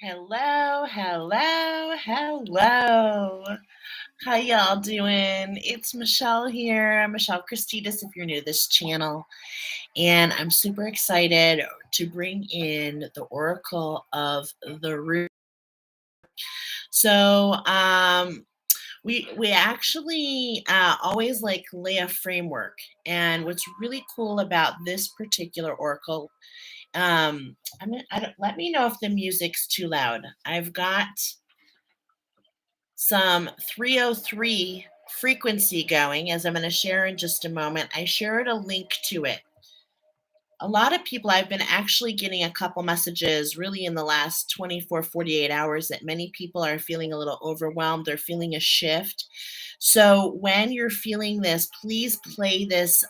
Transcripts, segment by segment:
Hello, hello, hello. How y'all doing? It's Michelle here, Michelle Christitas, if you're new to this channel. And I'm super excited to bring in the Oracle of the Root. So, we actually always like lay a framework. And what's really cool about this particular Oracle, let me know if the music's too loud. I've got some 303 frequency going, as I'm going to share in just a moment. I shared a link to it. A lot of people, I've been actually getting a couple messages really in the last 24, 48 hours that many people are feeling a little overwhelmed. They're feeling a shift. So when you're feeling this, please play this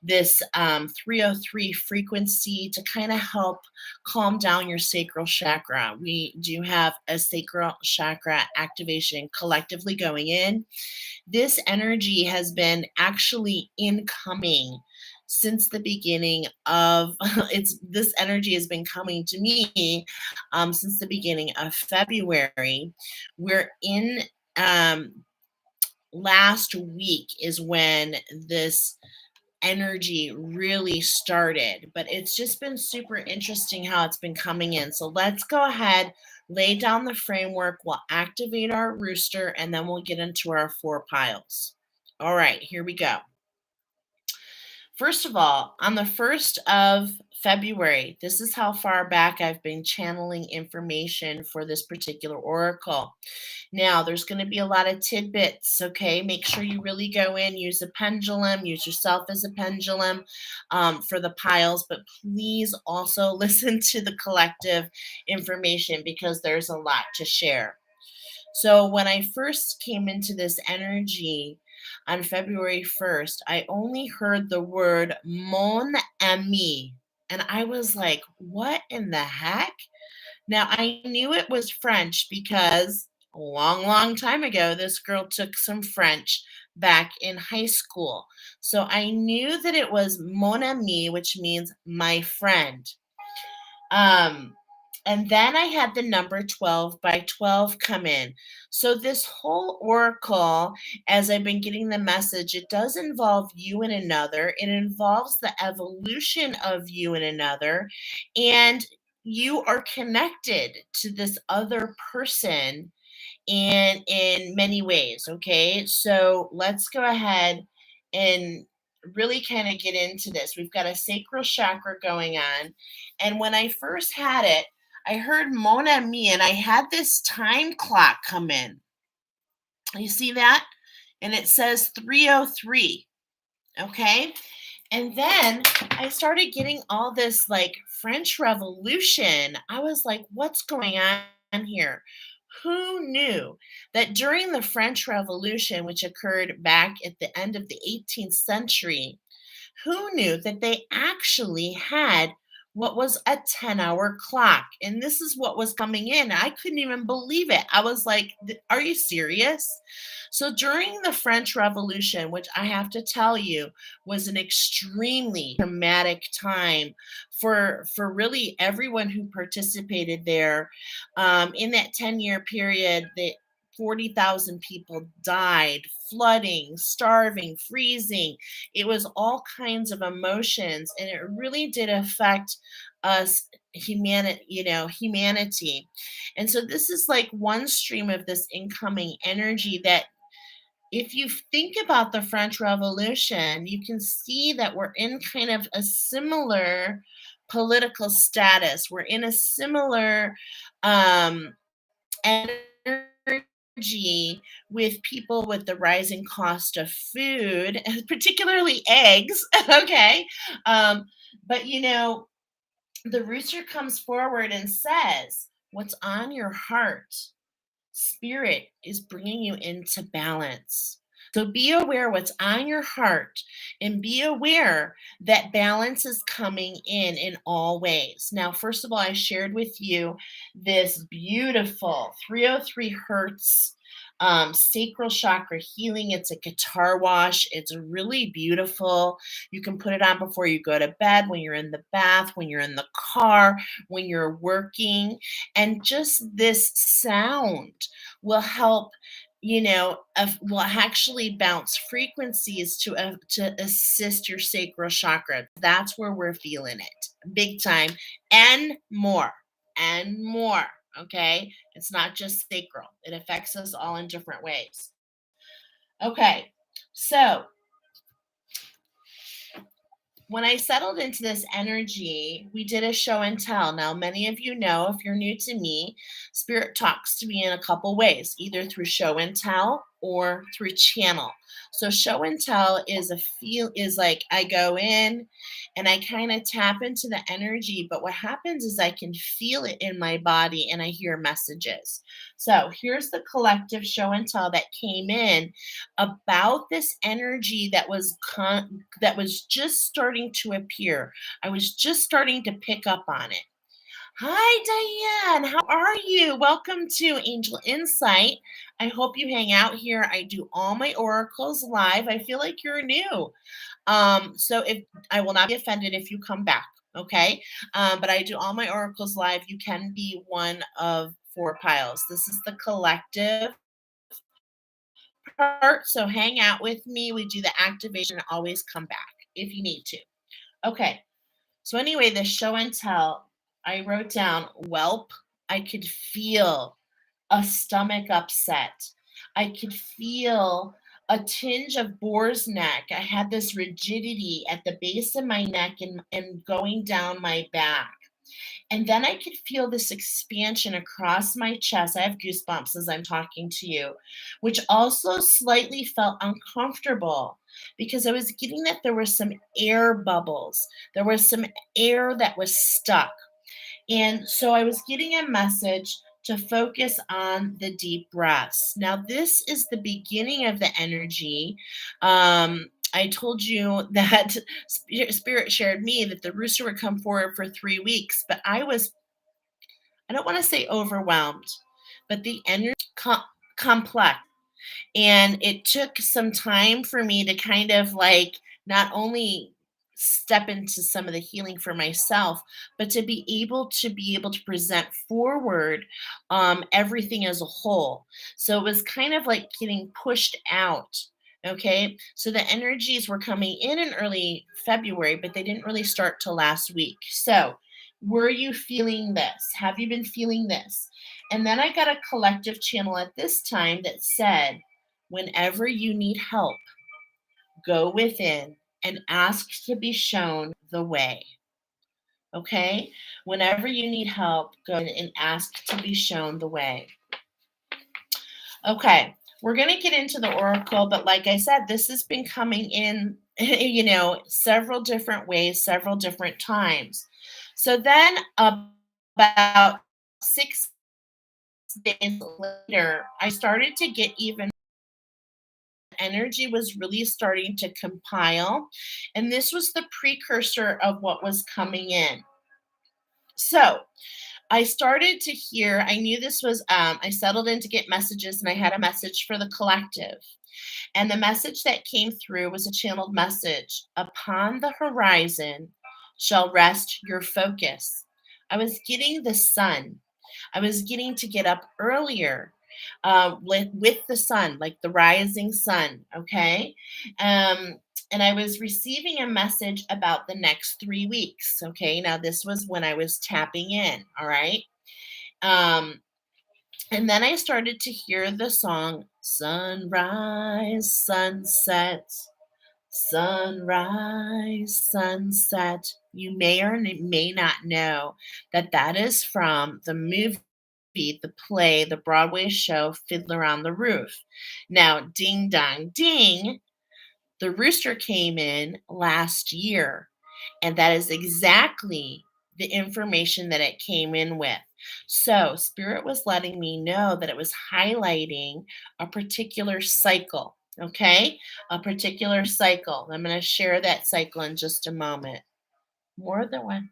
303 frequency to kind of help calm down your sacral chakra. We do have a sacral chakra activation collectively going in. This energy has been actually incoming since the beginning of it's this energy has been coming to me since the beginning of February. We're in last week is when this energy really started, but it's just been super interesting how it's been coming in. So let's go ahead, lay down the framework, we'll activate our rooster, and then we'll get into our four piles. All right, here we go. First of all, on the 1st of February, this is how far back I've been channeling information for this particular oracle. Now, there's going to be a lot of tidbits, okay? Make sure you really go in, use a pendulum, use yourself as a pendulum for the piles, but please also listen to the collective information because there's a lot to share. So when I first came into this energy on February 1st, I only heard the word mon ami. And I was like, what in the heck? Now, I knew it was French because a long, long time ago, this girl took some French back in high school. So I knew that it was mon ami, which means my friend. Um, and then I had the number 12 by 12 come in. So this whole oracle, as I've been getting the message, it does involve you and another. It involves the evolution of you and another. And you are connected to this other person in many ways. Okay. So let's go ahead and really kind of get into this. We've got a sacral chakra going on. And when I first had it, I heard Mon Ami, and I had this time clock come in. You see that? And it says 303. Okay. And then I started getting all this like French Revolution. I was like, what's going on here? Who knew that during the French Revolution, which occurred back at the end of the 18th century, who knew that they actually had what was a 10-hour clock? And this is what was coming in. I couldn't even believe it. I was like, are you serious? So during the French Revolution, which I have to tell you was an extremely traumatic time for really everyone who participated there, in that 10-year period, 40,000 people died, flooding, starving, freezing. It was all kinds of emotions, and it really did affect us humanity. And so this is like one stream of this incoming energy that if you think about the French Revolution, you can see that we're in kind of a similar political status. We're in a similar energy with people with the rising cost of food, particularly eggs. Okay. Um, but the rooster comes forward and says, what's on your heart? Spirit is bringing you into balance. So be aware what's on your heart and be aware that balance is coming in all ways. Now, first of all, I shared with you this beautiful 303 hertz sacral chakra healing. It's a guitar wash. It's really beautiful. You can put it on before you go to bed, when you're in the bath, when you're in the car, when you're working. And just this sound will help, will actually bounce frequencies to assist your sacral chakra. That's where we're feeling it big time, and more and more. Okay, it's not just sacral; it affects us all in different ways. Okay, so when I settled into this energy, we did a show and tell. Now, many of you know, if you're new to me, Spirit talks to me in a couple ways, either through show and tell or through channel. So show and tell is like I go in and I kind of tap into the energy, but what happens is I can feel it in my body and I hear messages. So here's the collective show and tell that came in about this energy that was just starting to appear. I was just starting to pick up on it. Hi, Diane. How are you? Welcome to Angel Insight. I hope you hang out here. I do all my oracles live. I feel like you're new. So if I will not be offended if you come back, okay? But I do all my oracles live. You can be one of four piles. This is the collective part. So hang out with me. We do the activation and always come back if you need to. Okay. So anyway, the show and tell, I wrote down whelp. I could feel a stomach upset. I could feel a tinge of boar's neck. I had this rigidity at the base of my neck and going down my back. And then I could feel this expansion across my chest. I have goosebumps as I'm talking to you, which also slightly felt uncomfortable because I was getting that there were some air bubbles. There was some air that was stuck. And so I was getting a message to focus on the deep breaths. Now, this is the beginning of the energy. I told you that Spirit shared me that the rooster would come forward for 3 weeks, but I don't want to say overwhelmed, but the energy complex. And it took some time for me to kind of like not only step into some of the healing for myself, but to be able to present forward everything as a whole. So it was kind of like getting pushed out. Okay. So the energies were coming in early February, but they didn't really start till last week. So were you feeling this? Have you been feeling this? And then I got a collective channel at this time that said, whenever you need help, go within and ask to be shown the way. Okay? Whenever you need help, go in and ask to be shown the way. Okay, we're going to get into the oracle, but like I said, this has been coming in, several different ways, several different times. So then about 6 days later, I started to get even energy was really starting to compile. And this was the precursor of what was coming in. So I started to hear, I knew this was, I settled in to get messages and I had a message for the collective. And the message that came through was a channeled message. Upon the horizon shall rest your focus. I was getting the sun. I was getting to get up earlier with the sun, like the rising sun. Okay. Um, and I was receiving a message about the next 3 weeks. Okay. Now, this was when I was tapping in. All right. Um, and then I started to hear the song Sunrise, Sunset, Sunrise, Sunset. You may or may not know that that is from the movie, the play, the Broadway show Fiddler on the Roof. Now, ding dong ding, the rooster came in last year, and that is exactly the information that it came in with. So, Spirit was letting me know that it was highlighting a particular cycle. Okay, a particular cycle. I'm going to share that cycle in just a moment. More than one.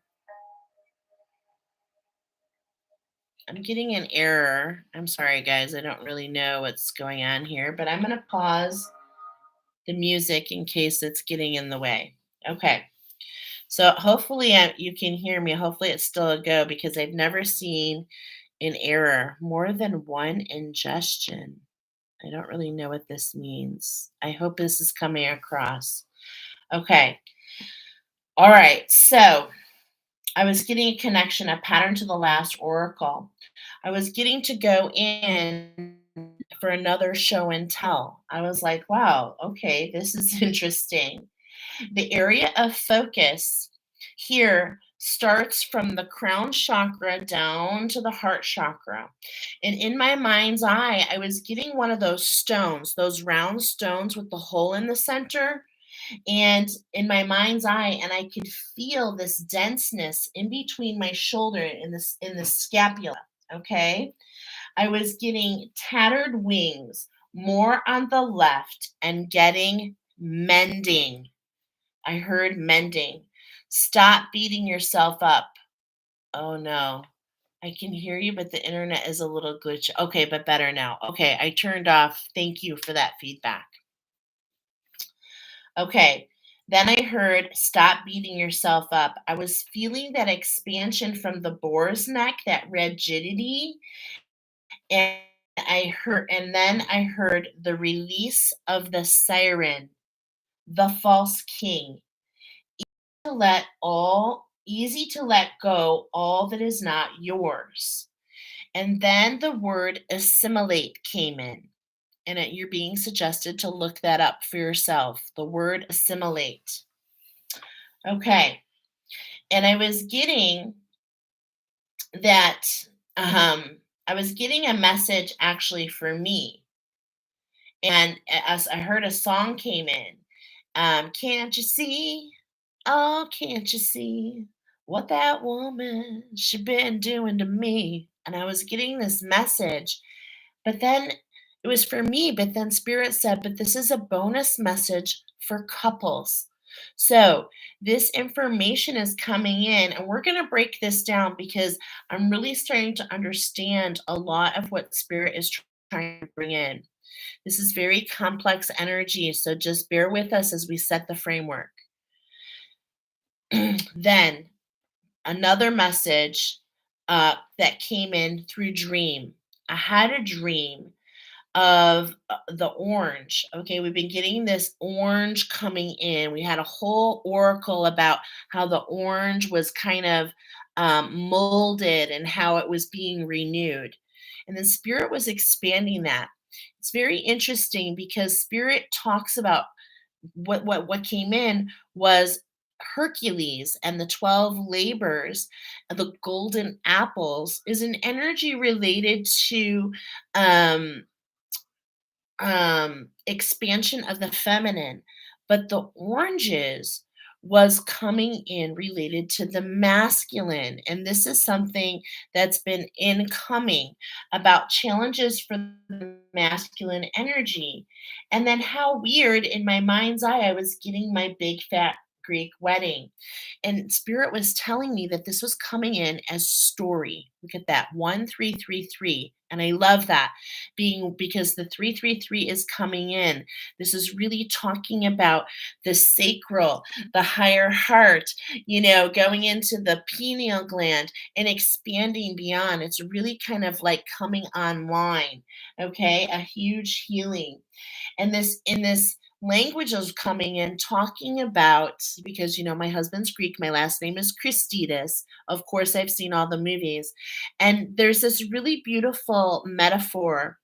I'm getting an error. I'm sorry, guys. I don't really know what's going on here, but I'm going to pause the music in case it's getting in the way. Okay. So hopefully you can hear me. Hopefully it's still a go because I've never seen an error. More than one ingestion. I don't really know what this means. I hope this is coming across. Okay. All right. So I was getting a connection, a pattern to the last oracle. I was getting to go in for another show and tell. I was like, wow, okay, this is interesting. The area of focus here starts from the crown chakra down to the heart chakra. And in my mind's eye, I was getting one of those stones, those round stones with the hole in the center. And in my mind's eye, and I could feel this denseness in between my shoulder and this in the scapula. Okay. I was getting tattered wings, more on the left, and getting mending. I heard mending. Stop beating yourself up. Oh no. I can hear you, but the internet is a little glitchy. Okay, but better now. Okay, I turned off. Thank you for that feedback. Okay. Then I heard stop beating yourself up. I was feeling that expansion from the boar's neck, that rigidity, and I heard the release of the siren, the false king. To let all Easy to let go all that is not yours. And then the word assimilate came in. And you're being suggested to look that up for yourself. The word assimilate. Okay. And that I was getting a message actually for me. And as I heard a song came in, can't you see? Oh, can't you see what that woman she been doing to me? And I was getting this message, but then it was for me, but then Spirit said, but this is a bonus message for couples. So this information is coming in, and we're going to break this down because I'm really starting to understand a lot of what Spirit is trying to bring in. This is very complex energy, so just bear with us as we set the framework. Then another message that came in through dream. I had a dream of the orange. Okay, we've been getting this orange coming in. We had a whole oracle about how the orange was kind of molded and how it was being renewed. And then Spirit was expanding that. It's very interesting because Spirit talks about what came in was Hercules and the 12 labors, the golden apples is an energy related to um expansion of the feminine, but the oranges was coming in related to the masculine. And this is something that's been incoming about challenges for the masculine energy. And then how weird in my mind's eye, I was getting my big fat Greek wedding. And Spirit was telling me that this was coming in as story. Look at that 1333. And I love that being because the 333 is coming in. This is really talking about the sacral, the higher heart, going into the pineal gland and expanding beyond. It's really kind of like coming online, okay? A huge healing. And this in this language is coming in talking about because my husband's Greek, my last name is Christidis. Of course, I've seen all the movies. And there's this really beautiful metaphor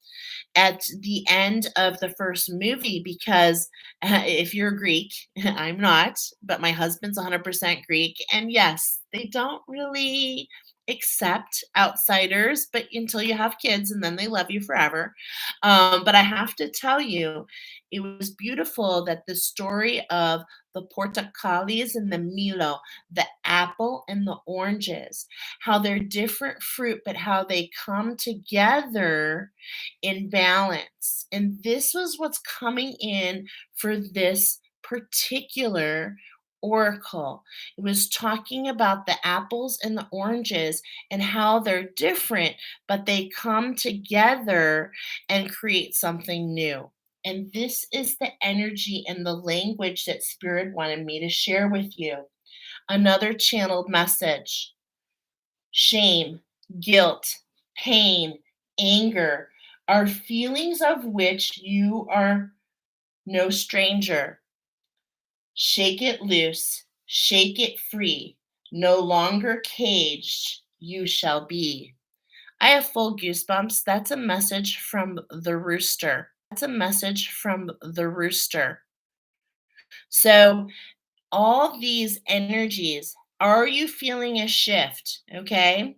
at the end of the first movie because if you're Greek, I'm not, but my husband's 100% Greek. And yes, they don't really accept outsiders, but until you have kids and then they love you forever. But I have to tell you, it was beautiful that the story of the portocallis and the Milo, the apple and the oranges, how they're different fruit, but how they come together in balance. And this was what's coming in for this particular oracle. It was talking about the apples and the oranges and how they're different, but they come together and create something new. And this is the energy and the language that Spirit wanted me to share with you. Another channeled message: shame, guilt, pain, anger are feelings of which you are no stranger. Shake it loose, shake it free. No longer caged, you shall be. I have full goosebumps. That's a message from the rooster. That's a message from the rooster. So, all these energies, are you feeling a shift? Okay.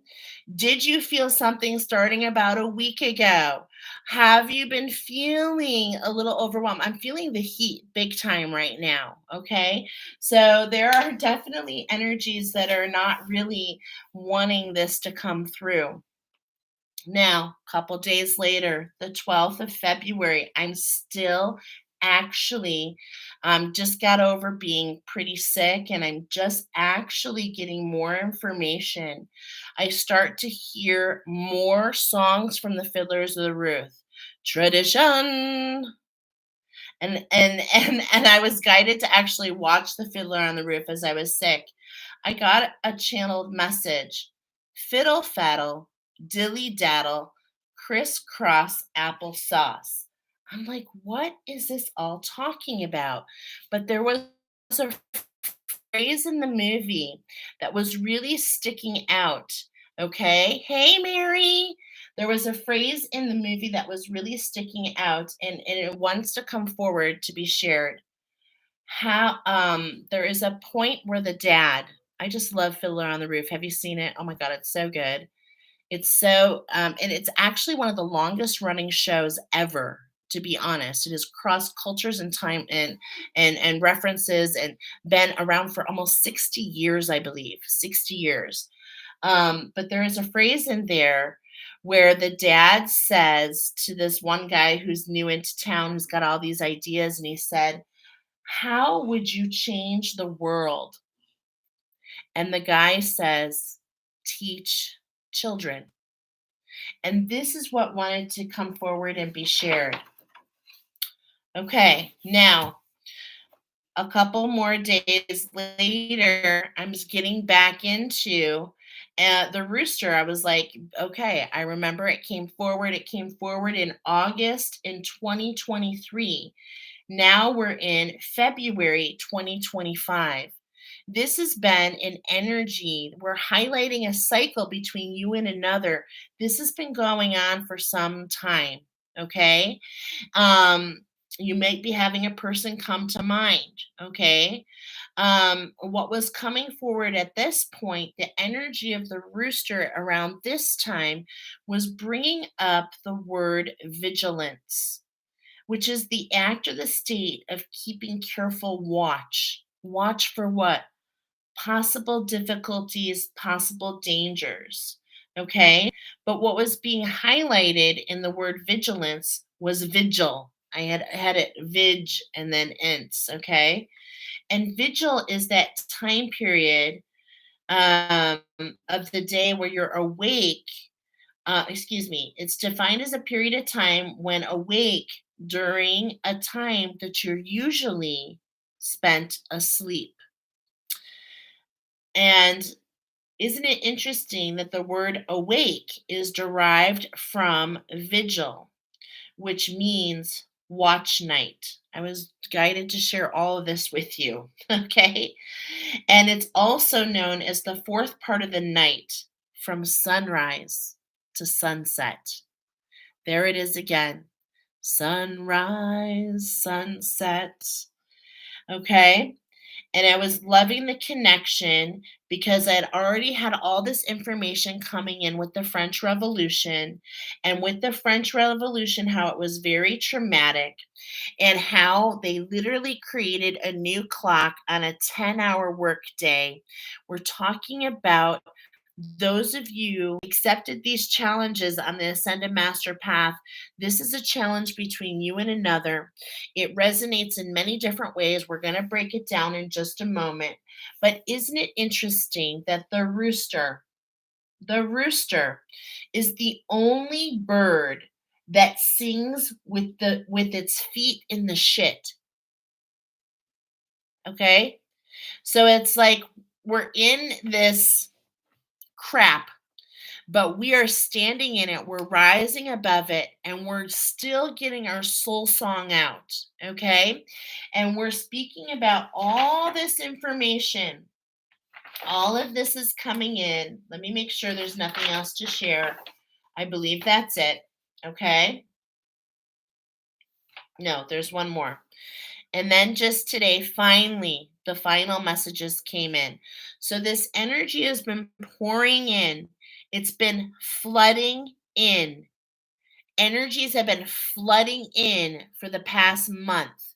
Did you feel something starting about a week ago? Have you been feeling a little overwhelmed? I'm feeling the heat big time right now. Okay. So there are definitely energies that are not really wanting this to come through. Now, a couple days later, the 12th of February, I'm still actually just got over being pretty sick, and I'm just actually getting more information. I start to hear more songs from the Fiddlers of the Roof. Tradition. And I was guided to actually watch the Fiddler on the Roof as I was sick. I got a channeled message: fiddle faddle, dilly daddle, crisscross applesauce. I'm like, what is this all talking about? But there was a phrase in the movie that was really sticking out. Okay. Hey, Mary. There was a phrase in the movie that was really sticking out, and it wants to come forward to be shared. How there is a point where the dad, I just love Fiddler on the Roof. Have you seen it? Oh my god, it's so good. It's so and it's actually one of the longest running shows ever, to be honest. It has crossed cultures and time and references and been around for almost 60 years, I believe. 60 years. But there is a phrase in there where the dad says to this one guy who's new into town, who's got all these ideas, and he said, "How would you change the world?" And the guy says, "Teach children." And this is what wanted to come forward and be shared. Okay, now a couple more days later, I'm just getting back into the rooster. I was like, okay, I remember it came forward. It came forward in August in 2023. Now we're in February 2025. This has been an energy. We're highlighting a cycle between you and another. This has been going on for some time. Okay. Um, you might be having a person come to mind. Okay. What was coming forward at this point, the energy of the rooster around this time was bringing up the word vigilance, which is the act or the state of keeping careful watch. Watch for what? Possible difficulties, possible dangers. Okay. But what was being highlighted in the word vigilance was vigil. I had it vig and then ence. Okay. And vigil is that time period um, of the day where you're awake. Excuse me, it's defined as a period of time when awake during a time that you're usually spent asleep. And isn't it interesting that the word awake is derived from vigil, which means watch night? I was guided to share all of this with you. Okay. And it's also known as the fourth part of the night, from sunrise to sunset. There it is again. Sunrise, sunset. Okay. And I was loving the connection because I had already had all this information coming in with the French Revolution, and with the French Revolution, how it was very traumatic, and how they literally created a new clock on a 10-hour workday. We're talking about those of you accepted these challenges on the Ascended Master Path. This is a challenge between you and another. It resonates in many different ways. We're going to break it down in just a moment. But isn't it interesting that the rooster is the only bird that sings with its feet in the shit, okay? So it's like we're in this crap, but we are standing in it, we're rising above it, and we're still getting our soul song out, okay? And we're speaking about all this information. All of this is coming in. Let me make sure there's nothing else to share. I believe that's it, okay? No, there's one more. And then just today, finally, the final messages came in. So this energy has been pouring in, it's been flooding in. Energies have been flooding in for the past month.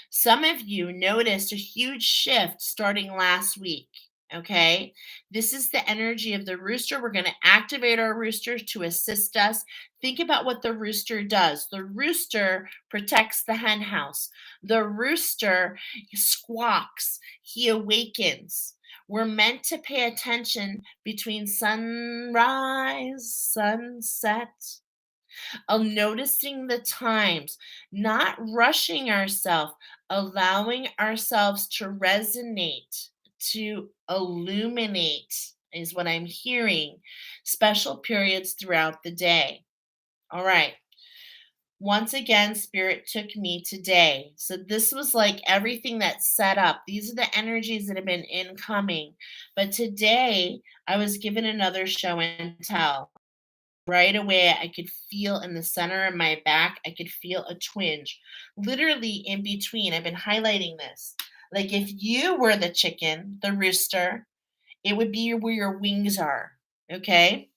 Some of you noticed a huge shift starting last week. Okay. This is the energy of the rooster. We're going to activate our rooster to assist us. Think about what the rooster does. The rooster protects the hen house. The rooster squawks. He awakens. We're meant to pay attention between sunrise, sunset, of noticing the times, not rushing ourselves, allowing ourselves to resonate, to illuminate, is what I'm hearing. Special periods throughout the day. All right. Once again, Spirit took me today. So this was like everything that's set up. These are the energies that have been incoming. But today, I was given another show and tell. Right away, I could feel in the center of my back, I could feel a twinge. Literally in between, I've been highlighting this. Like if you were the chicken, the rooster, it would be where your wings are. Okay.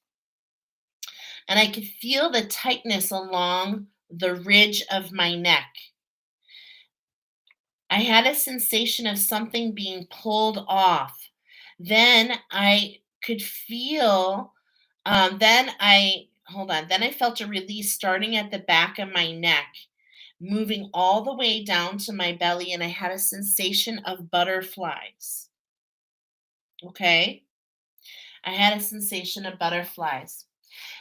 And I could feel the tightness along the ridge of my neck. I had a sensation of something being pulled off. Then I could feel, then I felt a release starting at the back of my neck, moving all the way down to my belly, and I had a sensation of butterflies. Okay. I had a sensation of butterflies.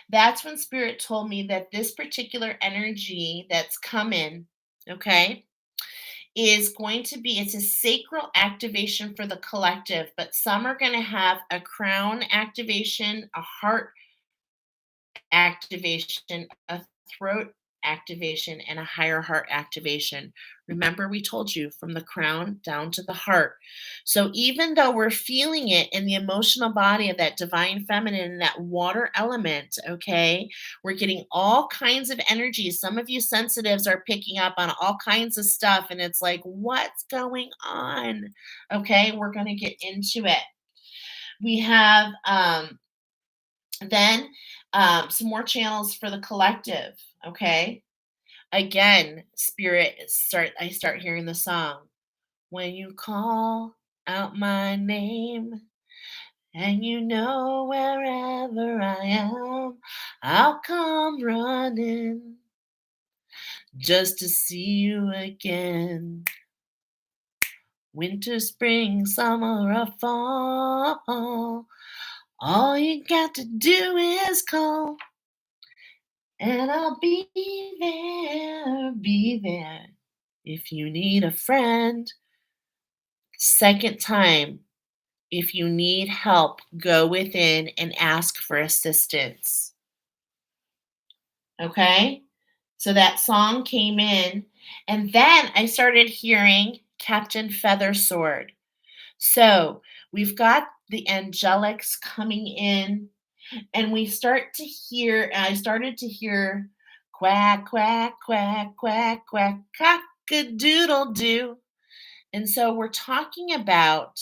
That's when Spirit told me that this particular energy that's coming, okay, is going to be, it's a sacral activation for the collective, but some are going to have a crown activation, a heart activation, a throat activation, and a higher heart activation. Remember, we told you from the crown down to the heart. So even though we're feeling it in the emotional body of that divine feminine and that water element, okay, we're getting all kinds of energies. Some of you sensitives are picking up on all kinds of stuff, and it's like, what's going on? Okay, we're going to get into it. We have then some more channels for the collective. Okay. Again, I start hearing the song. When you call out my name and you know wherever I am, I'll come running just to see you again. Winter, spring, summer, or fall, all you got to do is call. And I'll be there if you need a friend. Second time, if you need help, go within and ask for assistance. Okay? So that song came in, and then I started hearing Captain Feathersword. So we've got the angelics coming in, and I started to hear quack, quack, quack, quack, quack, cock-a-doodle-doo. And so we're talking about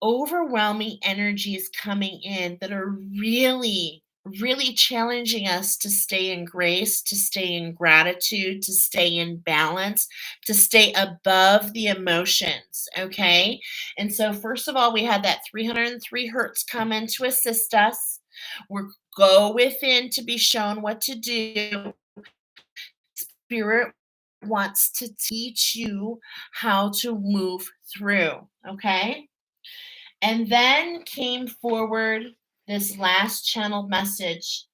overwhelming energies coming in that are really, really challenging us to stay in grace, to stay in gratitude, to stay in balance, to stay above the emotions. Okay. And so, first of all, we had that 303 hertz come in to assist us. We're go within to be shown what to do. Spirit wants to teach you how to move through. Okay. And then came forward this last channeled message,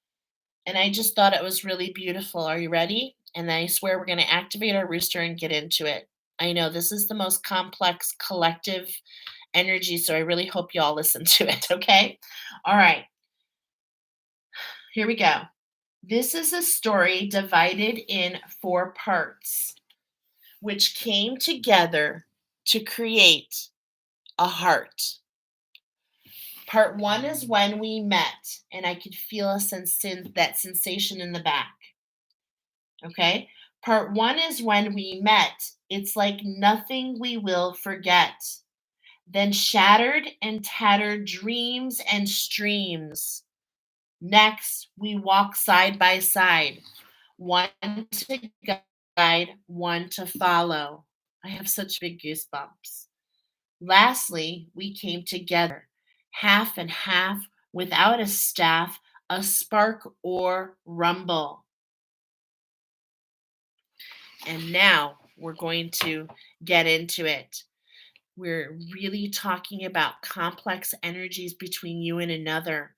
and I just thought it was really beautiful. Are you ready? And I swear we're going to activate our rooster and get into it. I know this is the most complex collective energy, so I really hope you all listen to it, okay? All right, here we go. This is a story divided in four parts, which came together to create a heart. Part one is when we met, and I could feel that sensation in the back. Okay. Part one is when we met. It's like nothing we will forget. Then shattered and tattered dreams and streams. Next, we walk side by side, one to guide, one to follow. I have such big goosebumps. Lastly, we came together, half and half, without a staff, a spark or rumble. And now we're going to get into it. We're really talking about complex energies between you and another.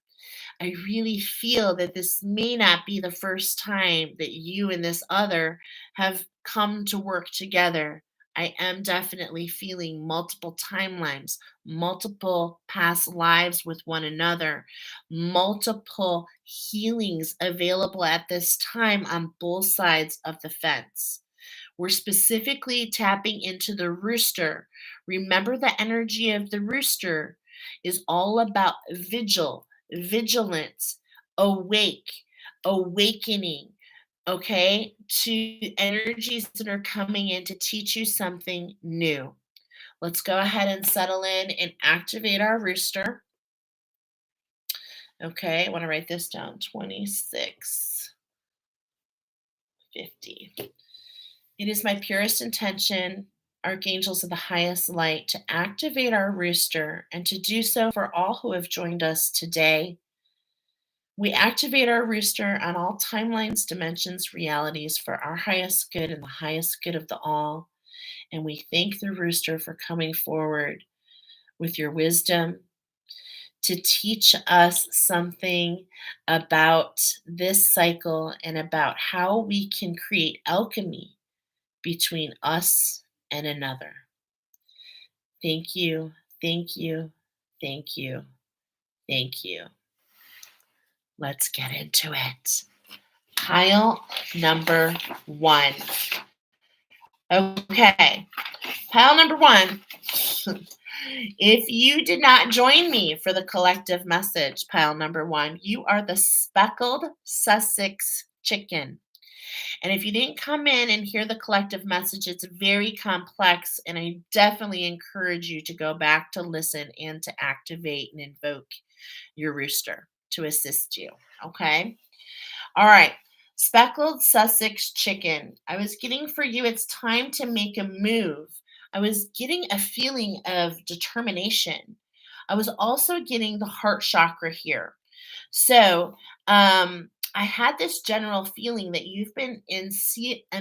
I really feel that this may not be the first time that you and this other have come to work together. I am definitely feeling multiple timelines, multiple past lives with one another, multiple healings available at this time on both sides of the fence. We're specifically tapping into the rooster. Remember, the energy of the rooster is all about vigilance, awake, awakening, okay, to energies that are coming in to teach you something new. Let's go ahead and settle in and activate our rooster. Okay, I want to write this down 2650. It is my purest intention, archangels of the highest light, to activate our rooster and to do so for all who have joined us today. We activate our rooster on all timelines, dimensions, realities for our highest good and the highest good of the all. And we thank the rooster for coming forward with your wisdom to teach us something about this cycle and about how we can create alchemy between us and another. Thank you, thank you, thank you, thank you. Let's get into it. Pile number one. Okay, pile number one. If you did not join me for the collective message, pile number one, you are the speckled Sussex chicken. And if you didn't come in and hear the collective message, it's very complex. And I definitely encourage you to go back to listen and to activate and invoke your rooster to assist you. Okay. All right. Speckled Sussex chicken. I was getting for you, it's time to make a move. I was getting a feeling of determination. I was also getting the heart chakra here. So, I had this general feeling that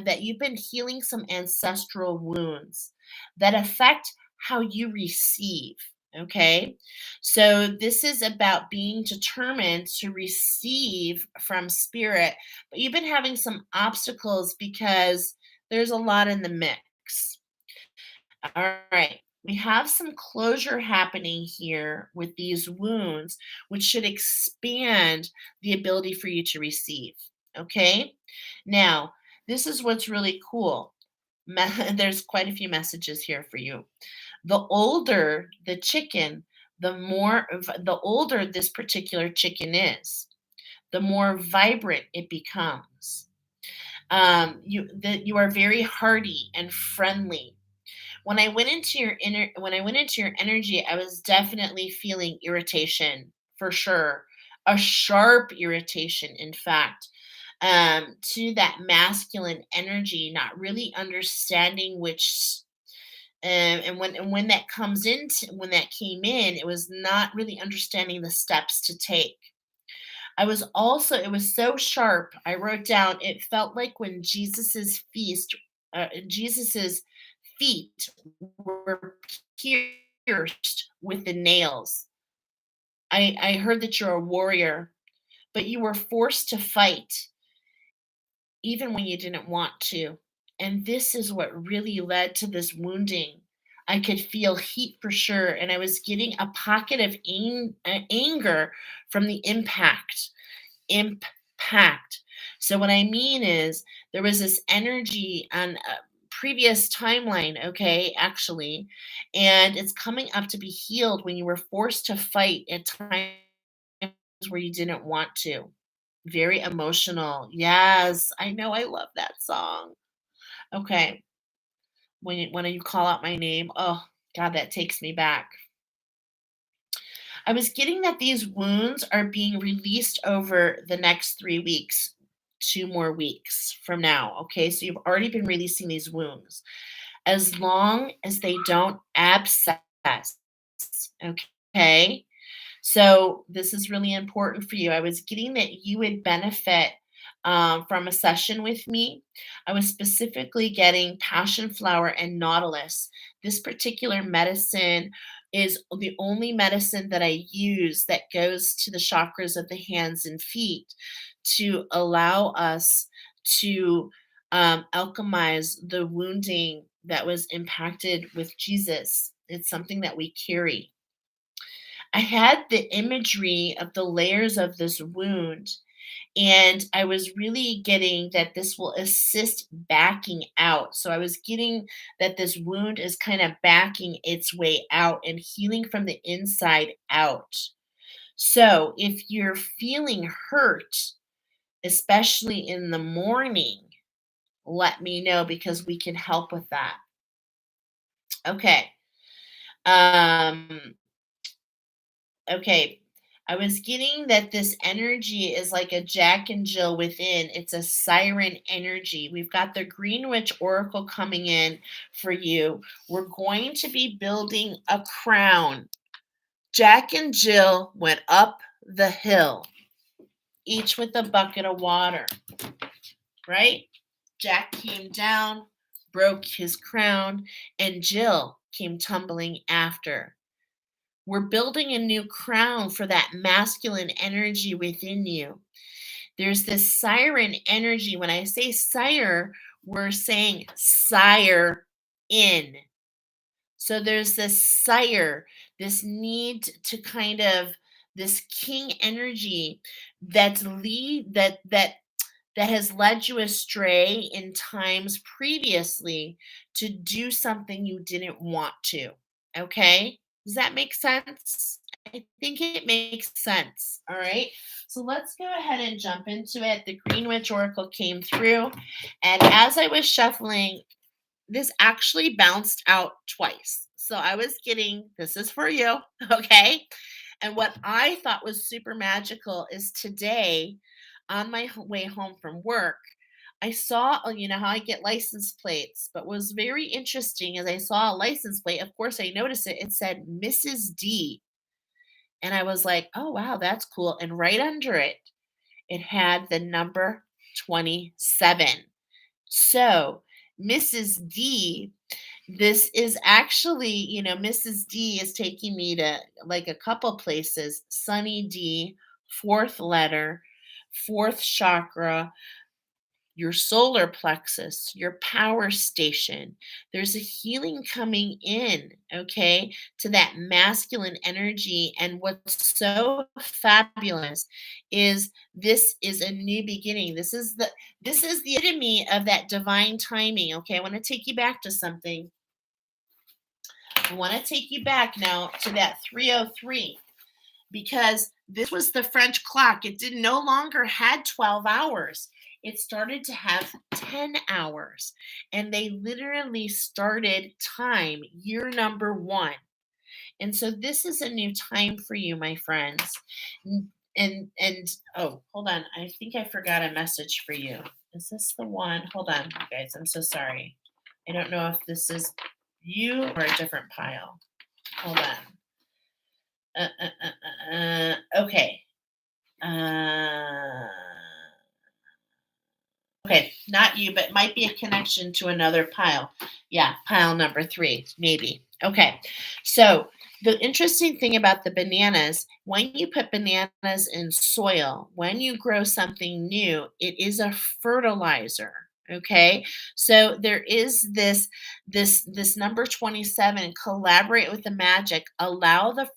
that you've been healing some ancestral wounds that affect how you receive. Okay, so this is about being determined to receive from spirit, but you've been having some obstacles because there's a lot in the mix. All right. We have some closure happening here with these wounds, which should expand the ability for you to receive. Okay. Now, this is what's really cool. There's quite a few messages here for you. The older the chicken, the older this particular chicken is, the more vibrant it becomes. You are very hardy and friendly, When I went into your energy, I was definitely feeling irritation for sure. A sharp irritation, in fact, to that masculine energy, not really understanding and when that comes into when that came in, it was not really understanding the steps to take. It was so sharp. I wrote down, it felt like when Jesus's feet were pierced with the nails. I heard that you're a warrior, but you were forced to fight even when you didn't want to. And this is what really led to this wounding. I could feel heat for sure, and I was getting a pocket of anger from the impact. So what I mean is there was this energy on a previous timeline, okay, actually, and it's coming up to be healed when you were forced to fight at times where you didn't want to. Very emotional. Yes, I know. I love that song. Okay, when you call out my name, oh God, that takes me back. I was getting that these wounds are being released over the next 3 weeks, 2 more weeks from now. Okay, so you've already been releasing these wounds. As long as they don't abscess, okay? So this is really important for you. I was getting that you would benefit from a session with me. I was specifically getting passion flower and nautilus. This particular medicine is the only medicine that I use that goes to the chakras of the hands and feet to allow us to alchemize the wounding that was impacted with Jesus. It's something that we carry. I had the imagery of the layers of this wound, and I was really getting that this will assist backing out. So I was getting that this wound is kind of backing its way out and healing from the inside out. So if you're feeling hurt, especially in the morning, let me know because we can help with that. Okay. Um, Okay. I was getting that this energy is like a Jack and Jill within. It's a siren energy. We've got the Green Witch Oracle coming in for you. We're going to be building a crown. Jack and Jill went up the hill, each with a bucket of water, right? Jack came down, broke his crown, and Jill came tumbling after. We're building a new crown for that masculine energy within you. There's this siren energy. When I say sire, we're saying sire in. So there's this sire, this need to kind of this king energy that has led you astray in times previously to do something you didn't want to. Okay? Does that make sense? I think it makes sense. All right. So let's go ahead and jump into it. The Green Witch Oracle came through. And as I was shuffling, this actually bounced out twice. So I was getting, this is for you. Okay. And what I thought was super magical is today, on my way home from work, I saw, you know how I get license plates, but what was very interesting is I saw a license plate. Of course, I noticed it. It said Mrs. D. And I was like, oh, wow, that's cool. And right under it, it had the number 27. So, Mrs. D, this is actually, Mrs. D is taking me to like a couple places. Sunny D, fourth letter, fourth chakra, your solar plexus, your power station. There's a healing coming in, okay, to that masculine energy. And what's so fabulous is this is a new beginning. This is the epitome of that divine timing. Okay, I want to take you back to something. I want to take you back now to that 303 because this was the French clock. It did no longer had 12 hours. it started to have 10 hours. And they literally started time year number one. And so this is a new time for you, my friends. And oh, hold on. I think I forgot a message for you. Is this the one? Hold on, you guys. I'm so sorry. I don't know if this is you or a different pile. Hold on. Okay. Uh, okay, not you, but might be a connection to another pile. Yeah, pile number three, maybe. Okay, so the interesting thing about the bananas, when you put bananas in soil, when you grow something new, it is a fertilizer. Okay, so there is this number 27. Collaborate with the magic. Allow the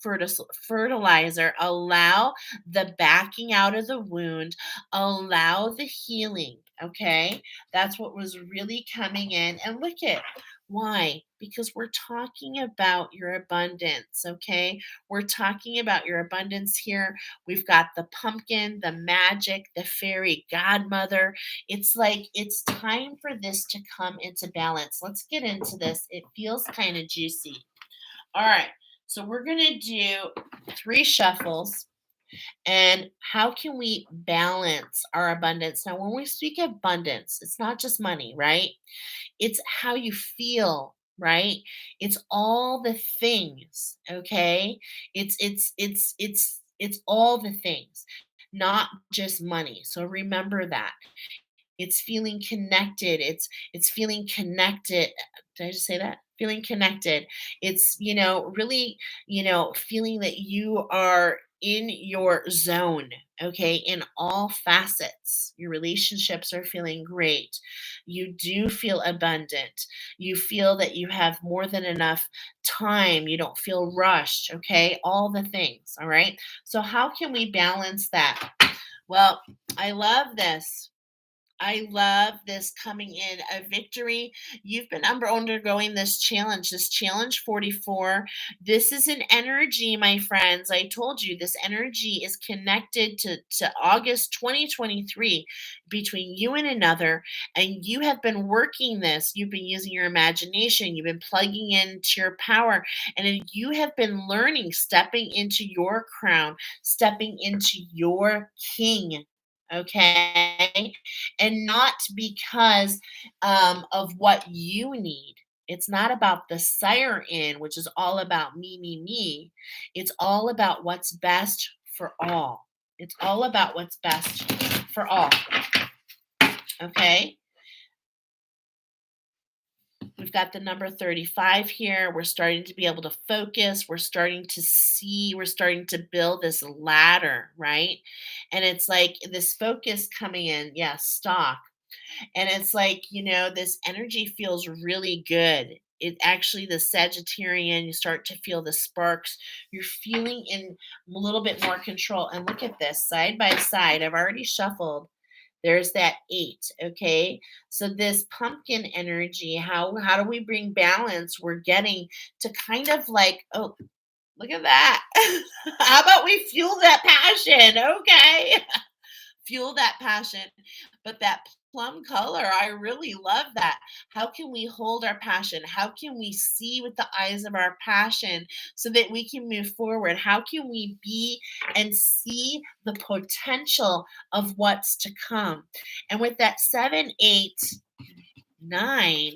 fertilizer. Allow the backing out of the wound. Allow the healing. Okay, that's what was really coming in. And look at why? Because we're talking about your abundance, okay? We're talking about your abundance here. We've got the pumpkin, the magic, the fairy godmother. It's like it's time for this to come into balance. Let's get into this. It feels kind of juicy. All right. So we're going to do 3 shuffles. And how can we balance our abundance? Now, when we speak abundance, it's not just money, right? It's how you feel, right? It's all the things, okay? It's all the things, not just money. So remember that. It's feeling connected. It's feeling connected. Did I just say that? Feeling connected. It's, really, feeling that you are in your zone, okay, in all facets. Your relationships are feeling great. You do feel abundant. You feel that you have more than enough time. You don't feel rushed, okay? All the things, all right? So how can we balance that? Well, I love this. I love this coming in a victory. You've been undergoing this challenge 44. This is an energy, my friends. I told you this energy is connected to August 2023 between you and another. And you have been working this. You've been using your imagination. You've been plugging into your power. And then you have been learning, stepping into your crown, stepping into your king. Okay, and not because of what you need. It's not about the siren, which is all about me, me, me. It's all about what's best for all. It's all about what's best for all. Okay. We've got the number 35 here. We're starting to be able to focus. We're starting to see, we're starting to build this ladder, right? And it's like this focus coming in. Yeah, stock. And it's like, this energy feels really good. It actually, the Sagittarian, you start to feel the sparks. You're feeling in a little bit more control. And look at this side by side. I've already shuffled. There's that 8. Okay. So this pumpkin energy, how do we bring balance? We're getting to kind of like, oh, look at that. How about we fuel that passion? Okay. Fuel that passion. But that plum color, I really love that. How can we hold our passion? How can we see with the eyes of our passion so that we can move forward? How can we be and see the potential of what's to come? And with that 7, 8, 9,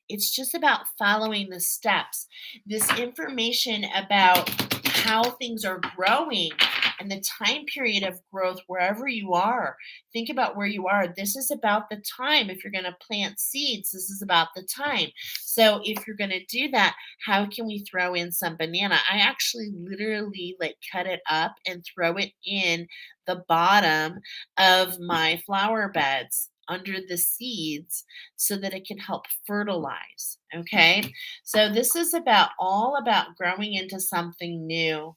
it's just about following the steps. This information about how things are growing and the time period of growth wherever you are. Think about where you are. This is about the time. If you're going to plant seeds, this is about the time. So if you're going to do that, how can we throw in some banana? I actually literally like cut it up and throw it in the bottom of my flower beds under the seeds so that it can help fertilize. Okay. So this is all about growing into something new,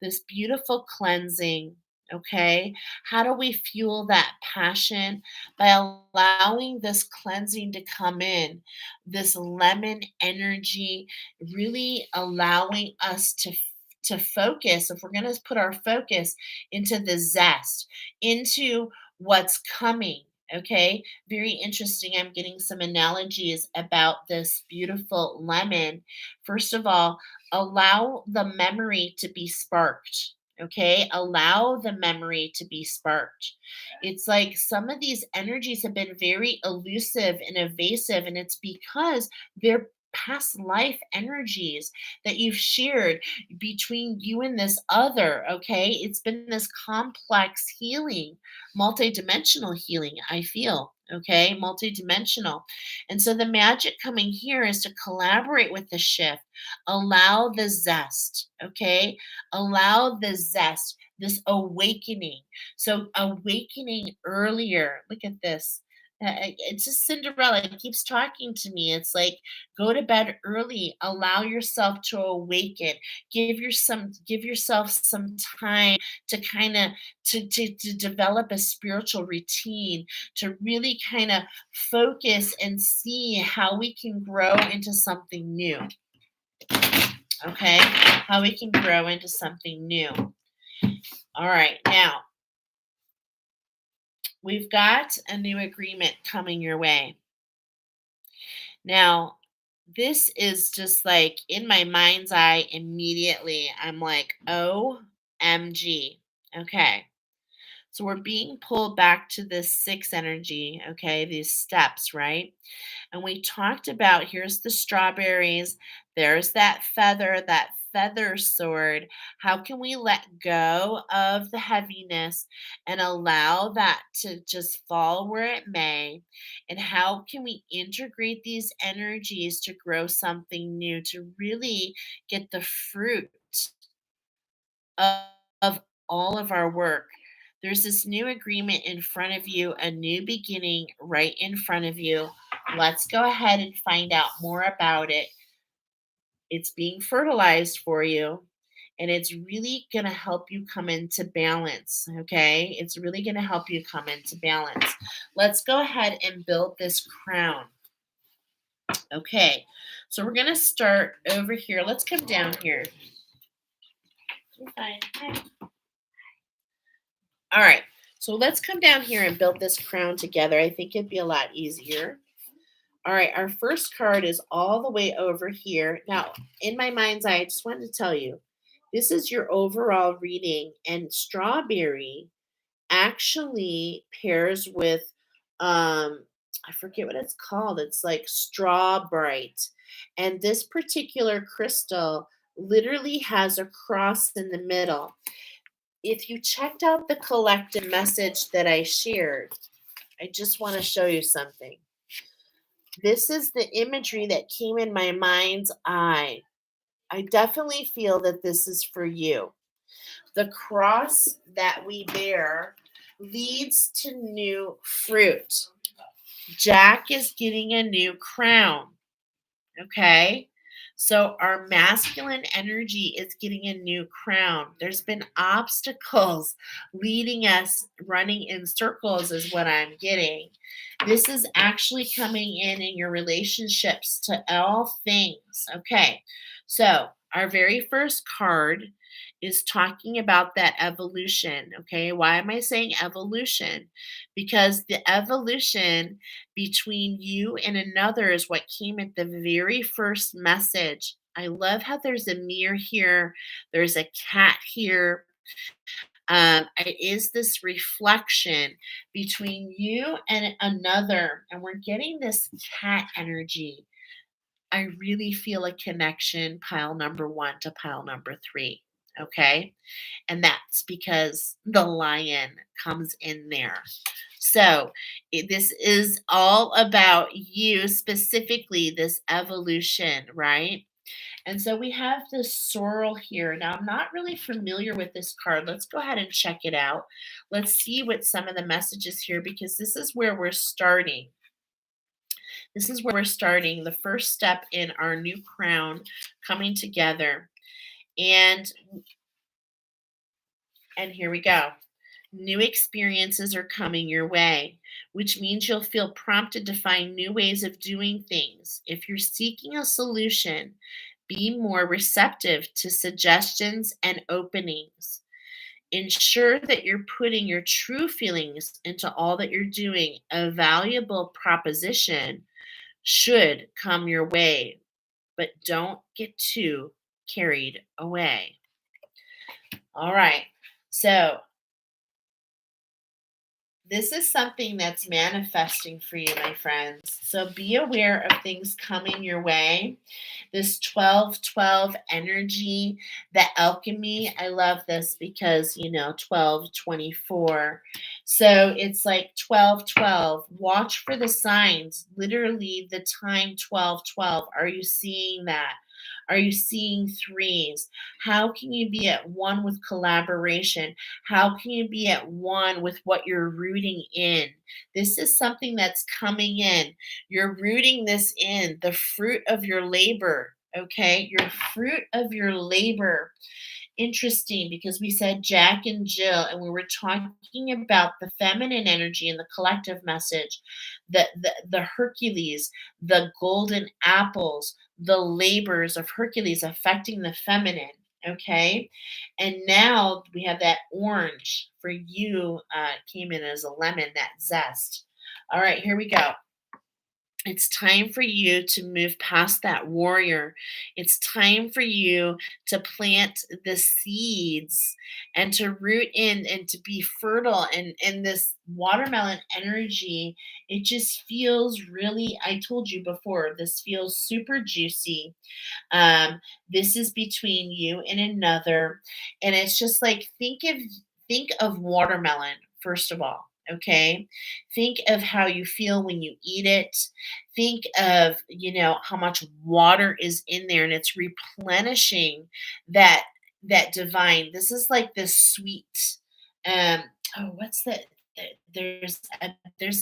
this beautiful cleansing. Okay. How do we fuel that passion? By allowing this cleansing to come in, this lemon energy, really allowing us to focus. If we're going to put our focus into the zest, into what's coming. Okay, very interesting. I'm getting some analogies about this beautiful lemon. First of all, allow the memory to be sparked. Okay, allow the memory to be sparked. It's like some of these energies have been very elusive and evasive, and it's because they're past life energies that you've shared between you and this other. Okay, it's been this complex healing, multidimensional healing, I feel. Okay, multidimensional. And so the magic coming here is to collaborate with the shift, allow the zest. Okay, allow the zest, this awakening. So, awakening earlier. Look at this. It's just Cinderella. It keeps talking to me. It's like, go to bed early. Allow yourself to awaken. Give yourself some time to kind of to develop a spiritual routine, to really kind of focus and see how we can grow into something new. Okay, how we can grow into something new. All right, now we've got a new agreement coming your way. Now, this is just like in my mind's eye immediately. I'm like, OMG. Okay. So we're being pulled back to this six energy, okay, these steps, right? And we talked about here's the strawberries, there's that feather sword. How can we let go of the heaviness and allow that to just fall where it may? And how can we integrate these energies to grow something new, to really get the fruit of, of all of our work? There's this new agreement in front of you, a new beginning right in front of you. Let's go ahead and find out more about it. It's being fertilized for you, and it's really going to help you come into balance. Okay, it's really going to help you come into balance. Let's go ahead and build this crown. Okay, so we're going to start over here. Let's come down here. You're fine. Hi. All right. So let's come down here and build this crown together. I think it'd be a lot easier. All right. Our first card is all the way over here. Now, in my mind's eye, I just wanted to tell you this is your overall reading, and strawberry actually pairs with, I forget what it's called. It's like straw bright. And this particular crystal literally has a cross in the middle. If you checked out the collective message that I shared, I just want to show you something. This is the imagery that came in my mind's eye. I definitely feel that this is for you. The cross that we bear leads to new fruit. Jack is getting a new crown. Okay. So our masculine energy is getting a new crown. There's been obstacles leading us running in circles, is what I'm getting. This is actually coming in your relationships to all things. Okay. So our very first card is talking about that evolution. Okay. Why am I saying evolution? Because the evolution between you and another is what came at the very first message. I love how there's a mirror here, there's a cat here. It is this reflection between you and another, and we're getting this cat energy. I really feel a connection, pile number one to pile number three. Okay. And that's because the lion comes in there. So this is all about you specifically, this evolution, right? And so we have this sorrel here. Now, I'm not really familiar with this card. Let's go ahead and check it out. Let's see what some of the messages here, because this is where we're starting. This is where we're starting the first step in our new crown coming together. And here we go. New experiences are coming your way, which means you'll feel prompted to find new ways of doing things. If you're seeking a solution, be more receptive to suggestions and openings. Ensure that you're putting your true feelings into all that you're doing. A valuable proposition should come your way, but don't get too carried away. All right. So, this is something that's manifesting for you, my friends. So, be aware of things coming your way. This 12-12 energy, the alchemy. I love this because, 12, 24. So it's like 12-12. Watch for the signs, literally the time 12-12. Are you seeing that? Are you seeing threes? How can you be at one with collaboration? How can you be at one with what you're rooting in? This is something that's coming in. You're rooting this in, the fruit of your labor, okay? Your fruit of your labor. Interesting because we said Jack and Jill, and we were talking about the feminine energy and the collective message, the Hercules, the golden apples, the labors of Hercules affecting the feminine. Okay, and now we have that orange for you. Came in as a lemon, that zest. All right, here we go. It's time for you to move past that warrior. It's time for you to plant the seeds and to root in and to be fertile. And this watermelon energy, it just feels really, I told you before, this feels super juicy. This is between you and another. And it's just like think of watermelon, first of all. Okay. Think of how you feel when you eat it. Think of, how much water is in there and it's replenishing that divine. This is like this sweet um oh, what's that? There's there's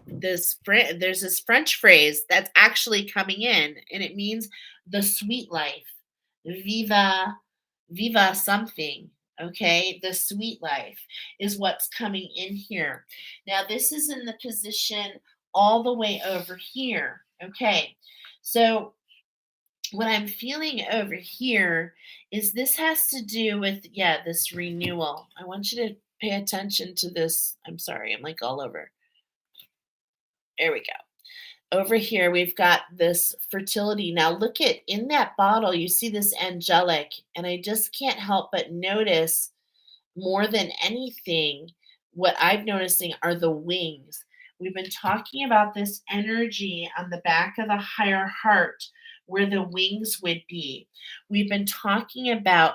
there's this French phrase that's actually coming in, and it means the sweet life. Viva, viva something. Okay, the sweet life is what's coming in here. Now, this is in the position all the way over here. Okay, so what I'm feeling over here is this has to do with, yeah, this renewal. I want you to pay attention to this. I'm sorry, I'm like all over. There we go. Over here, we've got this fertility. Now, look at in that bottle, you see this angelic, and I just can't help but notice more than anything, what I'm noticing are the wings. We've been talking about this energy on the back of the higher heart where the wings would be. We've been talking about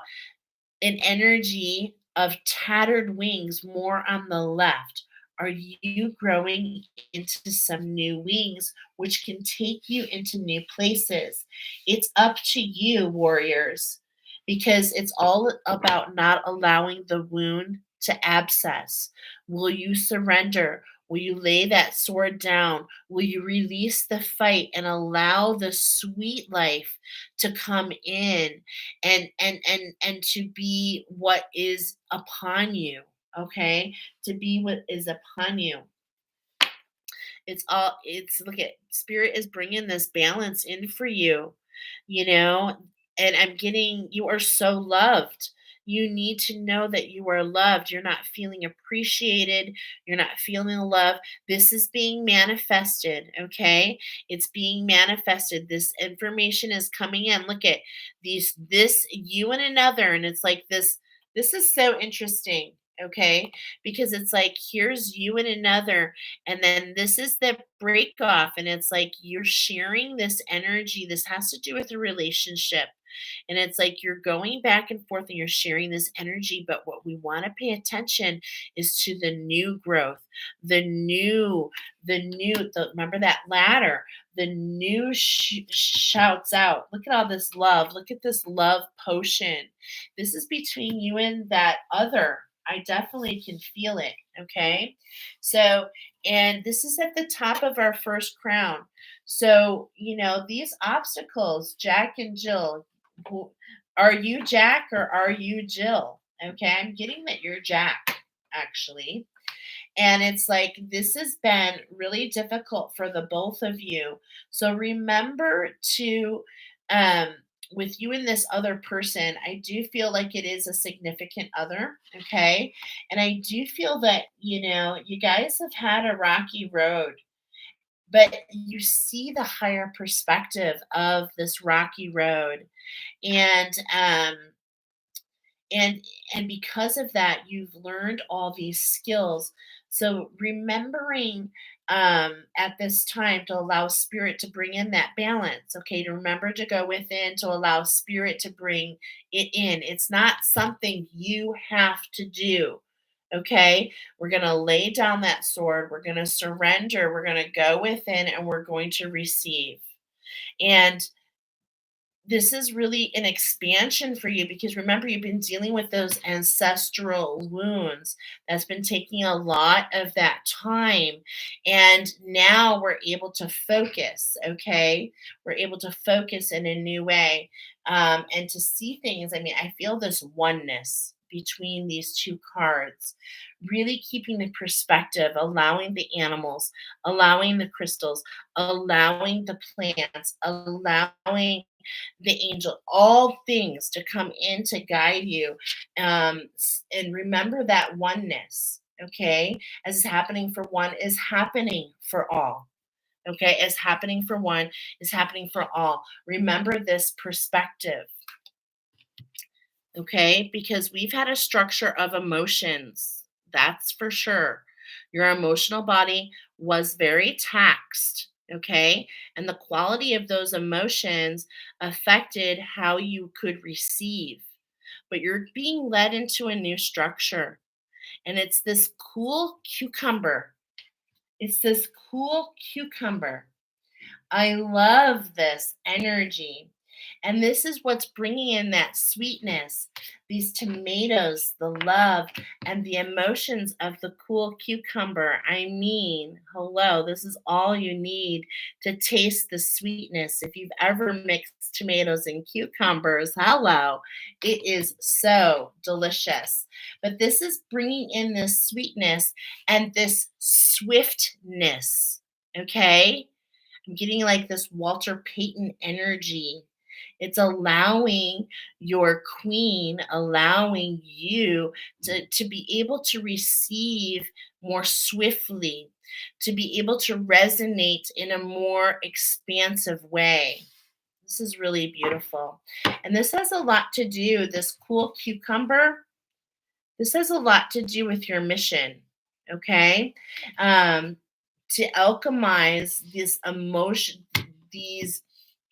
an energy of tattered wings more on the left. Are you growing into some new wings, which can take you into new places? It's up to you, warriors, because it's all about not allowing the wound to abscess. Will you surrender? Will you lay that sword down? Will you release the fight and allow the sweet life to come in and to be what is upon you? Okay, to be what is upon you. It's look at spirit is bringing this balance in for you, you know, and I'm getting you are so loved. You need to know that you are loved. You're not feeling appreciated. You're not feeling love. This is being manifested, okay? It's being manifested. This information is coming in. Look at this you and another, and it's like this is so interesting, okay? Because it's like here's you and another, and then this is the break off, and it's like you're sharing this energy. This has to do with a relationship. And it's like you're going back and forth and you're sharing this energy. But what we want to pay attention is to the new growth, remember that ladder, the new shouts out. Look at all this love. Look at this love potion. This is between you and that other. I definitely can feel it. Okay. So, and this is at the top of our first crown. So, these obstacles, Jack and Jill, who, are you Jack or are you Jill? Okay. I'm getting that you're Jack, actually. And it's like this has been really difficult for the both of you. So remember to um, with you and this other person, I do feel like it is a significant other, okay? And I do feel that, you guys have had a rocky road, but you see the higher perspective of this rocky road. And and and because of that, you've learned all these skills. So remembering at this time to allow spirit to bring in that balance, okay, to remember to go within, to allow spirit to bring it in. It's not something you have to do. Okay, we're going to lay down that sword, we're going to surrender, we're going to go within, and we're going to receive. And this is really an expansion for you, because remember, you've been dealing with those ancestral wounds. That's been taking a lot of that time. And now we're able to focus, okay? We're able to focus in a new way, and to see things. I mean, I feel this oneness between these two cards, really keeping the perspective, allowing the animals, allowing the crystals, allowing the plants, allowing the angel, all things to come in to guide you. And remember that oneness, okay? As is happening for one, is happening for all. Okay, as happening for one is happening for all. Remember this perspective, okay? Because we've had a structure of emotions, that's for sure. Your emotional body was very taxed, okay? And the quality of those emotions affected how you could receive. But you're being led into a new structure, and it's this cool cucumber. It's this cool cucumber. I love this energy. And this is what's bringing in that sweetness, these tomatoes, the love, and the emotions of the cool cucumber. I mean, hello, this is all you need to taste the sweetness. If you've ever mixed tomatoes and cucumbers, hello, it is so delicious. But this is bringing in this sweetness and this swiftness, okay? I'm getting like this Walter Payton energy. It's allowing your queen, allowing you to be able to receive more swiftly, to be able to resonate in a more expansive way. This is really beautiful. And this has a lot to do, this cool cucumber, this has a lot to do with your mission, okay? Um, to alchemize this emotion, these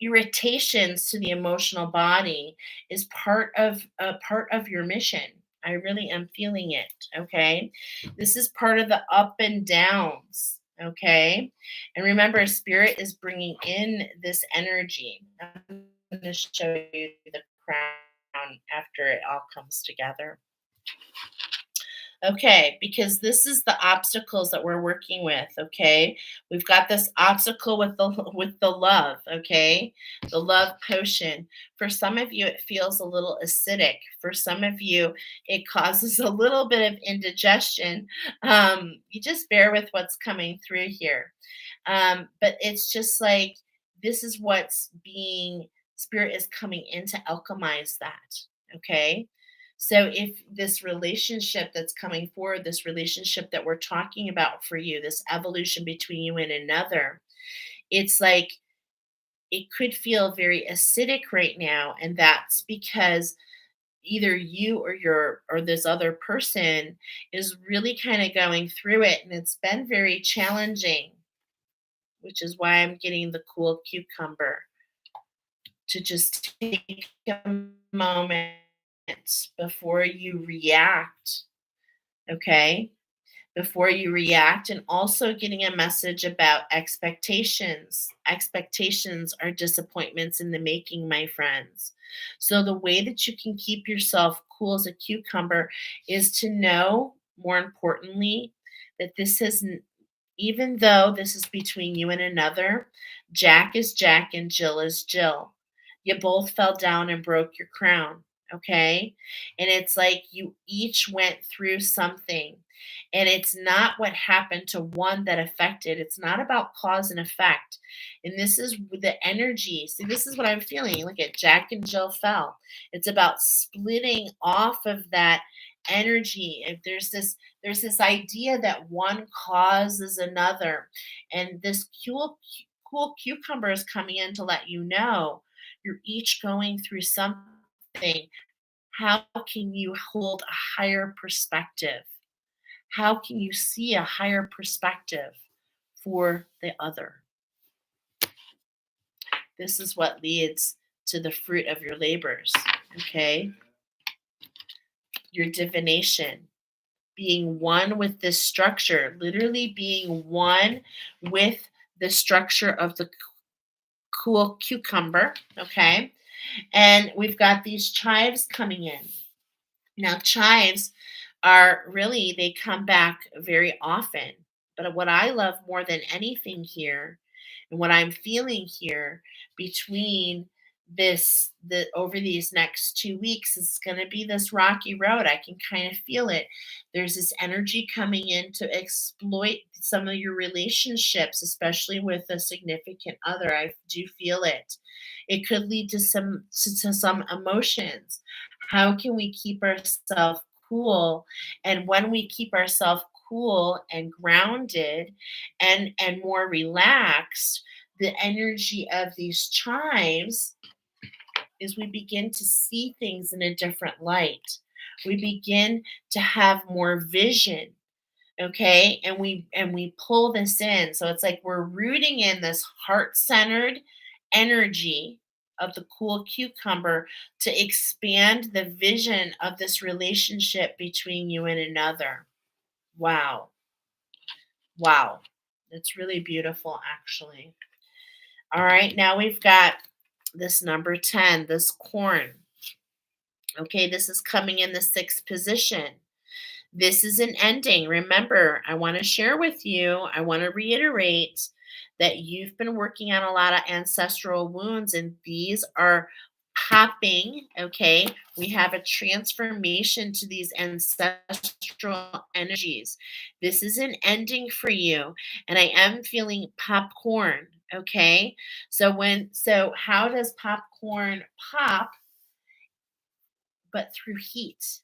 irritations to the emotional body is part of your mission. I really am feeling it, okay? This is part of the up and downs, okay? And remember, spirit is bringing in this energy. I'm going to show you the crown after it all comes together. Okay, because this is the obstacles that we're working with, okay? We've got this obstacle with the with the love, okay? The love potion. For some of you it feels a little acidic. For some of you it causes a little bit of indigestion. You just bear with what's coming through here. But it's just like this is what's being spirit is coming in to alchemize that, okay? So if this relationship that's coming forward, this relationship that we're talking about for you, this evolution between you and another, it's like it could feel very acidic right now. And that's because either you or this other person is really kind of going through it, and it's been very challenging, which is why I'm getting the cool cucumber to just take a moment before you react, okay? Before you react, and also getting a message about expectations. Expectations are disappointments in the making, my friends. So, the way that you can keep yourself cool as a cucumber is to know, more importantly, that this is, even though this is between you and another, Jack is Jack and Jill is Jill. You both fell down and broke your crown. Okay. And it's like you each went through something. And it's not what happened to one that affected. It's not about cause and effect. And this is the energy. See, this is what I'm feeling. Look at Jack and Jill fell. It's about splitting off of that energy. If there's this idea that one causes another. And this cool cucumber is coming in to let you know you're each going through something. How can you hold a higher perspective? How can you see a higher perspective for the other? This is what leads to the fruit of your labors, okay? Your divination, being one with this structure, literally being one with the structure of the cool cucumber, okay? And we've got these chives coming in. Now, chives are really, they come back very often. But what I love more than anything here, and what I'm feeling here between the over these next 2 weeks, is going to be this rocky road. I can kind of feel it. There's this energy coming in to exploit some of your relationships, especially with a significant other. I do feel it. It could lead to some emotions. How can we keep ourselves cool? And when we keep ourselves cool and grounded and more relaxed, the energy of these chimes is we begin to see things in a different light. We begin to have more vision, okay? And we pull this in. So it's like we're rooting in this heart-centered energy of the cool cucumber to expand the vision of this relationship between you and another. Wow. Wow. It's really beautiful, actually. All right, now we've got this number 10, this corn. Okay, this is coming in the sixth position. This is an ending. Remember, I want to share with you, I want to reiterate that you've been working on a lot of ancestral wounds, and these are popping. Okay, we have a transformation to these ancestral energies. This is an ending for you, and I am feeling popcorn. Okay, so how does popcorn pop? But through heat.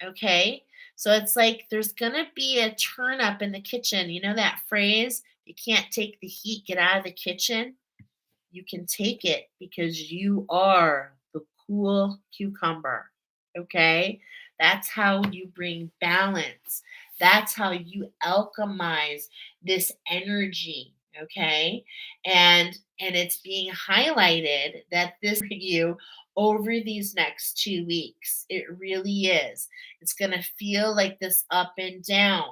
Okay. So it's like there's going to be a turn up in the kitchen. You know that phrase, you can't take the heat, get out of the kitchen? You can take it because you are the cool cucumber. Okay. That's how you bring balance. That's how you alchemize this energy. Okay. And it's being highlighted that this for you over these next 2 weeks. It really is. It's gonna feel like this up and down.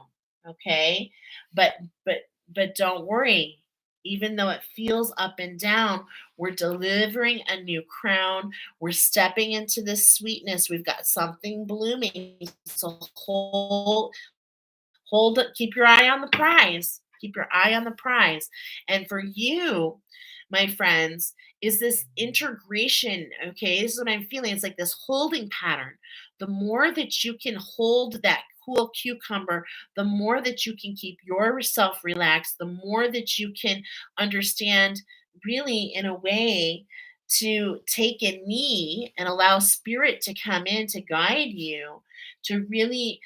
Okay. But but but don't worry, even though it feels up and down, we're delivering a new crown. We're stepping into this sweetness. We've got something blooming. So hold it, keep your eye on the prize. Keep your eye on the prize. And for you, my friends, is this integration. Okay, this is what I'm feeling. It's like this holding pattern. The more that you can hold that cool cucumber, the more that you can keep yourself relaxed, the more that you can understand, really, in a way, to take a knee and allow spirit to come in to guide you, to really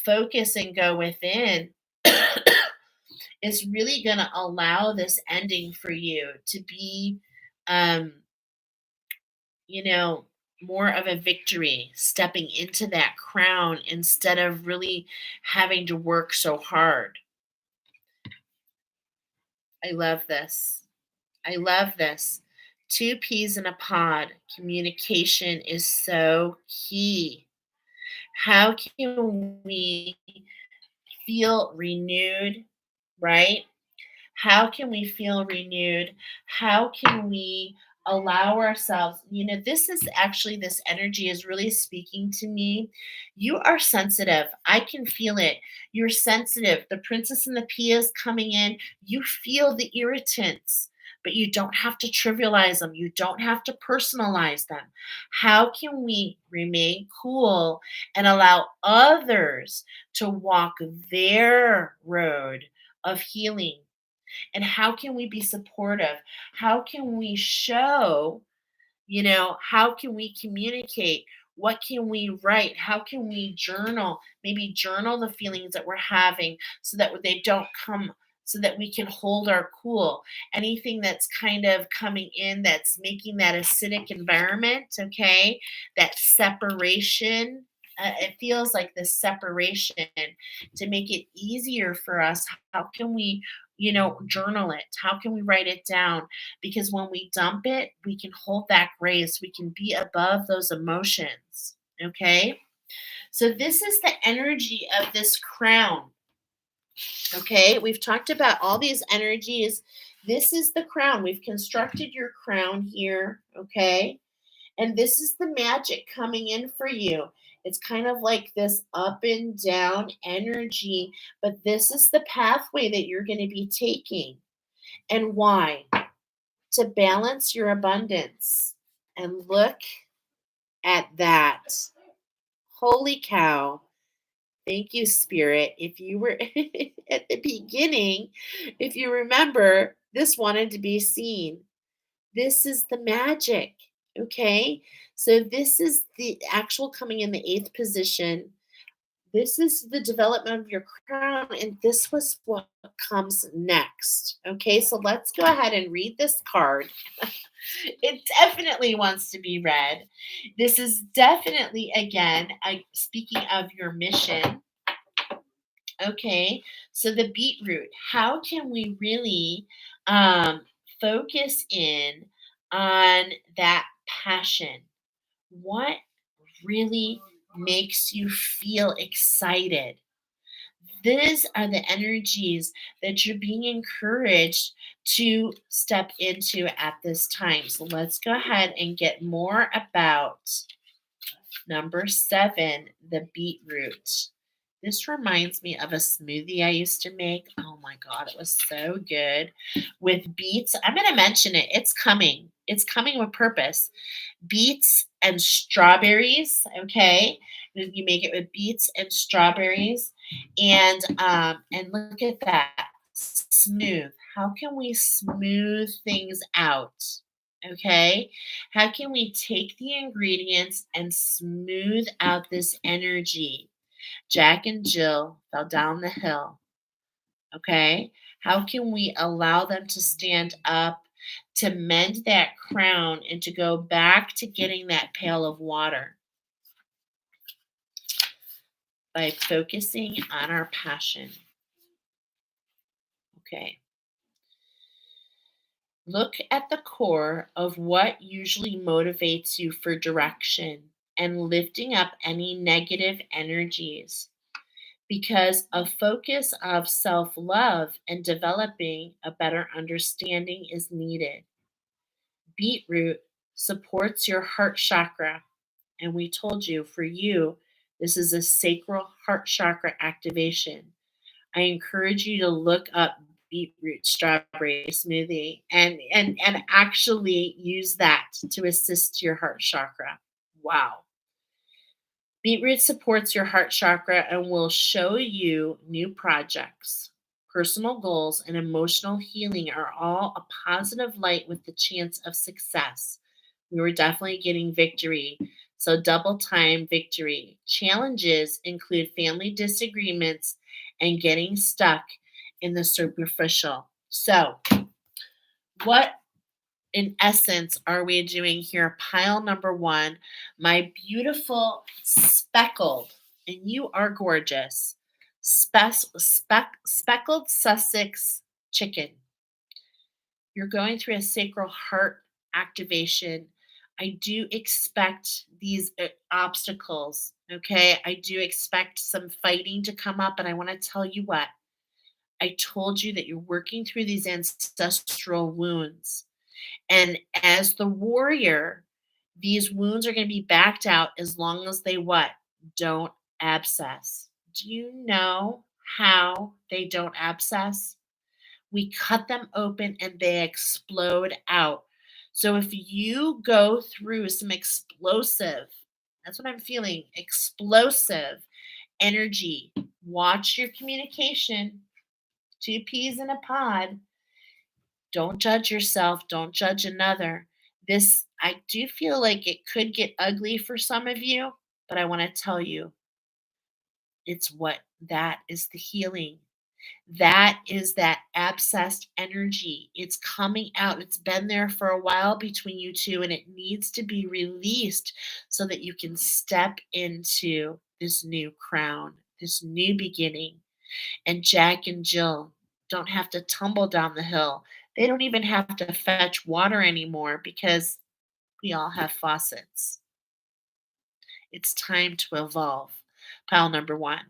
focus and go within, is really going to allow this ending for you to be, um, you know, more of a victory, stepping into that crown instead of really having to work so hard. I love this. I love this. Two peas in a pod. Communication is so key. How can we feel renewed, right? How can we feel renewed? How can we allow ourselves? This is actually, this energy is really speaking to me. You are sensitive. I can feel it. You're sensitive. The princess and the pea is coming in. You feel the irritants. but you don't have to trivialize them. You don't have to personalize them. How can we remain cool and allow others to walk their road of healing? And how can we be supportive? How can we show, how can we communicate? What can we write? How can we journal? Maybe journal the feelings that we're having so that they don't come, so that we can hold our cool. Anything that's kind of coming in that's making that acidic environment, okay, that separation. It feels like this separation to make it easier for us. How can we, journal it? How can we write it down? Because when we dump it, we can hold that grace. We can be above those emotions. Okay. So, this is the energy of this crown. Okay. We've talked about all these energies. This is the crown. We've constructed your crown here. Okay. And this is the magic coming in for you. It's kind of like this up and down energy, but this is the pathway that you're going to be taking. And why? To balance your abundance. And look at that. Holy cow. Thank you, Spirit. If you were at the beginning, if you remember, this wanted to be seen. This is the magic. Okay. So this is the actual coming in the eighth position. This is the development of your crown, and this was what comes next. Okay, so let's go ahead and read this card. It definitely wants to be read. This is definitely, again, speaking of your mission. Okay, so the beetroot. How can we really um, focus in on that passion? What really makes you feel excited? These are the energies that you're being encouraged to step into at this time. So let's go ahead and get more about number 7, the beetroot. This reminds me of a smoothie I used to make. Oh my God, it was so good with beets. I'm going to mention it. It's coming. It's coming with purpose. Beets and strawberries. Okay, you make it with beets and strawberries, and look at that, smooth. How can we smooth things out? Okay, how can we take the ingredients and smooth out this energy? Jack and Jill fell down the hill. Okay, how can we allow them to stand up, to mend that crown, and to go back to getting that pail of water? By focusing on our passion. Okay. Look at the core of what usually motivates you for direction and lifting up any negative energies, because a focus of self love and developing a better understanding is needed. Beetroot supports your heart chakra. And we told you, for you, this is a sacral heart chakra activation. I encourage you to look up beetroot strawberry smoothie and actually use that to assist your heart chakra. Wow. Beetroot supports your heart chakra and will show you new projects. Personal goals and emotional healing are all a positive light with the chance of success. We were definitely getting victory. So, double time victory. Challenges include family disagreements and getting stuck in the superficial. So, what in essence are we doing here? Pile number 1, my beautiful speckled, and you are gorgeous, speckled Sussex chicken. You're going through a sacral heart activation. I do expect these obstacles. Okay. I do expect some fighting to come up. And I want to tell you what, I told you that you're working through these ancestral wounds. And as the warrior, these wounds are going to be backed out as long as they what? Don't abscess. Do you know how they don't abscess? we cut them open and they explode out. So if you go through some explosive, that's what I'm feeling, explosive energy, watch your communication, two peas in a pod. Don't judge yourself, don't judge another. This, I do feel like it could get ugly for some of you, but I want to tell you, it's what that is the healing. That is that abscessed energy. It's coming out. It's been there for a while between you two, and it needs to be released so that you can step into this new crown, this new beginning. And Jack and Jill don't have to tumble down the hill. They don't even have to fetch water anymore because we all have faucets. It's time to evolve. Pile number one.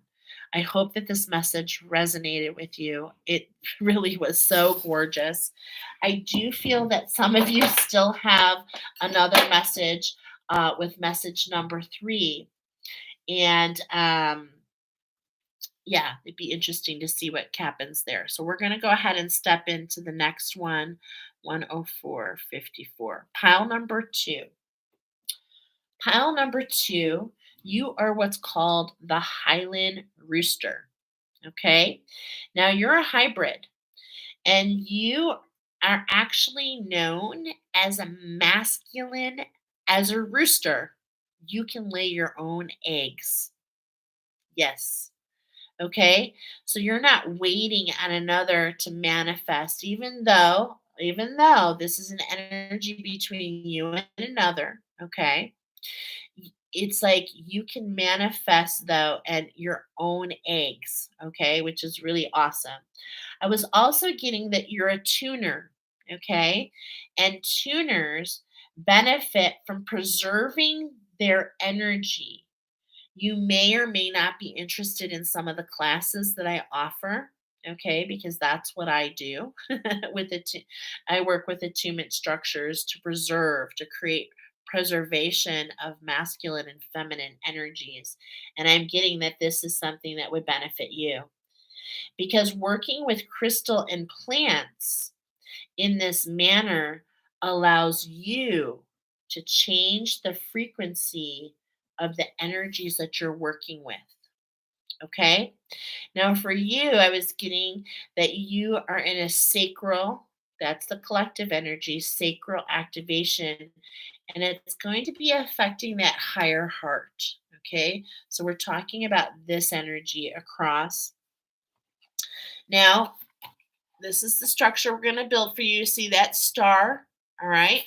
I hope that this message resonated with you. It really was so gorgeous. I do feel that some of you still have another message with message number three. And yeah, it'd be interesting to see what happens there. So we're going to go ahead and step into the next one, 10454. Pile number two. Pile number two, you are what's called the Highland Rooster. Okay. Now you're a hybrid and you are actually known as a masculine, as a rooster. You can lay your own eggs. Yes. Okay. So you're not waiting on another to manifest, even though this is an energy between you and another. Okay, it's like you can manifest though and your own eggs, okay, which is really awesome. I was also getting that you're a tuner, okay, and tuners benefit from preserving their energy. You may or may not be interested in some of the classes that I offer, okay, because that's what I do with I work with attunement structures to preserve, to create preservation of masculine and feminine energies. And I'm getting that this is something that would benefit you because working with crystal and plants in this manner allows you to change the frequency of the energies that you're working with. Okay. Now, for you, I was getting that you are in a sacral, that's the collective energy, sacral activation, and it's going to be affecting that higher heart. Okay. So we're talking about this energy across. Now, this is the structure we're going to build for you. See that star? All right.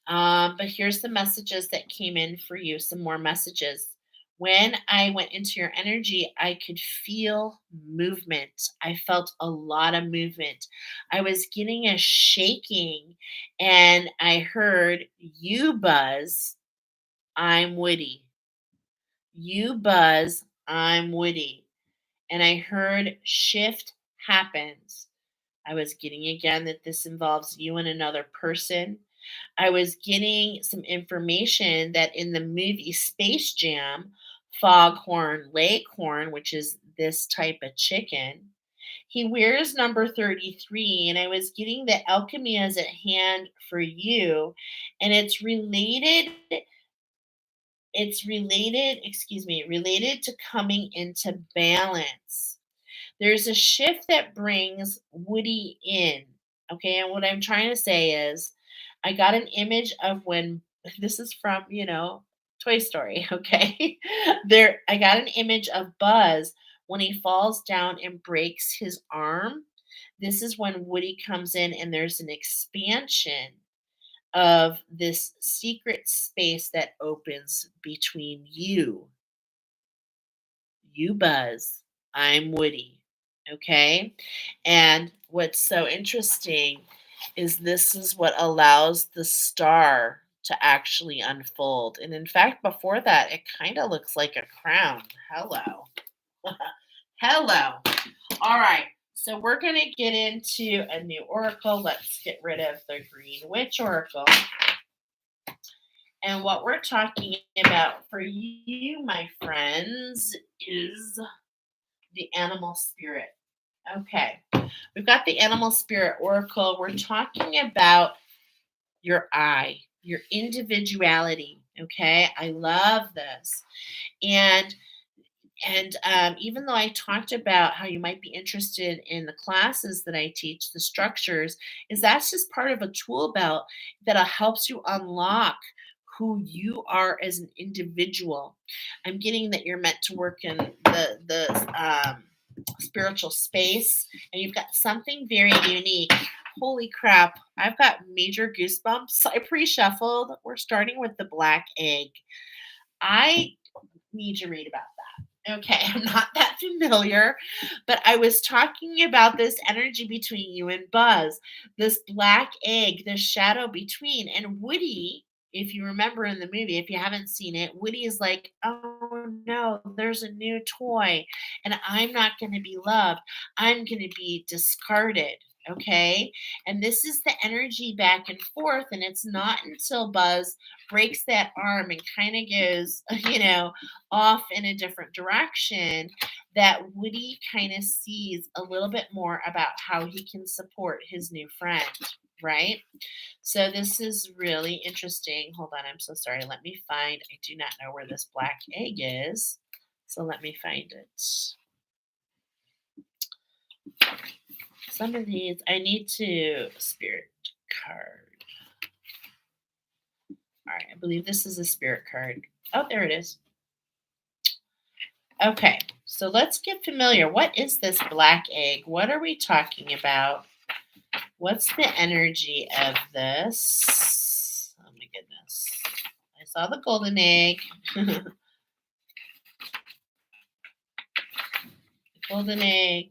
But here's the messages that came in for you, some more messages. When I went into your energy, I could feel movement. I felt a lot of movement. I was getting a shaking, and I heard, "You buzz, I'm Woody. You buzz, I'm Woody." And I heard, "Shift happens." I was getting again that this involves you and another person. I was getting some information that in the movie Space Jam, Foghorn Leghorn, which is this type of chicken, he wears number 33. And I was getting that alchemy is at hand for you. And related to coming into balance. There's a shift that brings Woody in. Okay. And what I'm trying to say is, I got an image of when this is from, Toy Story. Okay. I got an image of Buzz when he falls down and breaks his arm. This is when Woody comes in and there's an expansion of this secret space that opens between you. You buzz, I'm Woody. Okay. And what's so interesting is this is what allows the star to actually unfold. And in fact, before that, it kind of looks like a crown. Hello. Hello. All right. So we're going to get into a new oracle. Let's get rid of the Green Witch Oracle. And what we're talking about for you, my friends, is the animal spirit. Okay. We've got the animal spirit oracle. We're talking about your I, your individuality. Okay. I love this. And even though I talked about how you might be interested in the classes that I teach, the structures, is that's just part of a tool belt that helps you unlock who you are as an individual. I'm getting that you're meant to work in the spiritual space, and you've got something very unique. Holy crap! I've got major goosebumps. I pre-shuffled. We're starting with the black egg. I need to read about that. Okay, I'm not that familiar, but I was talking about this energy between you and Buzz, this black egg, this shadow between. And Woody, if you remember in the movie, if you haven't seen it, Woody is like, oh no, there's a new toy, and I'm not going to be loved. I'm going to be discarded. Okay. And this is the energy back and forth. And it's not until Buzz breaks that arm and kind of goes, off in a different direction, that Woody kind of sees a little bit more about how he can support his new friend, right? So this is really interesting. Hold on, I'm so sorry. Let me find, I do not know where this black egg is. So let me find it. Some of these, I need to spirit card. All right, I believe this is a spirit card. Oh, there it is. Okay, so let's get familiar. What is this black egg? What are we talking about? What's the energy of this? Oh my goodness. I saw the golden egg. The golden egg.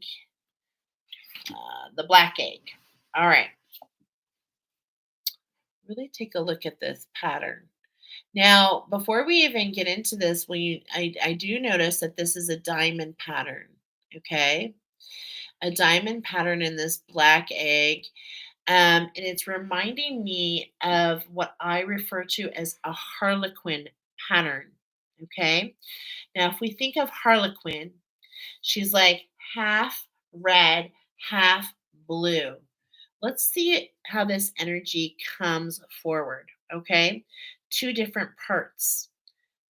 The black egg. All right. Really take a look at this pattern. Now, before we even get into this, I do notice that this is a diamond pattern. Okay. A diamond pattern in this black egg. And it's reminding me of what I refer to as a harlequin pattern. Okay. Now, if we think of harlequin, she's like half red, half blue. Let's see how this energy comes forward. Okay. Two different parts.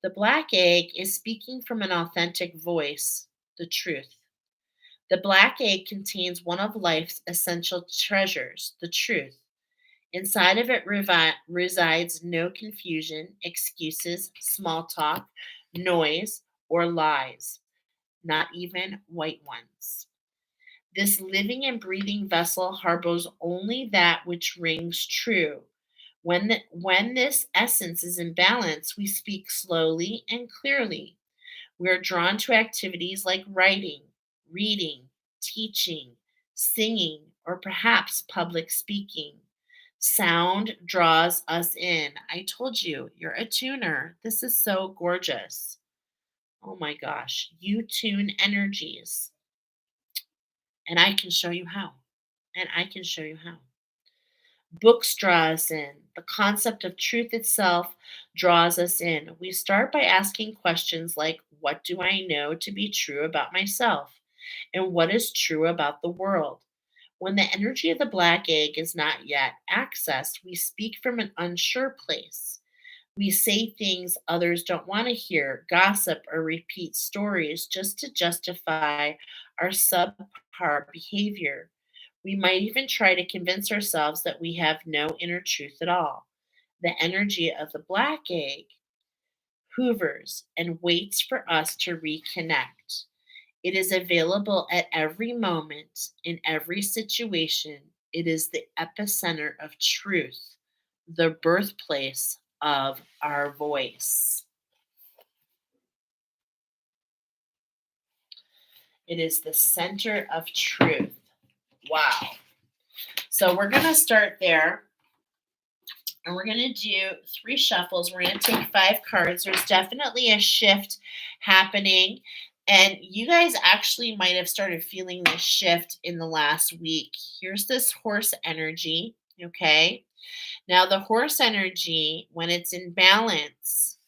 The black egg is speaking from an authentic voice, the truth. The black egg contains one of life's essential treasures, the truth. Inside of it resides no confusion, excuses, small talk, noise, or lies, not even white ones. This living and breathing vessel harbors only that which rings true. When this essence is in balance, we speak slowly and clearly. We are drawn to activities like writing, reading, teaching, singing, or perhaps public speaking. Sound draws us in. I told you, you're a tuner. This is so gorgeous. Oh my gosh. You tune energies, and I can show you how. And I can show you how. Books draw us in. The concept of truth itself draws us in. We start by asking questions like, what do I know to be true about myself? And what is true about the world? When the energy of the black egg is not yet accessed, we speak from an unsure place. We say things others don't want to hear, gossip, or repeat stories just to justify our subpar behavior. We might even try to convince ourselves that we have no inner truth at all. The energy of the black egg hoovers and waits for us to reconnect. It is available at every moment, in every situation. It is the epicenter of truth, the birthplace of our voice. It is the center of truth. Wow. So we're going to start there. And we're going to do 3 shuffles. We're going to take 5 cards. There's definitely a shift happening. And you guys actually might have started feeling this shift in the last week. Here's this horse energy. Okay. Now, the horse energy, when it's in balance,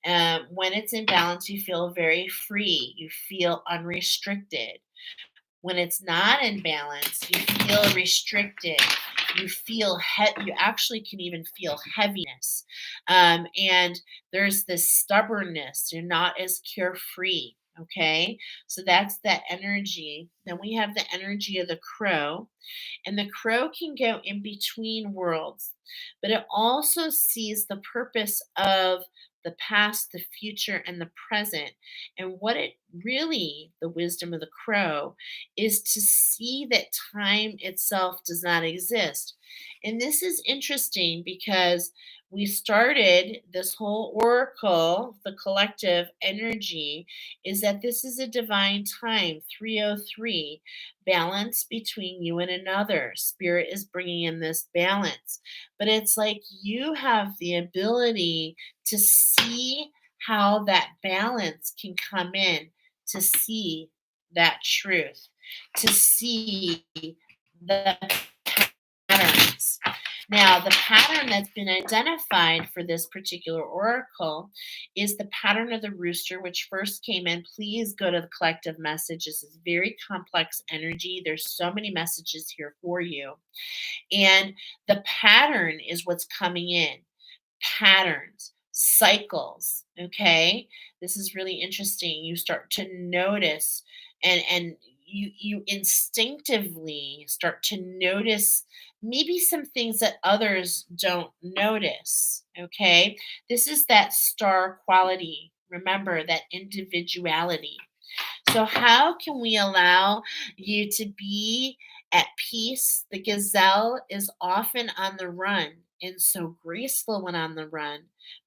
you feel very free. You feel unrestricted. When it's not in balance, you feel restricted. You feel you actually can even feel heaviness. And there's this stubbornness. You're not as carefree. Okay. So that's that energy. Then we have the energy of the crow, and the crow can go in between worlds, but it also sees the purpose of the past, the future, and the present. And what it really, the wisdom of the crow, is to see that time itself does not exist. And this is interesting because we started this whole oracle, the collective energy, is that this is a divine time, 303, balance between you and another. Spirit is bringing in this balance. But it's like you have the ability to see how that balance can come in, to see that truth, to see the patterns. Now, the pattern that's been identified for this particular oracle is the pattern of the rooster, which first came in. Please go to the collective messages. It's very complex energy. There's so many messages here for you. And the pattern is what's coming in, patterns, cycles. Okay. This is really interesting. You start to notice, and you instinctively start to notice maybe some things that others don't notice. Okay. This is that star quality. Remember that individuality. So, how can we allow you to be at peace? The gazelle is often on the run and so graceful when on the run.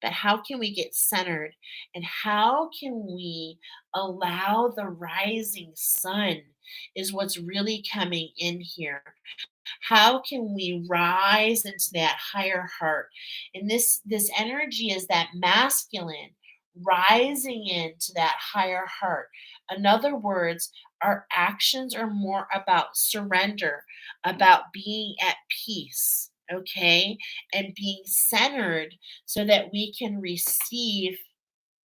But how can we get centered? And how can we allow the rising sun? Is what's really coming in here. How can we rise into that higher heart? And this energy is that masculine rising into that higher heart. In other words, our actions are more about surrender, about being at peace, okay? And being centered so that we can receive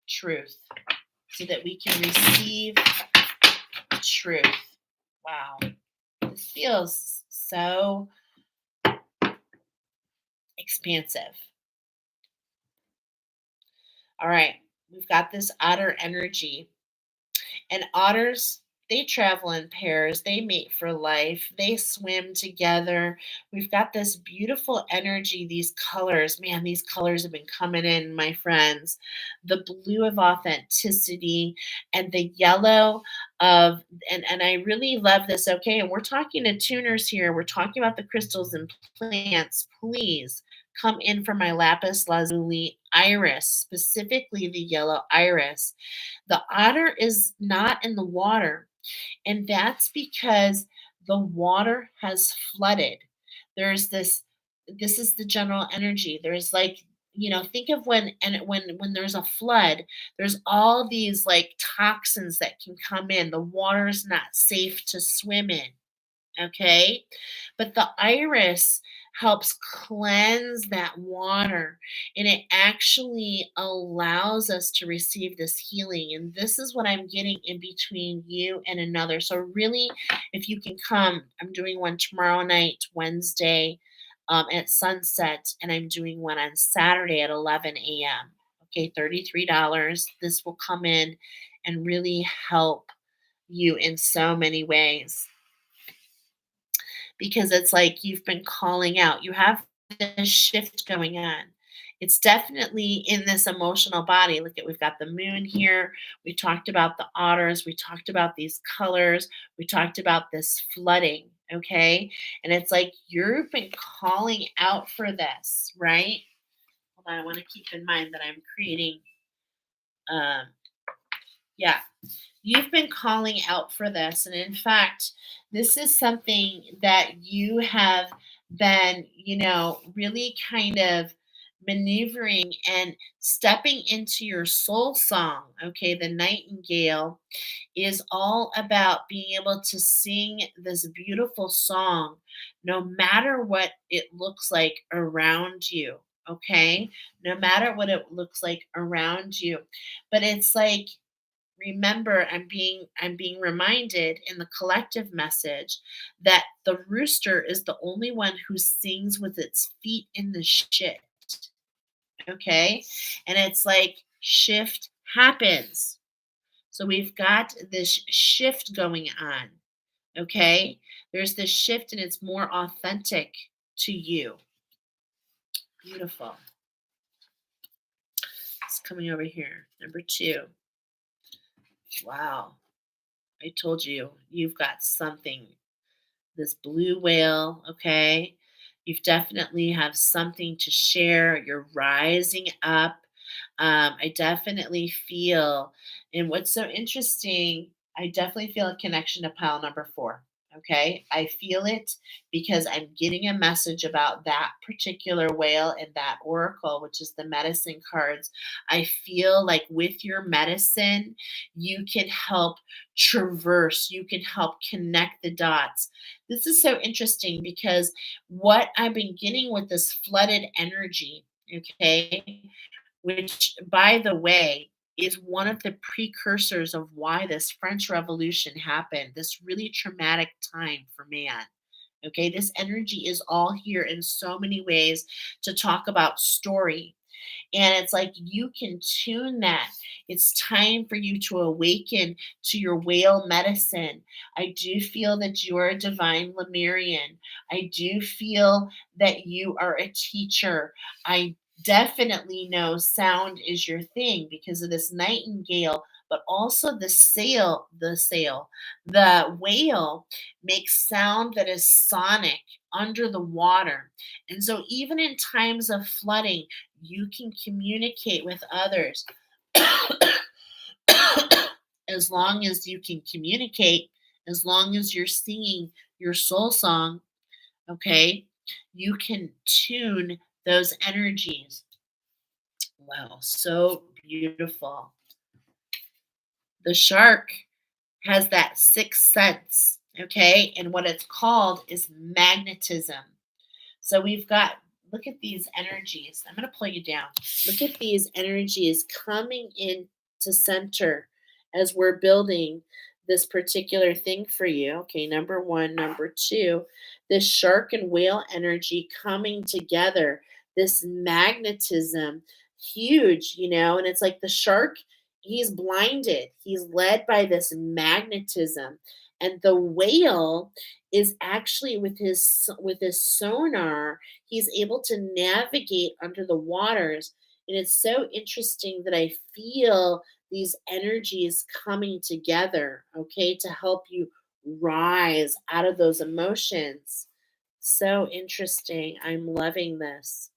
truth, so that we can receive truth. Wow. This feels so expansive. All right, we've got this otter energy. And otters, they travel in pairs, they mate for life, they swim together. We've got this beautiful energy, these colors. Man, these colors have been coming in, my friends. The blue of authenticity and the yellow of, and I really love this. Okay, and we're talking to tuners here. We're talking about the crystals and plants. Please come in for my lapis lazuli iris, specifically the yellow iris. The otter is not in the water, and that's because the water has flooded. There's this is the general energy. There's like, think of when there's a flood, there's all these like toxins that can come in. The water is not safe to swim in. Okay. But the iris helps cleanse that water, and it actually allows us to receive this healing. And this is what I'm getting in between you and another. So, really, if you can come, I'm doing one tomorrow night, Wednesday, at sunset, and I'm doing one on Saturday at 11 a.m. Okay, $33. This will come in and really help you in so many ways, because it's like you've been calling out. You have this shift going on. It's definitely in this emotional body. Look at, we've got the moon here. We talked about the otters. We talked about these colors. We talked about this flooding. Okay. And it's like you've been calling out for this, right? Hold on. I want to keep in mind that I'm creating, um, yeah, you've been calling out for this. And in fact, this is something that you have been, really kind of maneuvering and stepping into your soul song. Okay. The nightingale is all about being able to sing this beautiful song no matter what it looks like around you. Okay. No matter what it looks like around you. But it's like, remember, I'm being reminded in the collective message that the rooster is the only one who sings with its feet in the shit. Okay? And it's like shift happens. So we've got this shift going on. Okay? There's this shift and it's more authentic to you. Beautiful. It's coming over here. Number 2. Wow. I told you, you've got something. This blue whale, okay? You've definitely have something to share. You're rising up. I definitely feel, and what's so interesting, I definitely feel a connection to pile number 4. Okay. I feel it because I'm getting a message about that particular whale and that oracle, which is the medicine cards. I feel like with your medicine, you can help traverse, you can help connect the dots. This is so interesting because what I've been getting with this flooded energy, okay, which, by the way, is one of the precursors of why this French Revolution happened, this really traumatic time for man. Okay, this energy is all here in so many ways to talk about story. And it's like you can tune that. It's time for you to awaken to your whale medicine. I do feel that you are a divine Lemurian. I do feel that you are a teacher. I definitely know sound is your thing because of this nightingale, but also the whale makes sound that is sonic under the water. And so even in times of flooding, you can communicate with others. As long as you can communicate, as long as you're singing your soul song, okay, you can tune those energies. Wow, so beautiful. The shark has that sixth sense, okay, and what it's called is magnetism. So we've got, look at these energies. I'm going to pull you down. Look at these energies coming in to center as we're building this particular thing for you. Okay, number 1, number 2, this shark and whale energy coming together, this magnetism, huge, and it's like the shark, he's blinded. He's led by this magnetism. And the whale is actually with his sonar, he's able to navigate under the waters. And it's so interesting that I feel these energies coming together, okay, to help you rise out of those emotions. So interesting. I'm loving this.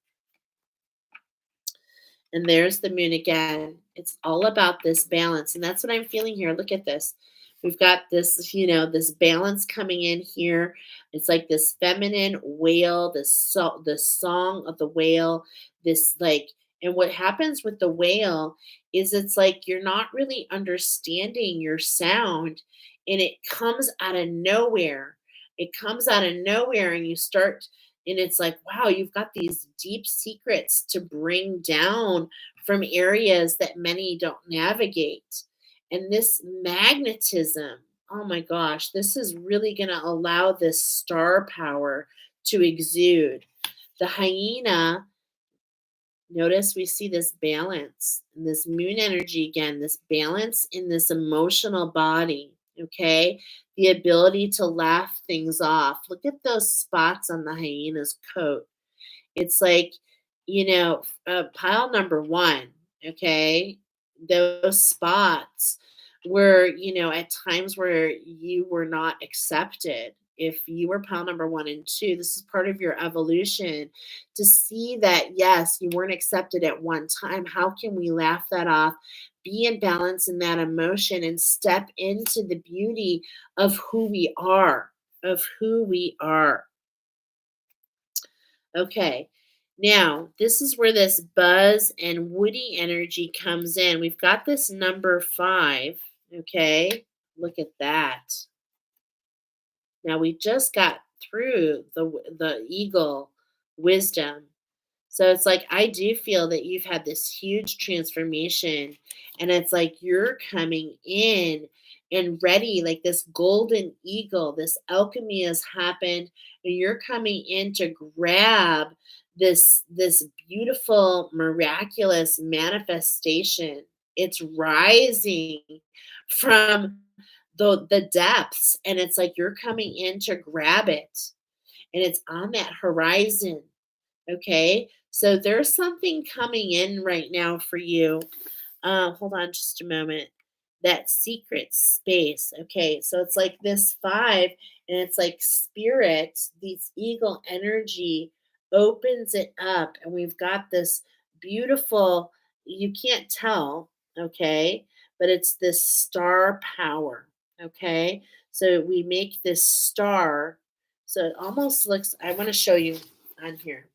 And there's the moon again. It's all about this balance. And that's what I'm feeling here. Look at this. We've got this, this balance coming in here. It's like this feminine whale, the song of the whale, this like, and what happens with the whale is it's like you're not really understanding your sound and it comes out of nowhere. It comes out of nowhere and you start, and it's like, wow, you've got these deep secrets to bring down from areas that many don't navigate. And this magnetism, oh my gosh, this is really going to allow this star power to exude. The hyena, notice we see this balance and this moon energy again, this balance in this emotional body. Okay. The ability to laugh things off. Look at those spots on the hyena's coat. It's like, pile number 1, okay? Those spots were, at times where you were not accepted. If you were pile number 1 and 2, this is part of your evolution to see that, yes, you weren't accepted at one time. How can we laugh that off? Be in balance in that emotion and step into the beauty of who we are, of who we are. Okay. Now, this is where this buzz and woody energy comes in. We've got this number 5. Okay. Look at that. Now, we just got through the eagle wisdom. So it's like I do feel that you've had this huge transformation, and it's like you're coming in and ready, like this golden eagle, this alchemy has happened, and you're coming in to grab this beautiful, miraculous manifestation. It's rising from the depths, and it's like you're coming in to grab it, and it's on that horizon. Okay. So there's something coming in right now for you. Hold on just a moment. That secret space. Okay. So it's like this five, and it's like spirit, these eagle energy opens it up. And we've got this beautiful, you can't tell. Okay. But it's this star power. Okay. So we make this star. So it almost looks, I want to show you on here.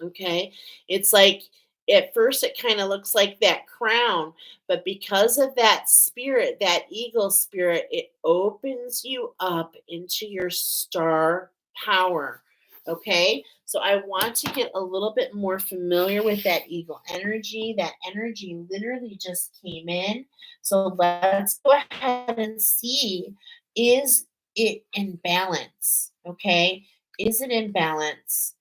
Okay. It's like at first it kind of looks like that crown, but because of that spirit, that eagle spirit, it opens you up into your star power. Okay. So I want to get a little bit more familiar with that eagle energy. That energy literally just came in. So let's go ahead and see, is it in balance? Okay. Is it in balance?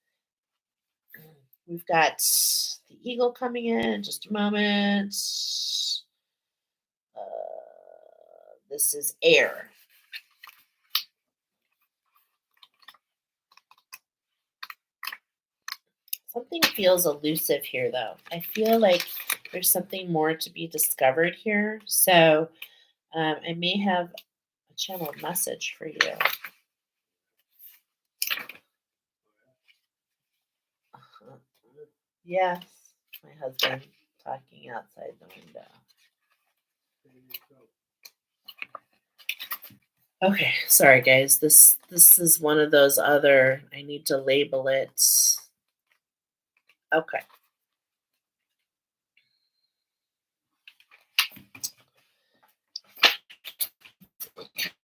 We've got the eagle coming in. Just a moment. This is air. Something feels elusive here, though. I feel like there's something more to be discovered here. So I may have a channeled message for you. Yes, my husband talking outside the window. Okay, sorry guys. This is one of those other, I need to label it. Okay.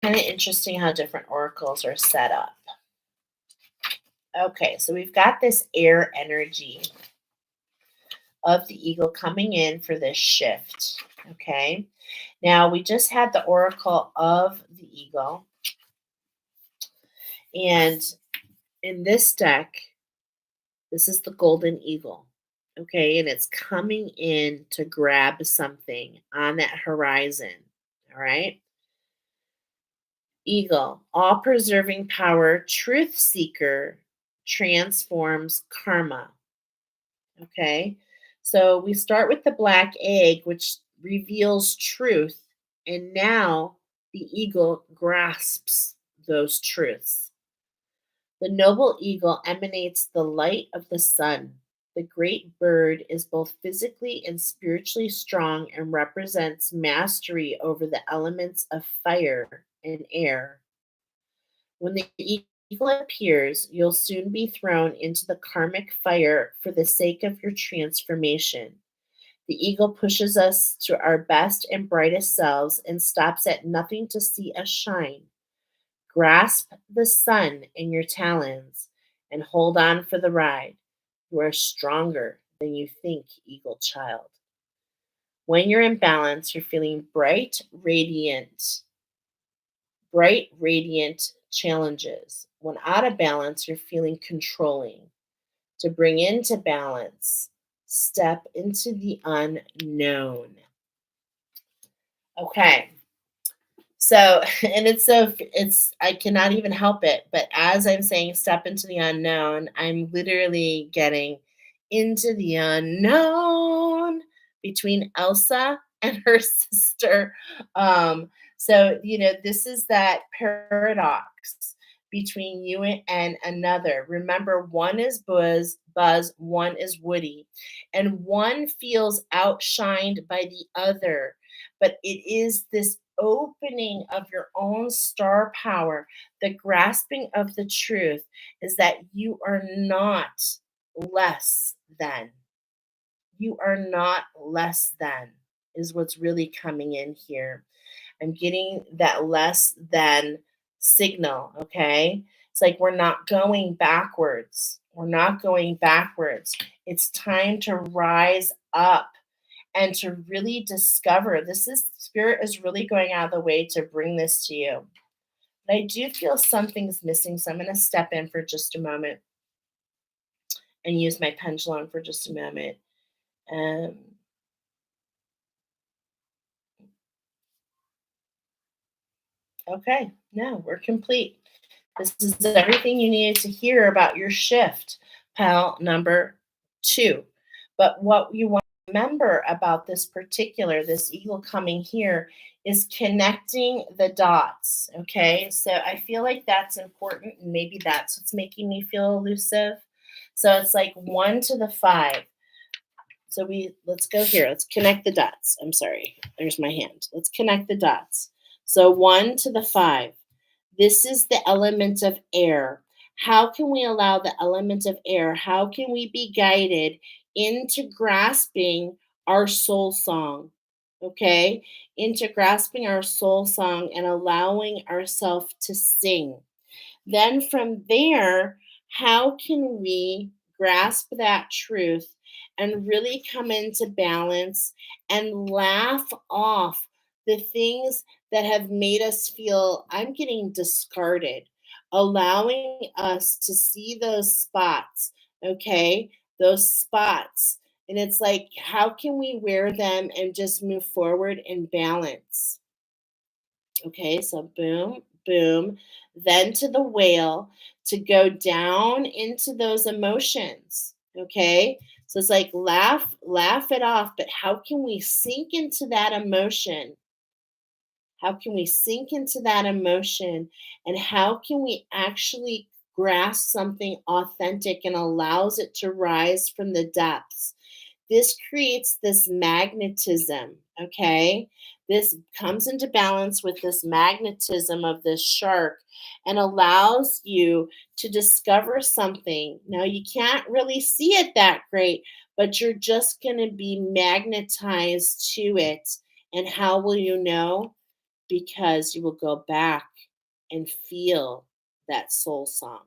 Kind of interesting how different oracles are set up. Okay, so we've got this air energy of the eagle coming in for this shift. Okay, now we just had the oracle of the eagle, and in this deck, this is the golden eagle. Okay, and it's coming in to grab something on that horizon. All right. Eagle, all preserving power, truth seeker, transforms karma. Okay. So we start with the black egg, which reveals truth. And now the eagle grasps those truths. The noble eagle emanates the light of the sun. The great bird is both physically and spiritually strong and represents mastery over the elements of fire and air. When the eagle appears, you'll soon be thrown into the karmic fire for the sake of your transformation. The eagle pushes us to our best and brightest selves and stops at nothing to see us shine. Grasp the sun in your talons and hold on for the ride. You are stronger than you think, eagle child. When you're in balance, you're feeling bright, radiant challenges. When out of balance, you're feeling controlling. To bring into balance, step into the unknown. Okay. So, and I cannot even help it. But as I'm saying, step into the unknown, I'm literally getting into the unknown between Elsa and her sister. This is that paradox between you and another. Remember, one is Buzz, one is Woody, and one feels outshined by the other. But it is this opening of your own star power, the grasping of the truth is that you are not less than. You are not less than, is what's really coming in here. I'm getting that less than signal, okay? It's like we're not going backwards. We're not going backwards. It's time to rise up and to really discover this is spirit is really going out of the way to bring this to you. But I do feel something's missing, so I'm going to step in for just a moment and use my pendulum for just a moment. Um, okay, no, we're complete. This is everything you needed to hear about your shift, pal number two. But what you want to remember about this eagle coming here is connecting the dots. Okay. So I feel like that's important. And maybe that's what's making me feel elusive. So it's like 1 to the 5. So let's go here. Let's connect the dots. I'm sorry. There's my hand. Let's connect the dots. So 1 to the 5. This is the element of air. How can we allow the element of air? How can we be guided into grasping our soul song? Okay? Into grasping our soul song and allowing ourselves to sing. Then from there, how can we grasp that truth and really come into balance and laugh off the things that have made us feel I'm getting discarded, allowing us to see those spots, okay? Those spots. And it's like, how can we wear them and just move forward in balance? Okay, so boom, boom, then to the whale to go down into those emotions. Okay, so it's like laugh it off, but how can we sink into that emotion? How can we sink into that emotion? And how can we actually grasp something authentic and allows it to rise from the depths? This creates this magnetism, okay? This comes into balance with this magnetism of this shark and allows you to discover something. Now, you can't really see it that great, but you're just going to be magnetized to it. And how will you know? Because you will go back and feel that soul song.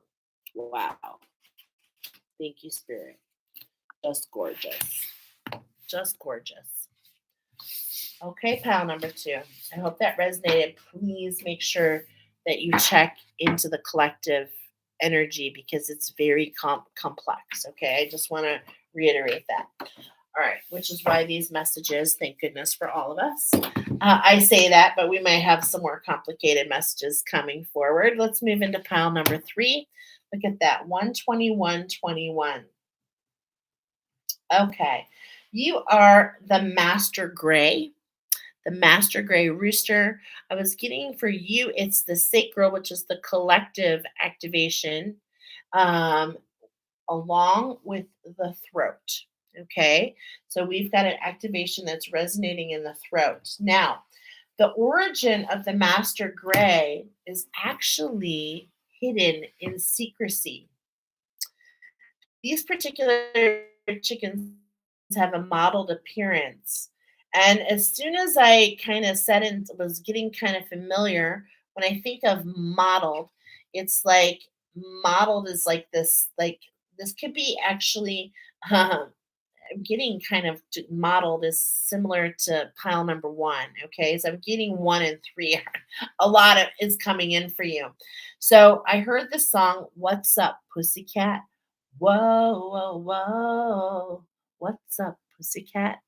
Wow. Thank you, Spirit. Just gorgeous. Just gorgeous. Okay, pal number 2. I hope that resonated. Please make sure that you check into the collective energy because it's very complex. Okay, I just want to reiterate that. All right, which is why these messages, thank goodness for all of us. I say that, but we might have some more complicated messages coming forward. Let's move into pile number 3. Look at that 12121. Okay, you are the master gray. The master gray rooster. I was getting for you, it's the sacral, which is the collective activation, um, along with the throat. Okay, so we've got an activation that's resonating in the throat. Now, the origin of the master gray is actually hidden in secrecy. These particular chickens have a mottled appearance. And as soon as I kind of said and was getting kind of familiar, when I think of mottled, it's like mottled is like this could be actually, I'm getting kind of modeled is similar to pile number 1. Okay, so I'm getting 1 and 3. A lot of is coming in for you. So I heard the song "What's Up, Pussycat." Whoa, whoa, whoa. What's up, Pussycat?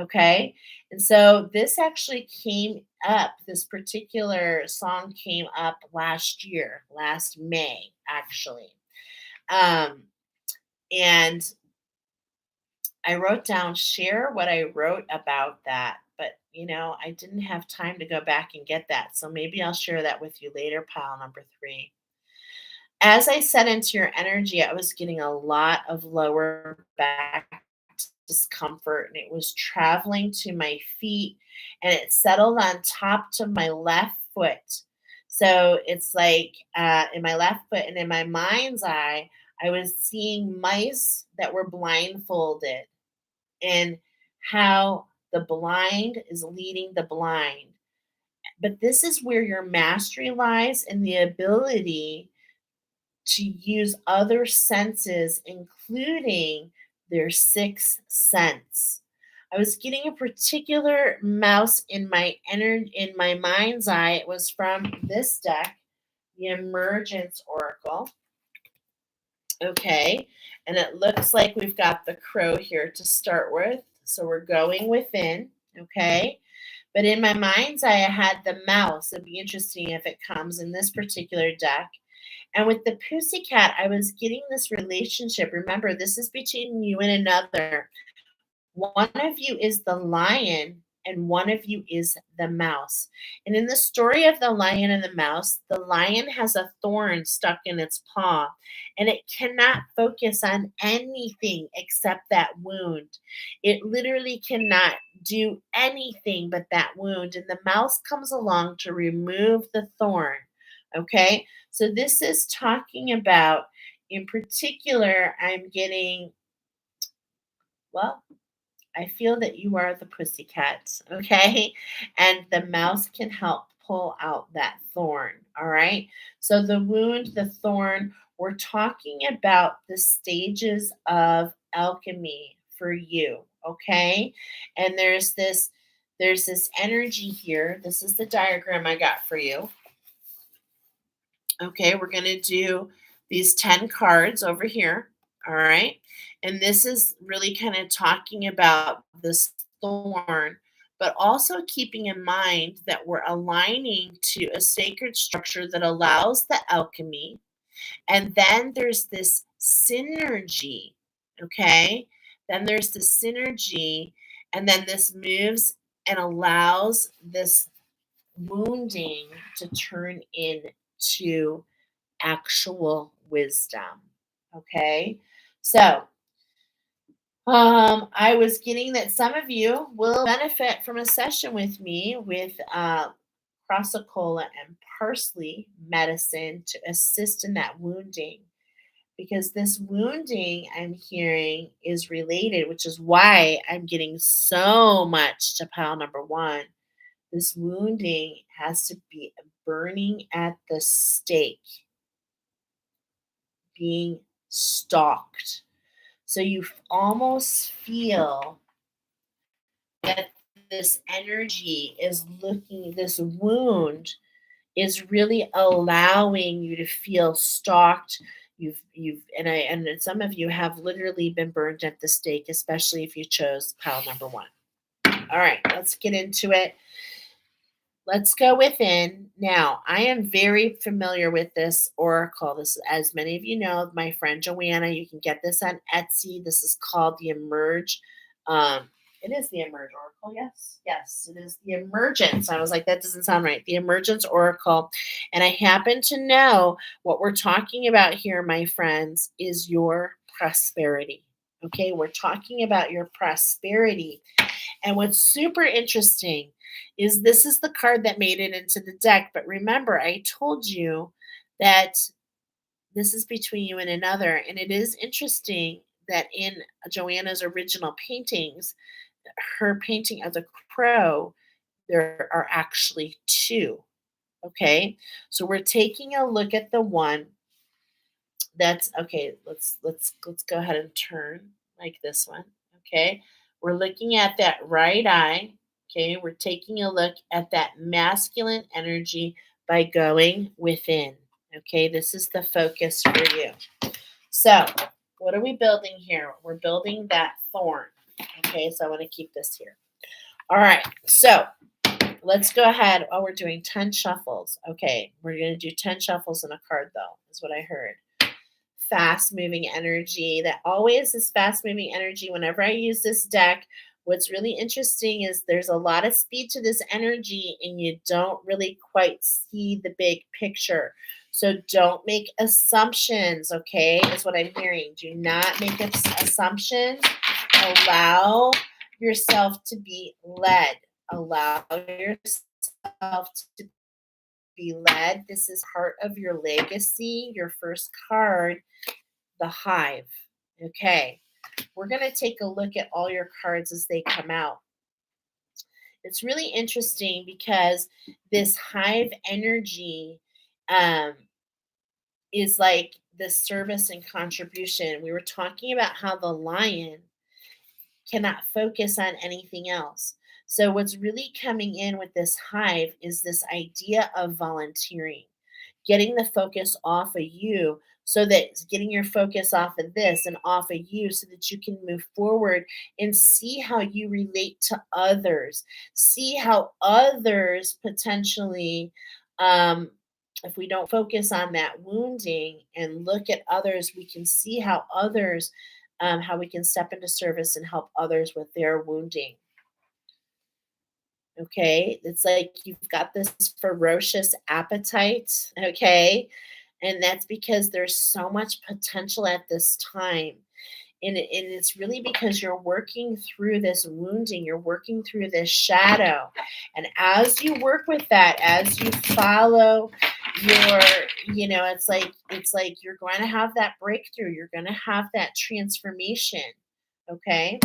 Okay, and so this actually came up. This particular song came up last year, last May, actually. Um, and I wrote down share what I wrote about that, but I didn't have time to go back and get that. So maybe I'll share that with you later, pile number 3. As I set into your energy, I was getting a lot of lower back discomfort and it was traveling to my feet and it settled on top to my left foot. So it's like in my left foot and in my mind's eye, I was seeing mice that were blindfolded and how the blind is leading the blind. But this is where your mastery lies in the ability to use other senses, including their sixth sense. I was getting a particular mouse in in my mind's eye. It was from this deck, the Emergence Oracle. Okay, and it looks like we've got the crow here to start with. So we're going within. Okay, but in my mind's eye, I had the mouse. It'd be interesting if it comes in this particular deck. And with the pussycat, I was getting this relationship. Remember, this is between you and another. One of you is the lion, and one of you is the mouse. And in the story of the lion and the mouse, the lion has a thorn stuck in its paw, and it cannot focus on anything except that wound. It literally cannot do anything but that wound. And the mouse comes along to remove the thorn. Okay, so this is talking about, in particular, I'm getting, well, I feel that you are the pussycat, okay? And the mouse can help pull out that thorn, all right? So the wound, the thorn, we're talking about the stages of alchemy for you, okay? And there's this energy here. This is the diagram I got for you. Okay, we're going to do these 10 cards over here. All right. And this is really kind of talking about this thorn, but also keeping in mind that we're aligning to a sacred structure that allows the alchemy. And then there's this synergy. Okay. Then there's the synergy. And then this moves and allows this wounding to turn into actual wisdom. Okay. So, I was getting that some of you will benefit from a session with me with Chrysocolla and parsley medicine to assist in that wounding. Because this wounding I'm hearing is related, which is why I'm getting so much to pile number one. This wounding has to be burning at the stake, being stalked. So you almost feel that this energy is looking, this wound is really allowing you to feel stalked. And some of you have literally been burned at the stake, especially if you chose pile number one. All right, let's get into it. Let's go within. Now, I am very familiar with this oracle. This, as many of you know, my friend Joanna, you can get this on Etsy. This is called the Emerge. It is the Emerge Oracle. Yes, yes, it is the Emergence. I was like, that doesn't sound right. The Emergence Oracle. And I happen to know what we're talking about here, my friends, is your prosperity. Okay, we're talking about your prosperity. And what's super interesting is this is the card that made it into the deck. But remember, I told you that this is between you and another. And it is interesting that in Joanna's original paintings, her painting of the crow, there are actually two. Okay. So we're taking a look at the one that's okay. Let's go ahead and turn like this one. Okay. We're looking at that right eye. Okay. We're taking a look at that masculine energy by going within. Okay. This is the focus for you. So, what are we building here? We're building that thorn. Okay. So, I want to keep this here. All right. So, let's go ahead. Oh, we're doing 10 shuffles. Okay. We're going to do 10 shuffles in a card, though, is what I heard. Fast moving energy. That always is fast moving energy. Whenever I use this deck, what's really interesting is there's a lot of speed to this energy and you don't really quite see the big picture. So don't make assumptions, okay? Is what I'm hearing. Do not make assumptions. Allow yourself to be led. Allow yourself to be led. This is part of your legacy. Your first card, the hive. Okay, we're going to take a look at all your cards as they come out. It's really interesting because this hive energy is like this service and contribution. We were talking about how the lion cannot focus on anything else. So, what's really coming in with this hive is this idea of volunteering, getting the focus off of you, so that getting your focus off of this and off of you so that you can move forward and see how you relate to others, see how others potentially, um, if we don't focus on that wounding and look at others, we can see how others, how we can step into service and help others with their wounding. Okay. It's like you've got this ferocious appetite. Okay. And that's because there's so much potential at this time. And it's really because you're working through this wounding, you're working through this shadow. And as you work with that, as you follow your, it's like you're going to have that breakthrough, you're going to have that transformation. Okay.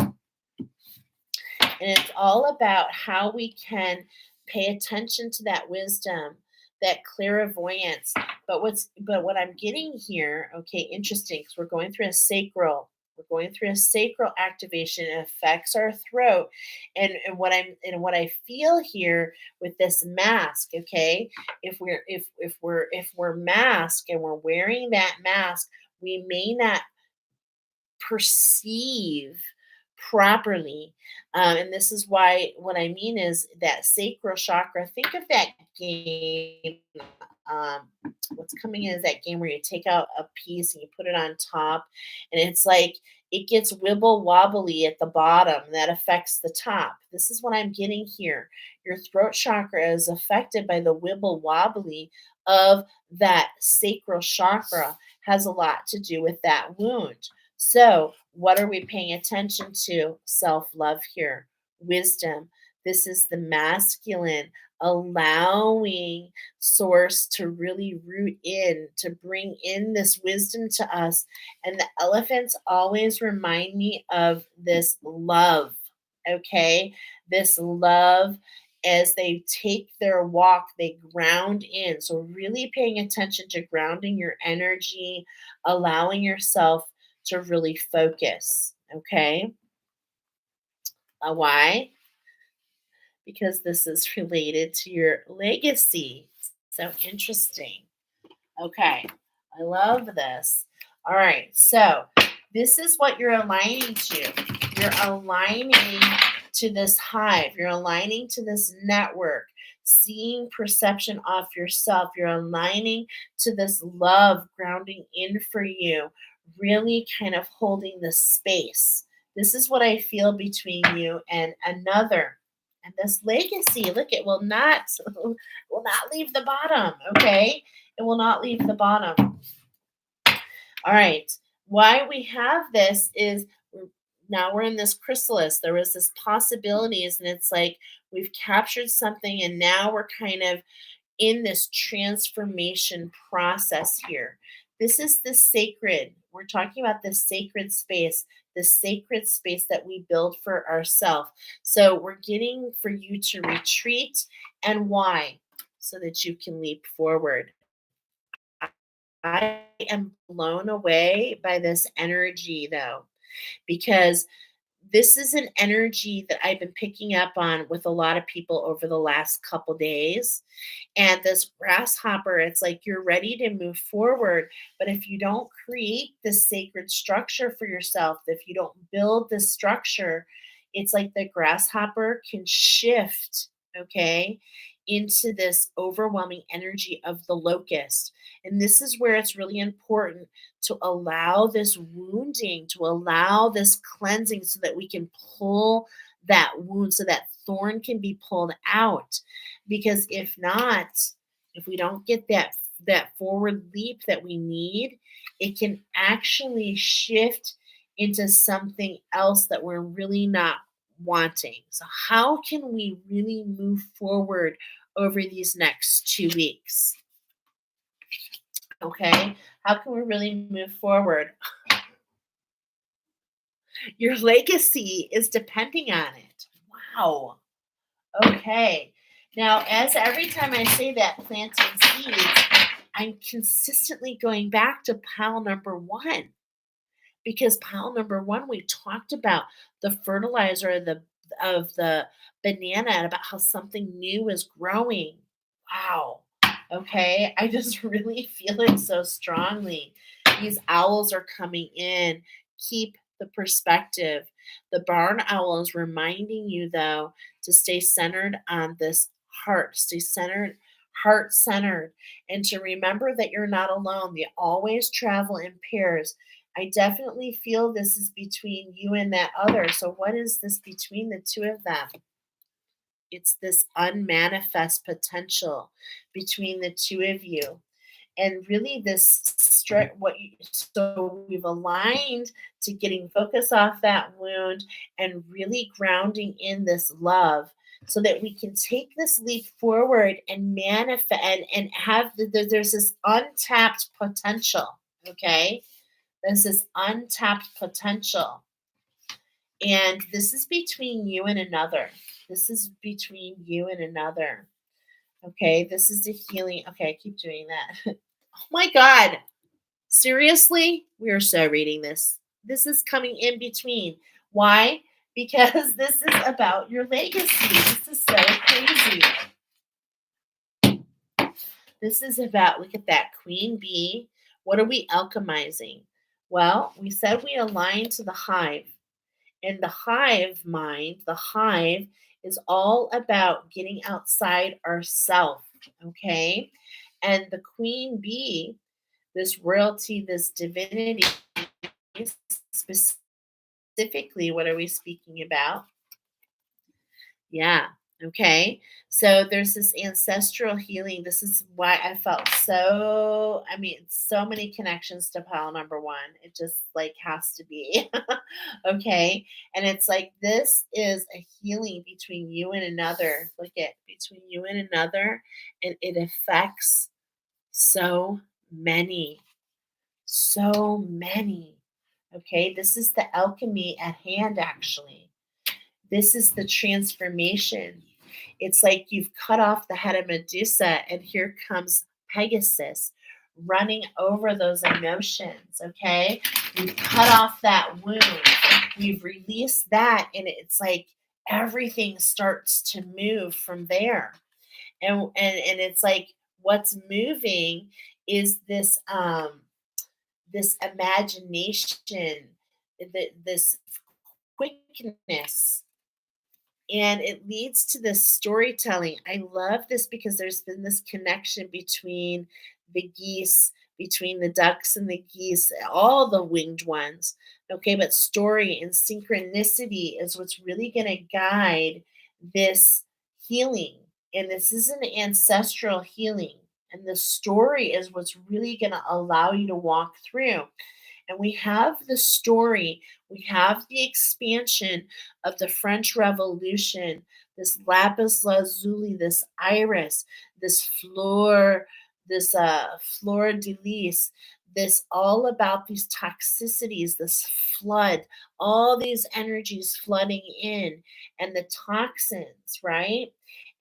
And it's all about how we can pay attention to that wisdom, that clairvoyance. But what I'm getting here, okay, interesting, because we're going through a sacral. We're going through a sacral activation. It affects our throat. And what I feel here with this mask, okay, if we're masked and we're wearing that mask, we may not perceive properly. And this is why what I mean is that sacral chakra. Think of that game. Um, what's coming in is that game where you take out a piece and you put it on top, and it's like it gets wibble wobbly at the bottom. That affects the top. This is what I'm getting here. Your throat chakra is affected by the wibble wobbly of that sacral chakra, has a lot to do with that wound. So, what are we paying attention to? Self love here, wisdom. This is the masculine, allowing source to really root in, to bring in this wisdom to us. And the elephants always remind me of this love, okay? This love. As they take their walk, they ground in. So, really paying attention to grounding your energy, allowing yourself to really focus. Okay. Why? Because this is related to your legacy. So interesting. Okay. I love this. All right. So this is what you're aligning to. You're aligning to this hive. You're aligning to this network, seeing perception of yourself. You're aligning to this love grounding in for you, really kind of holding the space. This is what I feel between you and another. And this legacy, look, it will not will not leave the bottom. Okay, it will not leave the bottom. All right. Why we have this is now we're in this chrysalis. There was this possibilities, and it's like we've captured something, and now we're kind of in this transformation process here. This is the sacred. We're talking about the sacred space that we build for ourselves. So we're getting for you to retreat. And why? So that you can leap forward. I am blown away by this energy though, because this is an energy that I've been picking up on with a lot of people over the last couple days. And this grasshopper, it's like you're ready to move forward. But if you don't create this sacred structure for yourself, if you don't build this structure, it's like the grasshopper can shift, okay, into this overwhelming energy of the locust. And this is where it's really important to allow this wounding, to allow this cleansing so that we can pull that wound, so that thorn can be pulled out. Because if not, if we don't get that forward leap that we need, it can actually shift into something else that we're really not wanting. So how can we really move forward over these next 2 weeks? Okay. How can we really move forward? Your legacy is depending on it. Wow. Okay. Now, as every time I say that, planting seeds, I'm consistently going back to pile number one because pile number one, we talked about the fertilizer of the banana and about how something new is growing. Wow. Okay. I just really feel it so strongly. These owls are coming in. Keep the perspective. The barn owl is reminding you, though, to stay centered on this heart, stay centered, heart centered, and to remember that you're not alone. They always travel in pairs. I definitely feel this is between you and that other. So, what is this between the two of them? It's this unmanifest potential between the two of you. And really, this so we've aligned to getting focus off that wound and really grounding in this love so that we can take this leap forward and manifest and have there's this untapped potential. Okay, there's this untapped potential. And this is between you and another. This is between you and another. Okay, this is the healing. Okay, I keep doing that. Oh my God. Seriously? We are so reading this. This is coming in between. Why? Because this is about your legacy. This is so crazy. This is about, look at that, queen bee. What are we alchemizing? Well, we said we align to the hive. And the hive mind, the hive is all about getting outside ourself, okay? And the queen bee, this royalty, this divinity, specifically, what are we speaking about? Yeah. Okay. So there's this ancestral healing. This is why I felt so, I mean, so many connections to pile number one. It just like has to be. Okay. And it's like this is a healing between you and another. Look at between you and another. And it affects so many, so many. Okay. This is the alchemy at hand, actually. This is the transformation. It's like you've cut off the head of Medusa, and here comes Pegasus running over those emotions. Okay. We've cut off that wound. We've released that, and it's like everything starts to move from there. And it's like what's moving is this imagination, this quickness, and it leads to this storytelling. I love this because there's been this connection between the geese, between the ducks and the geese, all the winged ones. Okay, but story and synchronicity is what's really going to guide this healing. And this is an ancestral healing. And the story is what's really going to allow you to walk through. And we have the story, we have the expansion of the French Revolution, this lapis lazuli, this iris, this fleur de lis, this all about these toxicities, this flood, all these energies flooding in, and the toxins, right?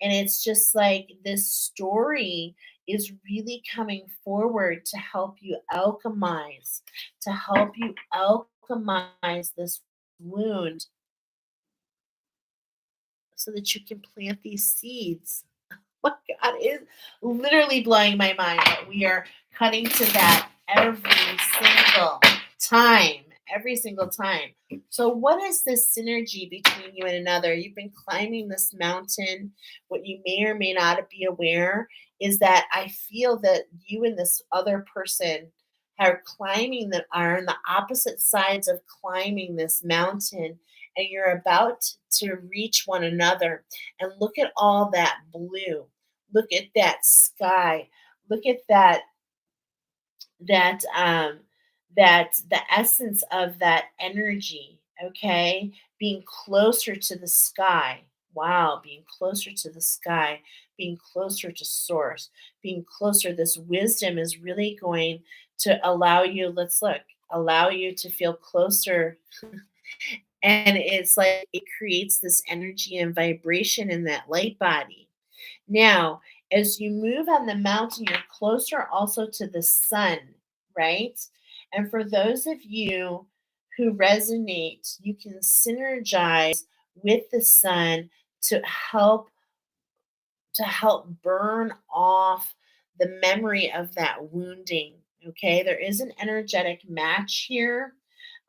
And it's just like this story is really coming forward to help you alchemize, to help you alchemize this wound so that you can plant these seeds. My God, it is literally blowing my mind that we are cutting to that every single time. Every single time. So, what is this synergy between you and another? You've been climbing this mountain. What you may or may not be aware is that I feel that you and this other person are climbing that are on the opposite sides of climbing this mountain, and you're about to reach one another. And look at all that blue. Look at that sky. Look at that that the essence of that energy, okay, being closer to the sky. Wow, being closer to the sky, being closer to source, being closer. This wisdom is really going to allow you, let's look, allow you to feel closer. And it's like it creates this energy and vibration in that light body. Now, As you move on the mountain, you're closer also to the sun, right? And for those of you who resonate, you can synergize with the sun to help burn off the memory of that wounding. Okay, there is an energetic match here,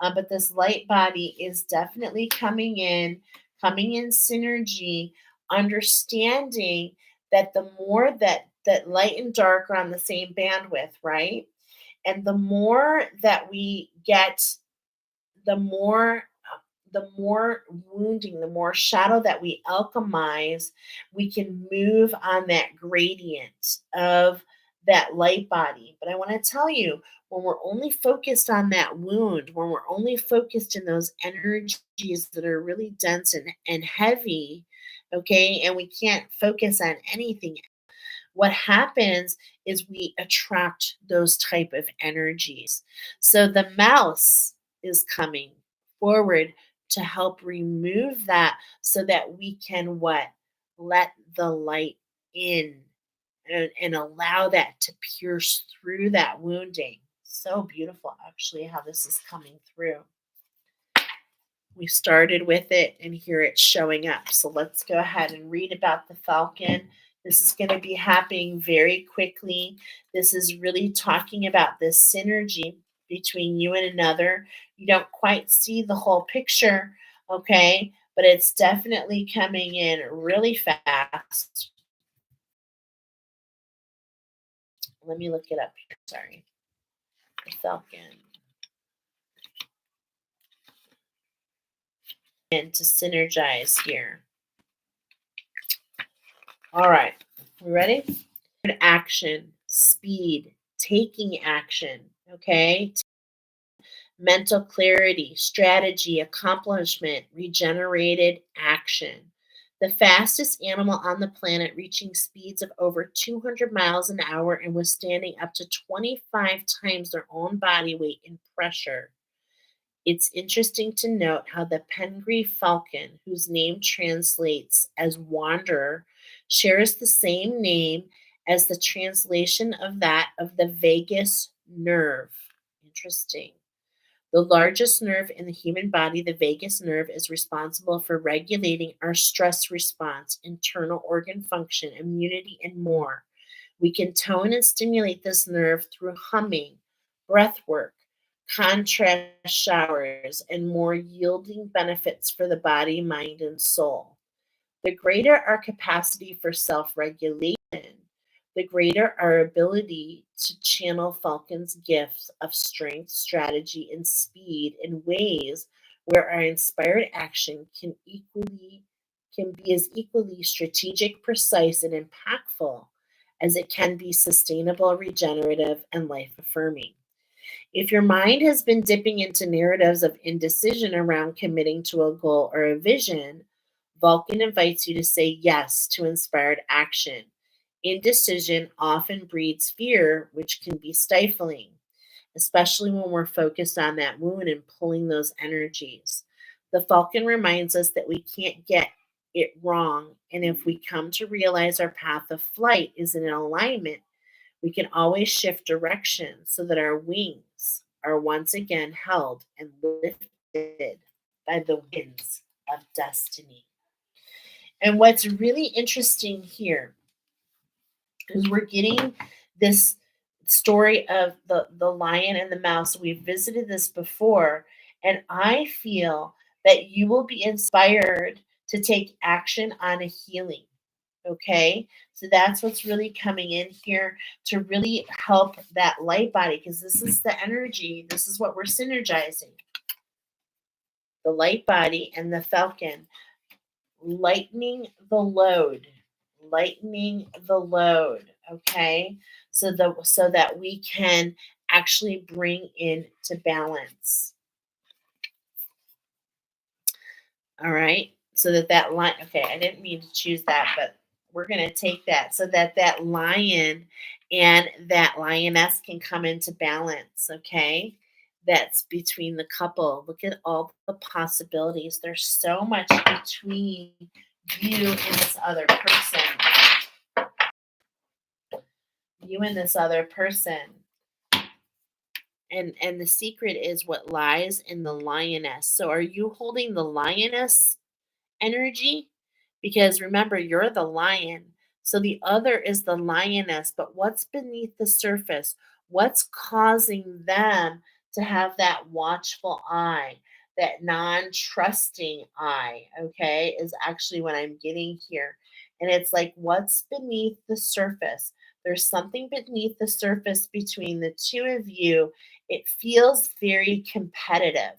but this light body is definitely coming in synergy, understanding that the more that light and dark are on the same bandwidth, right? And the more that we get, the more the more wounding, the more shadow that we alchemize, we can move on that gradient of that light body. But I want to tell you, when we're only focused on that wound, when we're only focused in those energies that are really dense and heavy, okay, and we can't focus on anything, what happens is we attract those type of energies. So the mouse is coming forward to help remove that so that we can what? Let the light in and allow that to pierce through that wounding. So beautiful, actually, how this is coming through. We started with it and here it's showing up. So let's go ahead and read about the falcon. This is going to be happening very quickly. This is really talking about this synergy between you and another. You don't quite see the whole picture, okay? But it's definitely coming in really fast. Let me look it up here. Sorry. The falcon. And to synergize here. All right. You ready? Action, speed, taking action, okay? Mental clarity, strategy, accomplishment, regenerated action. The fastest animal on the planet, reaching speeds of over 200 miles an hour and withstanding up to 25 times their own body weight in pressure. It's interesting to note how the Pengrave falcon, whose name translates as wanderer, shares the same name as the translation of that of the vagus nerve. Interesting. The largest nerve in the human body, the vagus nerve, is responsible for regulating our stress response, internal organ function, immunity, and more. We can tone and stimulate this nerve through humming, breath work, contrast showers, and more, yielding benefits for the body, mind, and soul. The greater our capacity for self regulation, the greater our ability to channel Falcon's gifts of strength, strategy, and speed in ways where our inspired action can be as equally strategic, precise, and impactful as it can be sustainable, regenerative, and life affirming. If your mind has been dipping into narratives of indecision around committing to a goal or a vision, Vulcan invites you to say yes to inspired action. Indecision often breeds fear, which can be stifling, especially when we're focused on that wound and pulling those energies. The Falcon reminds us that we can't get it wrong, and if we come to realize our path of flight is in alignment, we can always shift direction so that our wings are once again held and lifted by the winds of destiny. And what's really interesting here is we're getting this story of the lion and the mouse. We've visited this before, and I feel that you will be inspired to take action on a healing. Okay, so that's what's really coming in here to really help that light body, because this is the energy, this is what we're synergizing, the light body and the falcon, lightening the load, lightening the load. Okay, so that we can actually bring into balance. All right, so that line, okay, I didn't mean to choose that, but we're going to take that so that lion and that lioness can come into balance, okay? That's between the couple. Look at all the possibilities. There's so much between you and this other person. you and this other person. And the secret is what lies in the lioness. So are you holding the lioness energy? Because remember, you're the lion. So the other is the lioness. But what's beneath the surface? What's causing them to have that watchful eye, that non trusting eye? Okay, is actually what I'm getting here. And it's like, what's beneath the surface? There's something beneath the surface between the two of you. It feels very competitive.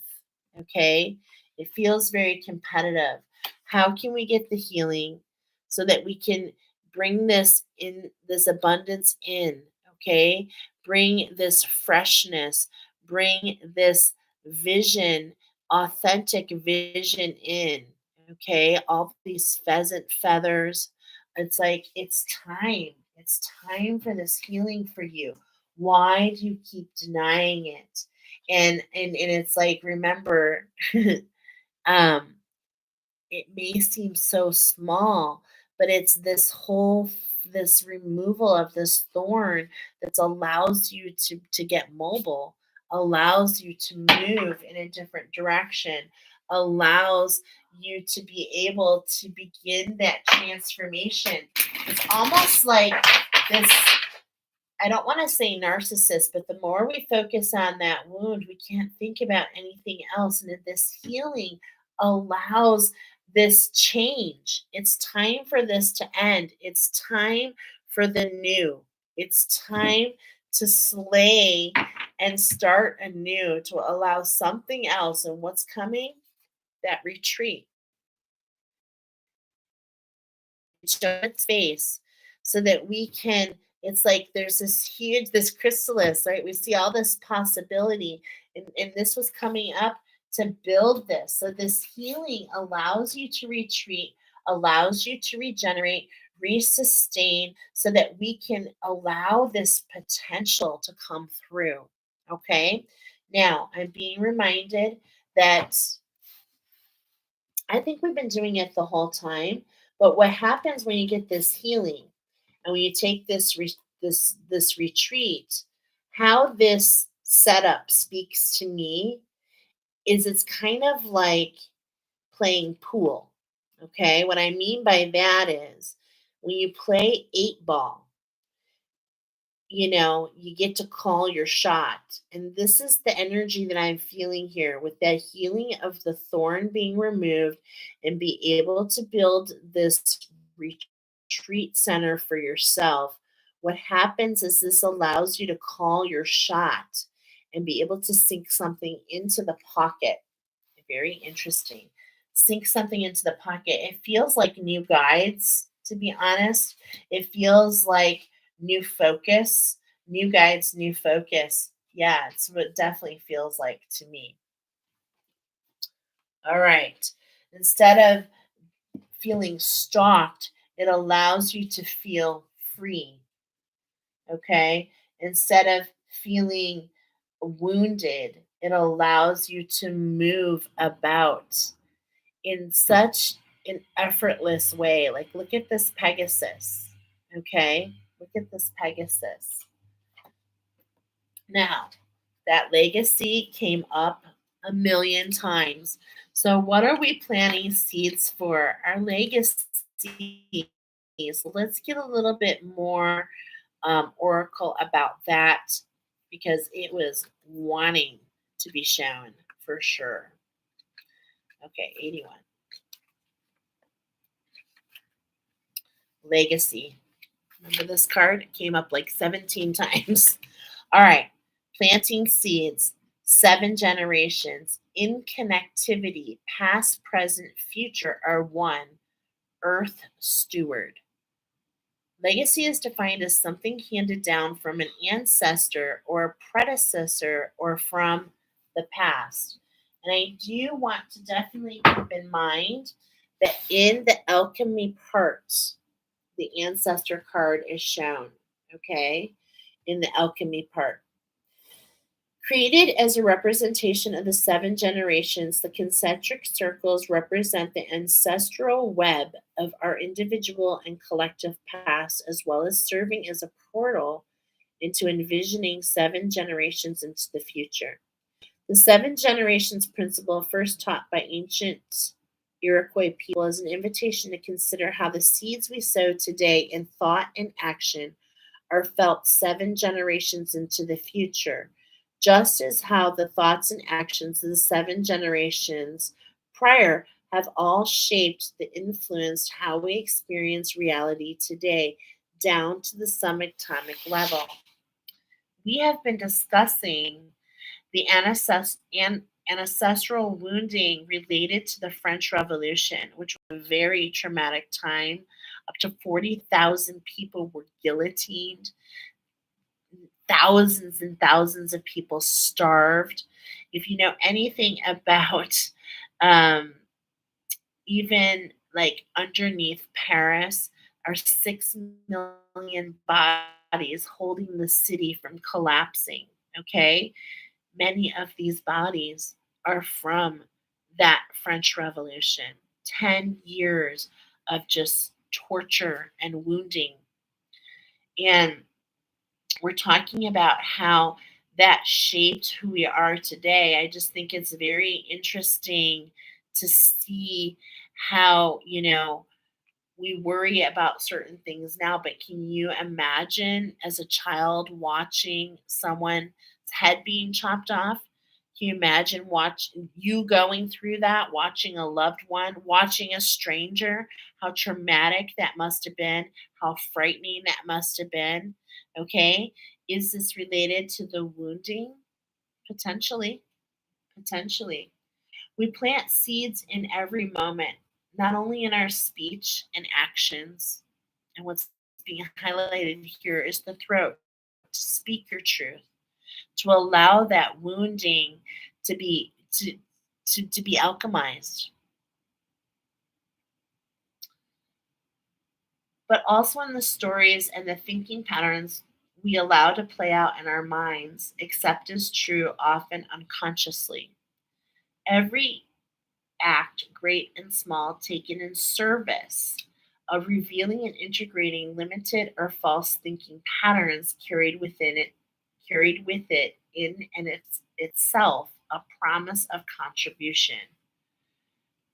Okay, it feels very competitive. How can we get the healing so that we can bring this in, this abundance in? Okay, bring this freshness, bring this vision, authentic vision in. Okay, all these pheasant feathers. It's like it's time for this healing for you. Why do you keep denying it? And it's like, remember, um it may seem so small, but it's this removal of this thorn that allows you to get mobile, allows you to move in a different direction, allows you to be able to begin that transformation. It's almost like this, I don't want to say narcissist, but the more we focus on that wound, we can't think about anything else. And if this healing allows this change, it's time for this to end. It's time for the new. It's time to slay and start anew, to allow something else. And what's coming? That retreat. Show its face so that we can, it's like there's this huge, this chrysalis, right? We see all this possibility, and this was coming up to build this. So this healing allows you to retreat, allows you to regenerate, resustain, so that we can allow this potential to come through. Okay, now I'm being reminded that I think we've been doing it the whole time. But what happens when you get this healing and when you take this retreat, how this setup speaks to me is it's kind of like playing pool. Okay? What I mean by that is when you play 8 ball, you get to call your shot. And this is the energy that I'm feeling here with that healing of the thorn being removed and be able to build this retreat center for yourself. What happens is this allows you to call your shot and be able to sink something into the pocket. Very interesting. Sink something into the pocket. It feels like new guides, to be honest. It feels like new focus, new guides, new focus. Yeah, it's what it definitely feels like to me. All right. Instead of feeling stalked, it allows you to feel free. Okay. Instead of feeling wounded, it allows you to move about in such an effortless way. Like, look at this Pegasus. Okay. Look at this Pegasus. Now, that legacy came up a million times. So, what are we planting seeds for? Our legacy. So, let's get a little bit more oracle about that because it was wanting to be shown for sure. Okay, 81. Legacy. Remember this card? It came up like 17 times. All right. Planting seeds, 7 generations, in connectivity, past, present, future are one. Earth steward. Legacy is defined as something handed down from an ancestor or a predecessor or from the past. And I do want to definitely keep in mind that in the alchemy parts, the ancestor card is shown, okay, in the alchemy part. Created as a representation of the 7 generations, the concentric circles represent the ancestral web of our individual and collective past, as well as serving as a portal into envisioning 7 generations into the future. The 7 generations principle, first taught by ancient Iroquois people, is an invitation to consider how the seeds we sow today in thought and action are felt 7 generations into the future, just as how the thoughts and actions of the 7 generations prior have all shaped the influenced how we experience reality today down to the subatomic level. We have been discussing the ancestral wounding related to the French Revolution, which was a very traumatic time. Up to 40,000 people were guillotined, thousands and thousands of people starved. If you know anything about um, even like underneath Paris are 6 million bodies holding the city from collapsing. Okay. Many of these bodies are from that French Revolution. 10 years of just torture and wounding. And we're talking about how that shaped who we are today. I just think it's very interesting to see how, we worry about certain things now, but can you imagine as a child watching someone's head being chopped off? Can you imagine watching you going through that, watching a loved one, watching a stranger, how traumatic that must have been, how frightening that must have been? Okay. Is this related to the wounding? Potentially. Potentially. We plant seeds in every moment, not only in our speech and actions. And what's being highlighted here is the throat, to speak your truth, to allow that wounding to be to be alchemized, but also in the stories and the thinking patterns we allow to play out in our minds, accept as true, often unconsciously. Every act, great and small, taken in service of revealing and integrating limited or false thinking patterns carried with it in and itself a promise of contribution.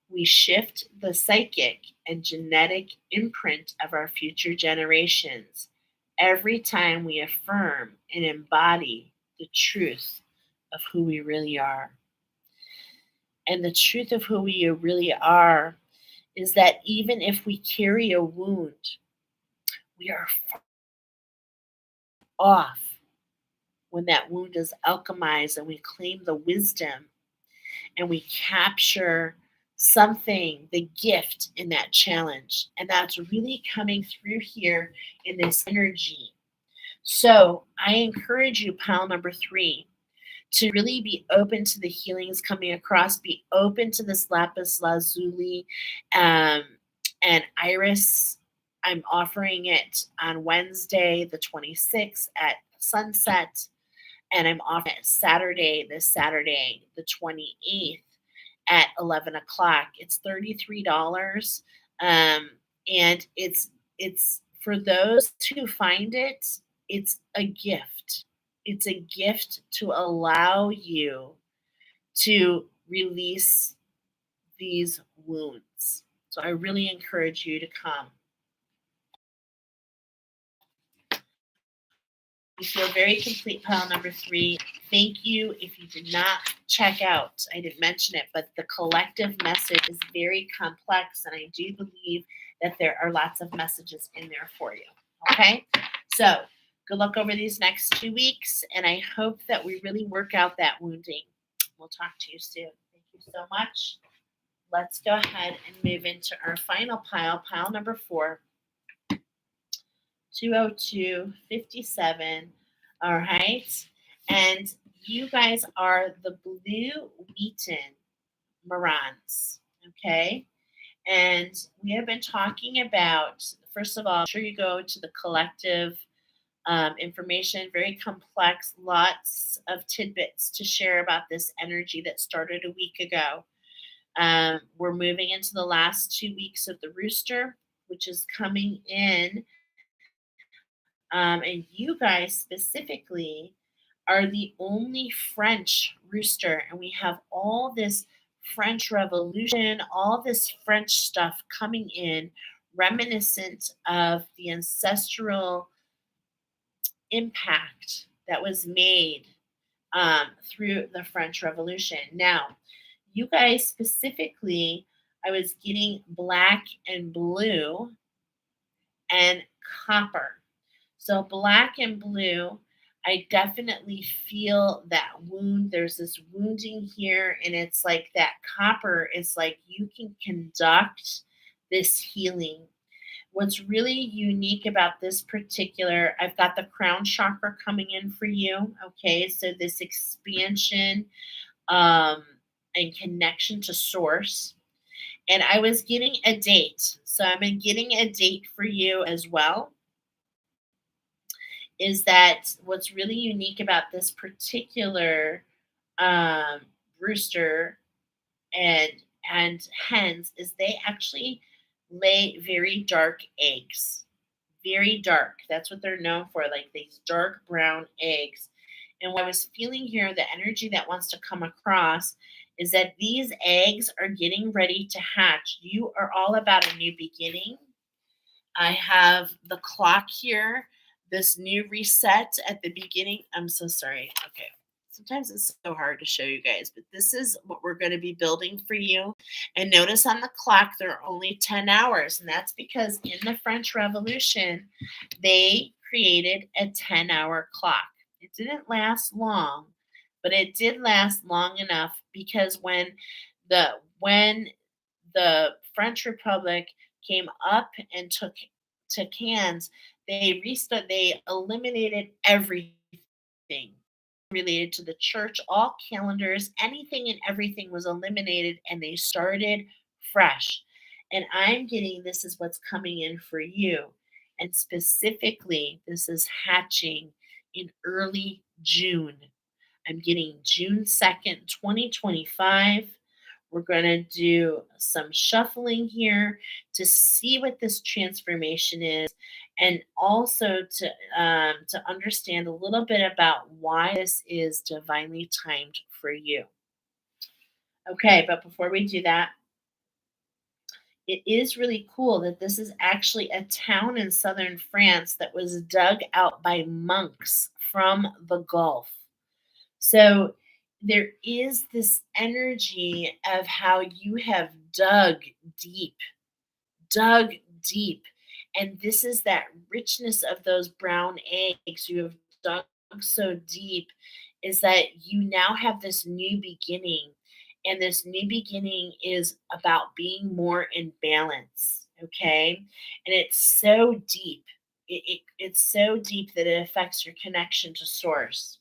We shift the psychic and genetic imprint of our future generations every time we affirm and embody the truth of who we really are. And the truth of who we really are is that even if we carry a wound, we are far off when that wound is alchemized and we claim the wisdom and we capture something, the gift in that challenge. And that's really coming through here in this energy. So I encourage you, pile number 3, to really be open to the healings coming across, be open to this lapis lazuli um, and iris. I'm offering it on Wednesday, the 26th at sunset, and I'm offering it this Saturday, the 28th at 11 o'clock. It's $33. And it's for those who find it, it's a gift. It's a gift to allow you to release these wounds. So I really encourage you to come. You feel very complete, pile number 3. Thank you. If you did not check out, I didn't mention it, but the collective message is very complex, and I do believe that there are lots of messages in there for you. Okay? So good luck over these next 2 weeks, and I hope that we really work out that wounding. We'll talk to you soon. Thank you so much. Let's go ahead and move into our final pile number 4. 20257. All right. And you guys are the Blue Wheaton Morans. Okay. And we have been talking about, first of all, I'm sure you go to the collective information, very complex, lots of tidbits to share about this energy that started a week ago. We're moving into the last 2 weeks of the rooster, which is coming in And you guys specifically are the only French rooster, and we have all this French Revolution, all this French stuff coming in, reminiscent of the ancestral impact that was made through the French Revolution. Now, you guys specifically, I was getting black and blue and copper. So black and blue, I definitely feel that wound. There's this wounding here, and it's like that copper is like you can conduct this healing. What's really unique about this particular, I've got the crown chakra coming in for you. Okay, so this expansion um, and connection to source. And I was getting a date. So I'm getting a date for you as well. Is that what's really unique about this particular um, rooster and and hens is they actually lay very dark eggs, very dark. That's what they're known for, like these dark brown eggs. And what I was feeling here, the energy that wants to come across is that these eggs are getting ready to hatch. You are all about a new beginning. I have the clock here, this new reset at the beginning. I'm so sorry. Okay. Sometimes it's so hard to show you guys, but this is what we're going to be building for you. And notice on the clock, there are only 10 hours. And that's because in the French Revolution, they created a 10-hour clock. It didn't last long, but it did last long enough because the when the French Republic came up and took hands, they eliminated everything related to the church, all calendars, anything and everything was eliminated, and they started fresh. And I'm getting this is what's coming in for you. And specifically, this is hatching in early June. I'm getting June 2nd, 2025. We're going to do some shuffling here to see what this transformation is, and also to understand a little bit about why this is divinely timed for you. Okay, but before we do that, it is really cool that this is actually a town in southern France that was dug out by monks from the Gulf. So there is this energy of how you have deep, dug deep. And this is that richness of those brown eggs. You have dug so deep, is that you now have this new beginning. And this new beginning is about being more in balance. Okay. And it's so deep. It's so deep that it affects your connection to source.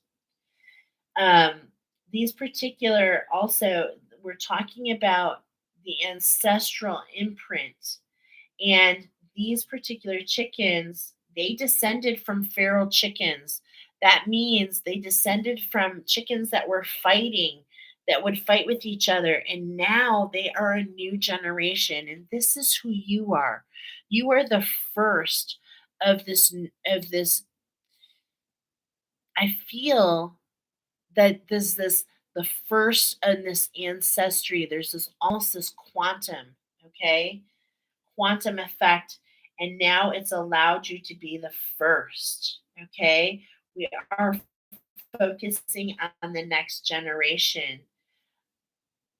um, these particular also, we're talking about the ancestral imprint, and these particular chickens, they descended from feral chickens. That means they descended from chickens that were fighting, that would fight with each other, and now they are a new generation, and this is who you are. You are the first of this. I feel that there's this the first in this ancestry. There's this almost this quantum, okay, quantum effect, and now it's allowed you to be the first. Okay, we are focusing on the next generation.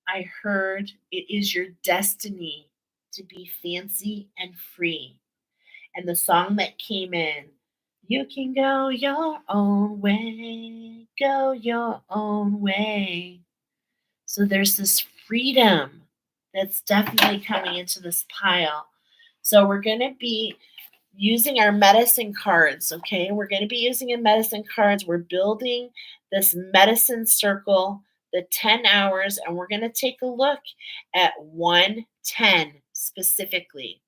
I heard it is your destiny to be fancy and free. And the song that came in, you can go your own way, go your own way. So there's this freedom that's definitely coming into this pile. So we're going to be using our medicine cards, okay? We're going to be using our medicine cards. We're building this medicine circle, the 10 hours, and we're going to take a look at 110 specifically.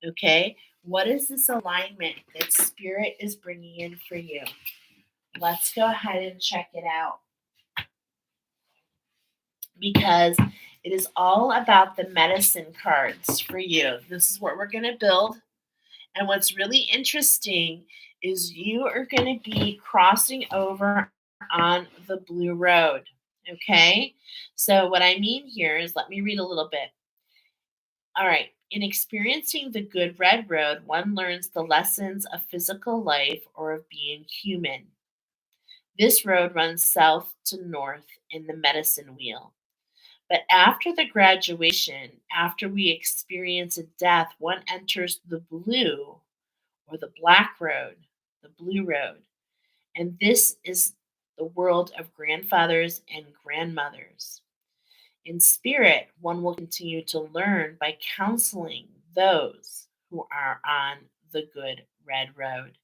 Okay, what is this alignment that spirit is bringing in for you? Let's go ahead and check it out, because it is all about the medicine cards for you. This is what we're going to build, And what's really interesting is you are going to be crossing over on the blue road. Okay. So, what I mean here is let me read a little bit. All right. In experiencing the good red road, one learns the lessons of physical life or of being human. This road runs south to north in the medicine wheel. But after the graduation, after we experience a death, one enters the blue or the black road, the blue road. And this is the world of grandfathers and grandmothers. In spirit, one will continue to learn by counseling those who are on the good red road.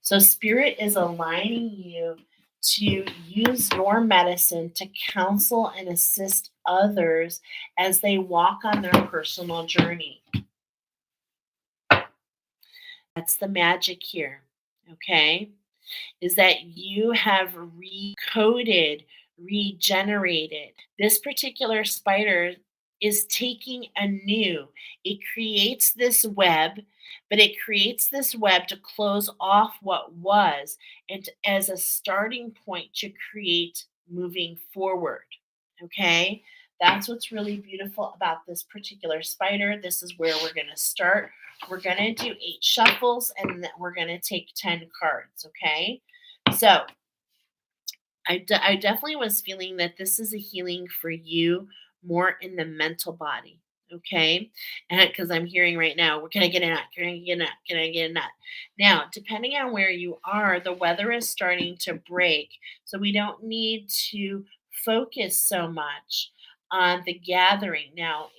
So, spirit is aligning you to use your medicine to counsel and assist others as they walk on their personal journey. That's the magic here. Okay. Is that you have recoded, regenerated. This particular spider is taking anew. It creates this web, but it creates this web to close off what was and as a starting point to create moving forward. Okay. That's what's really beautiful about this particular spider. This is where we're going to start. We're going to do 8 shuffles and then we're going to take 10 cards. Okay. So I definitely was feeling that this is a healing for you more in the mental body. Okay. And because I'm hearing right now, can I get a nut? Can I get a nut? Can I get a nut? Now, depending on where you are, the weather is starting to break. So we don't need to focus so much on the gathering. Now,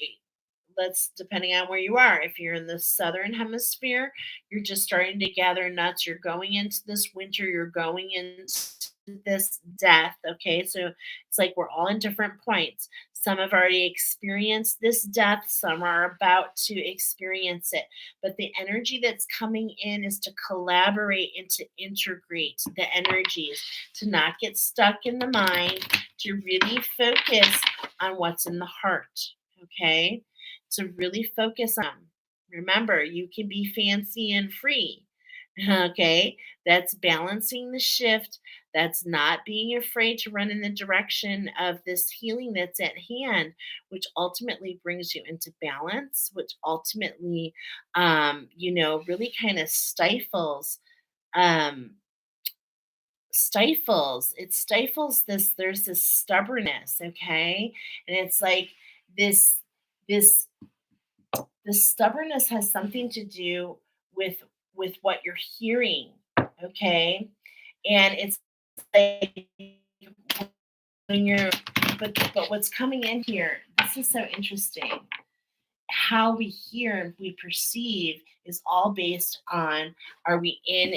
let's depending on where you are. If you're in the southern hemisphere, you're just starting to gather nuts. You're going into this winter, you're going into this death. Okay, so it's like we're all in different points. Some have already experienced this death, some are about to experience it. But the energy that's coming in is to collaborate and to integrate the energies, to not get stuck in the mind, to really focus on what's in the heart. Okay, to really focus on. Remember, you can be fancy and free. Okay, that's balancing the shift. That's not being afraid to run in the direction of this healing that's at hand, which ultimately brings you into balance, which ultimately, really kind of um, stifles this. There's this stubbornness, okay, and it's like this this this stubbornnness has something to do with what you're hearing, okay? And it's like when you're but what's coming in here, this is so interesting. How we hear and we perceive is all based on, are we in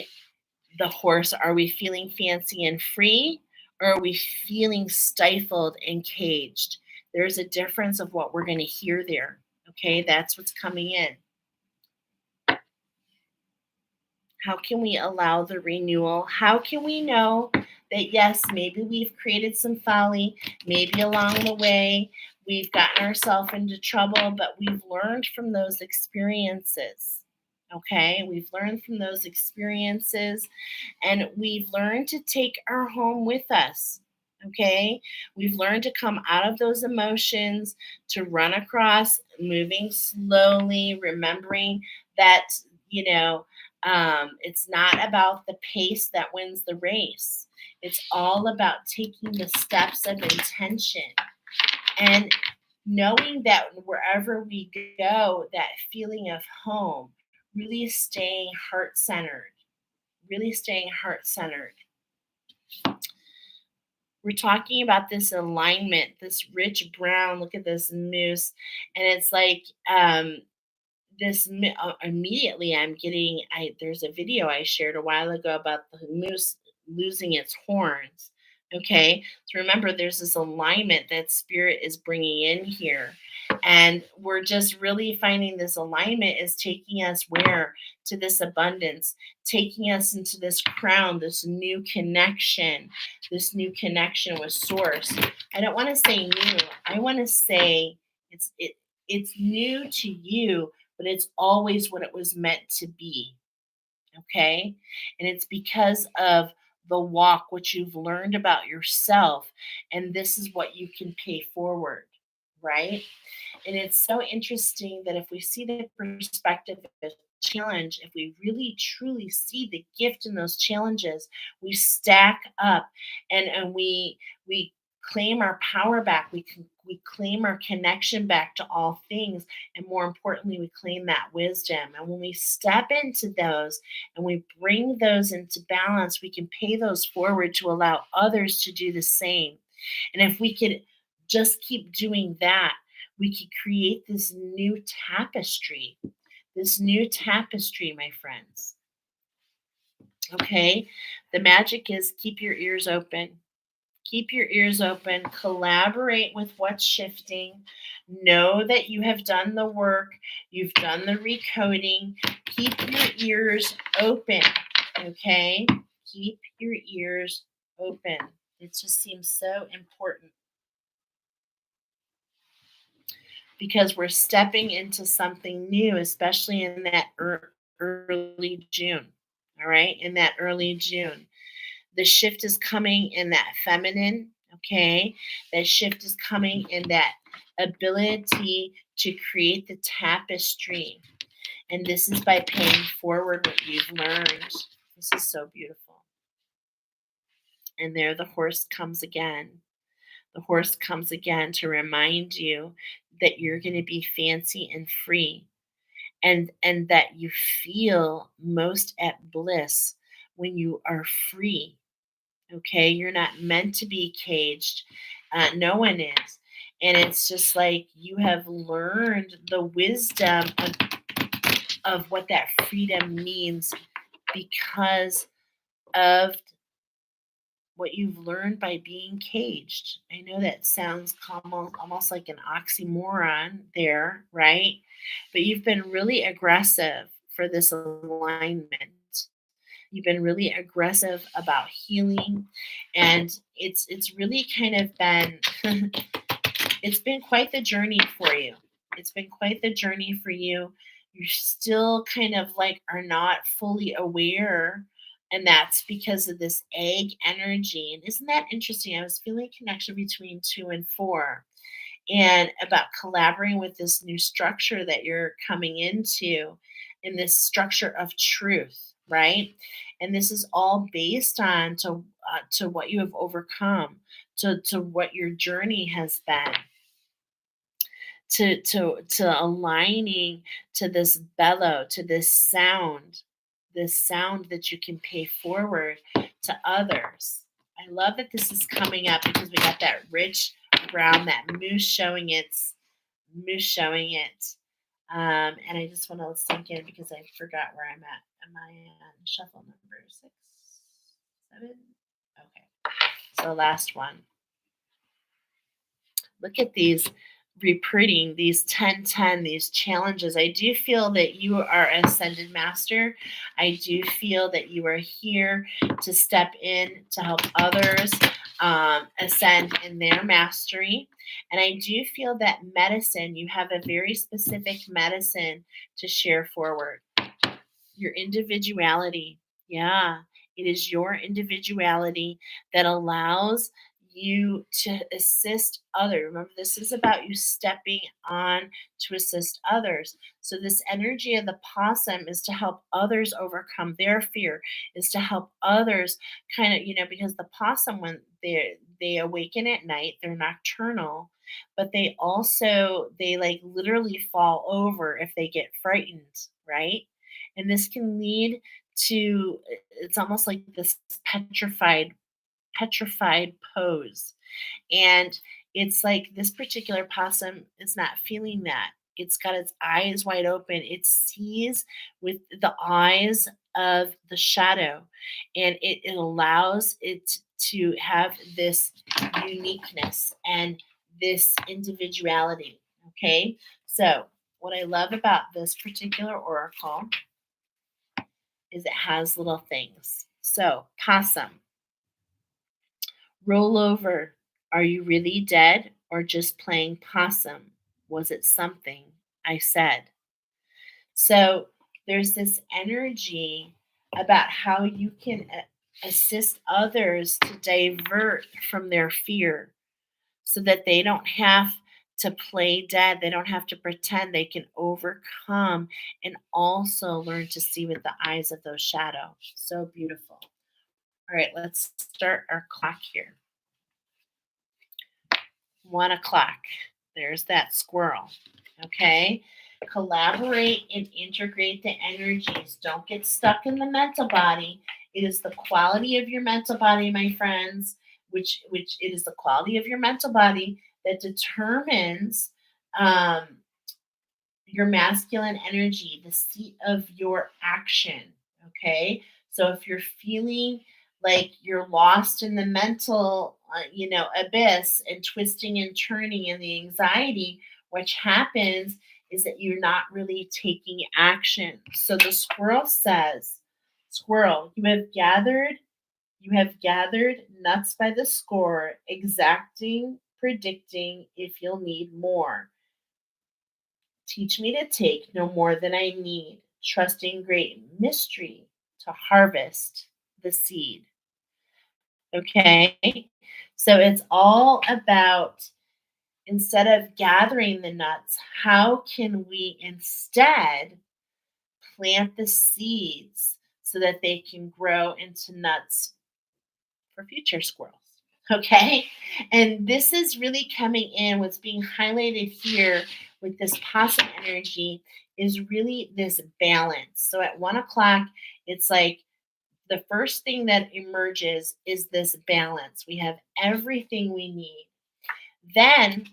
the horse? Are we feeling fancy and free? Or are we feeling stifled and caged? There's a difference of what we're going to hear there. Okay, that's what's coming in. How can we allow the renewal? How can we know that, yes, maybe we've created some folly, maybe along the way we've gotten ourselves into trouble, but we've learned from those experiences. Okay, we've learned from those experiences and we've learned to take our home with us. Okay, we've learned to come out of those emotions, to run across, moving slowly, remembering that, you know, it's not about the pace that wins the race. It's all about taking the steps of intention and knowing that wherever we go, that feeling of home, really staying heart centered, really staying heart centered. We're talking about this alignment, this rich brown. Look at this moose. And it's like, immediately I'm getting, there's a video I shared a while ago about the moose losing its horns. Okay, so remember there's this alignment that spirit is bringing in here, and we're just really finding this alignment is taking us where, to this abundance, taking us into this crown, this new connection with source. I don't want to say new, I want to say it's new to you, but it's always what it was meant to be. Okay. And it's because of the walk, what you've learned about yourself, and this is what you can pay forward. Right. And it's so interesting that if we see the perspective of challenge, if we really truly see the gift in those challenges, we stack up and we claim our power back. We claim our connection back to all things, and more importantly, we claim that wisdom. And when we step into those and we bring those into balance, we can pay those forward to allow others to do the same. And if we could just keep doing that, we could create this new tapestry, my friends. Okay. The magic is keep your ears open. Keep your ears open, collaborate with what's shifting. Know that you have done the work, you've done the recoding. Keep your ears open. Okay. Keep your ears open. It just seems so important because we're stepping into something new, especially in that early June. All right, in that early June. The shift is coming in that feminine, okay? That shift is coming in that ability to create the tapestry. And this is by paying forward what you've learned. This is so beautiful. And there the horse comes again. The horse comes again to remind you that you're going to be fancy and free, and that you feel most at bliss when you are free. Okay, you're not meant to be caged. No one is. And it's just like you have learned the wisdom of what that freedom means because of what you've learned by being caged. I know that sounds almost like an oxymoron there, right? But you've been really aggressive for this alignment. You've been really aggressive about healing, and it's really kind of been it's been quite the journey for you. It's been quite the journey for you. You still kind of like are not fully aware, and that's because of this egg energy. And isn't that interesting? I was feeling a connection between 2 and 4 and about collaborating with this new structure that you're coming into in this structure of truth, right? And this is all based on to what you have overcome, to what your journey has been, to aligning to this bellow, to this sound that you can pay forward to others. I love that this is coming up because we got that rich brown, that moose showing it. And I just want to sink in because I forgot where I'm at. Am I on shuffle number 6, 7? Okay. So last one. Look at these reprinting, these 1010, these challenges. I do feel that you are an ascended master. I do feel that you are here to step in to help others ascend in their mastery. And I do feel that medicine, you have a very specific medicine to share forward. Your individuality. Yeah, it is your individuality that allows you to assist others. Remember, this is about you stepping on to assist others. So this energy of the possum is to help others overcome their fear, is to help others kind of, because the possum, when they awaken at night, they're nocturnal, but they like literally fall over if they get frightened, right? And this can lead to, it's almost like this petrified pose. And it's like this particular possum is not feeling that. It's got its eyes wide open. It sees with the eyes of the shadow, and it allows it to have this uniqueness and this individuality. Okay. So, what I love about this particular oracle is it has little things. So, possum, roll over. Are you really dead or just playing possum? Was it something I said? So there's this energy about how you can assist others to divert from their fear so that they don't have to play dead. They don't have to pretend. They can overcome and also learn to see with the eyes of those shadows. So beautiful. All right, let's start our clock here. 1 o'clock. There's that squirrel. Okay. Collaborate and integrate the energies. Don't get stuck in the mental body. It is the quality of your mental body, my friends, which it is the quality of your mental body that determines um, your masculine energy, the seat of your action. Okay. So if you're feeling like you're lost in the mental, abyss and twisting and turning and the anxiety, what happens is that you're not really taking action. So the squirrel says, Squirrel, you have gathered nuts by the score, exacting, predicting if you'll need more. Teach me to take no more than I need, trusting great mystery to harvest the seed. Okay? So it's all about, instead of gathering the nuts, how can we instead plant the seeds so that they can grow into nuts for future squirrels? Okay. And this is really coming in. What's being highlighted here with this possum energy is really this balance. So at 1 o'clock, it's like the first thing that emerges is this balance. We have everything we need. Then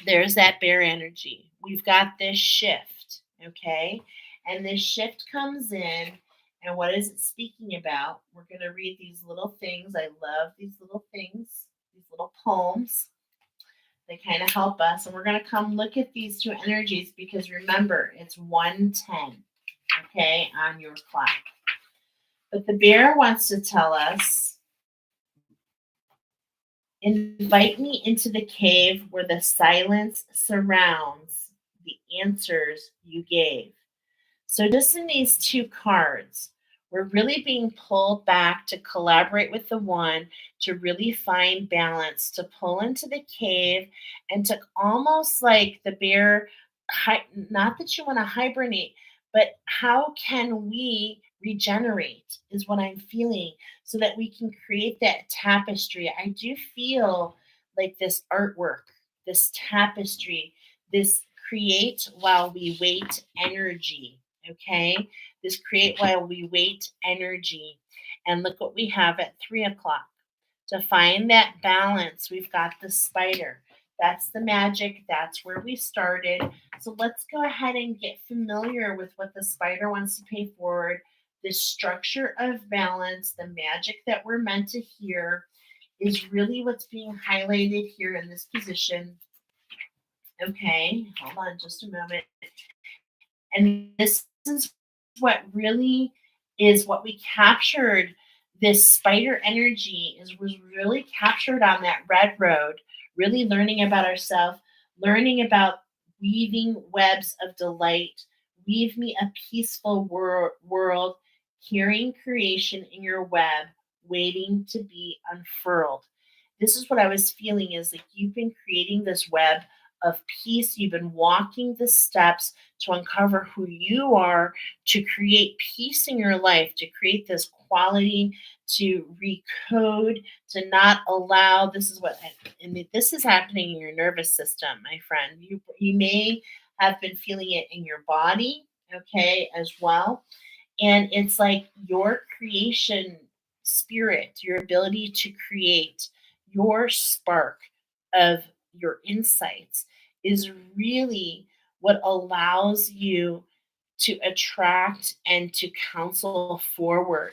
there's that bear energy. We've got this shift. Okay. And this shift comes in. And what is it speaking about? We're going to read these little things. I love these little things, these little poems. They kind of help us. And we're going to come look at these two energies because remember, it's 110, okay, on your clock. But the bear wants to tell us, invite me into the cave where the silence surrounds the answers you gave. So just in these two cards, we're really being pulled back to collaborate with the one, to really find balance, to pull into the cave, and to almost like the bear, not that you want to hibernate, but how can we regenerate is what I'm feeling so that we can create that tapestry. I do feel like this artwork, this tapestry, this create while we wait energy. Okay, this create while we wait energy. And look what we have at 3 o'clock. To find that balance, we've got the spider. That's the magic. That's where we started. So let's go ahead and get familiar with what the spider wants to pay forward. This structure of balance, the magic that we're meant to hear, is really what's being highlighted here in this position. Okay, hold on just a moment. And this is what really is what we captured. This spider energy is was really captured on that red road, really learning about ourselves, learning about weaving webs of delight. Weave me a peaceful world, hearing creation in your web, waiting to be unfurled. This is what I was feeling, is like you've been creating this web of peace. You've been walking the steps to uncover who you are, to create peace in your life, to create this quality, to recode, to not allow. This is what, and this is happening in your nervous system, my friend. You may have been feeling it in your body, okay, as well. And it's like your creation spirit, your ability to create, your spark of your insights is really what allows you to attract and to counsel forward.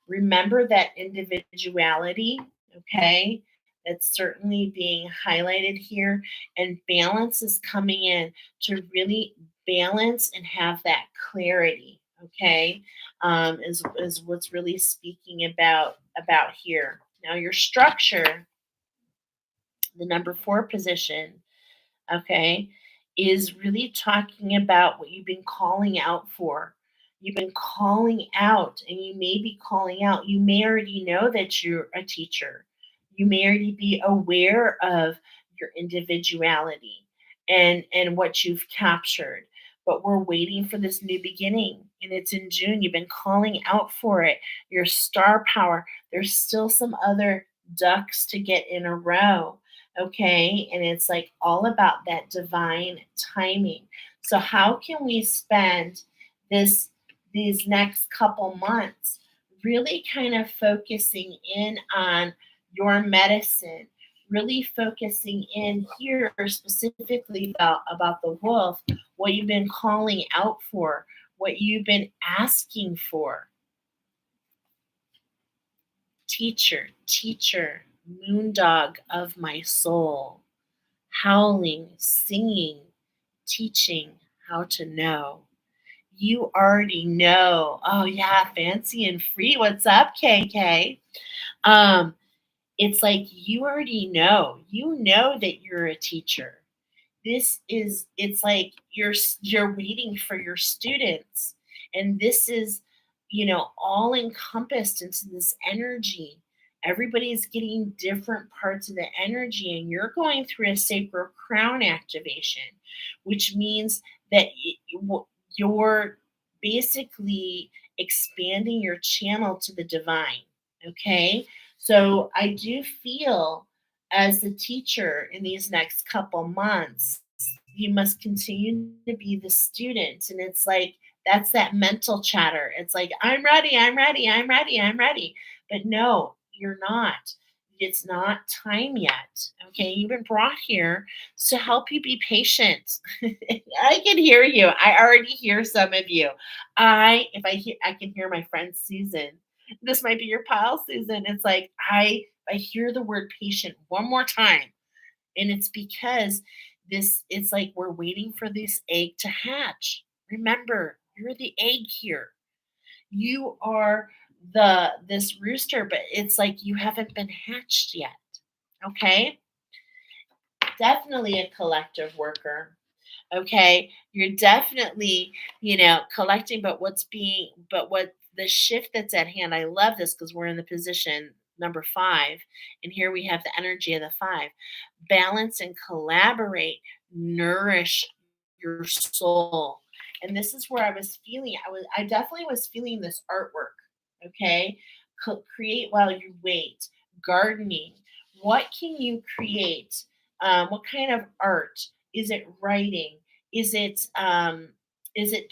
Remember that individuality, okay? That's certainly being highlighted here. And balance is coming in to really balance and have that clarity, okay? Is what's really speaking about here. Now your structure, the number 4 position, okay, is really talking about what you've been calling out for. You've been calling out, and you may be calling out. You may already know that you're a teacher. You may already be aware of your individuality and what you've captured. But we're waiting for this new beginning, and it's in June. You've been calling out for it. Your star power. There's still some other ducks to get in a row. Okay, and it's like all about that divine timing. So how can we spend this these next couple months really kind of focusing in on your medicine, really focusing in here specifically about the wolf, what you've been calling out for, what you've been asking for. Teacher, teacher, moondog of my soul, howling, singing, teaching how to know. You already know. Oh yeah, fancy and free. What's up, KK? Um, it's like you already know. You know that you're a teacher. This is it's like you're waiting for your students, and this is, all encompassed into this energy. Everybody's getting different parts of the energy, and you're going through a sacral crown activation, which means that you're basically expanding your channel to the divine. Okay, so I do feel, as the teacher in these next couple months, you must continue to be the student. And it's like, that's that mental chatter. It's like, I'm ready, I'm ready, I'm ready, I'm ready. But no, you're not. It's not time yet. Okay. You've been brought here to help you be patient. I can hear you. I already hear some of you. If I hear, I can hear my friend Susan. This might be your pal, Susan. It's like, I hear the word patient one more time. And it's because it's like we're waiting for this egg to hatch. Remember, you're the egg here. You are this rooster, but it's like you haven't been hatched yet. Okay? Definitely a collective worker. Okay, you're definitely, collecting, but what the shift that's at hand. I love this because we're in the position number 5, and here we have the energy of the 5. Balance and collaborate, nourish your soul. And this is where I definitely was feeling this artwork. Okay, create while you wait. Gardening. What can you create? What kind of art? Is it writing? Is it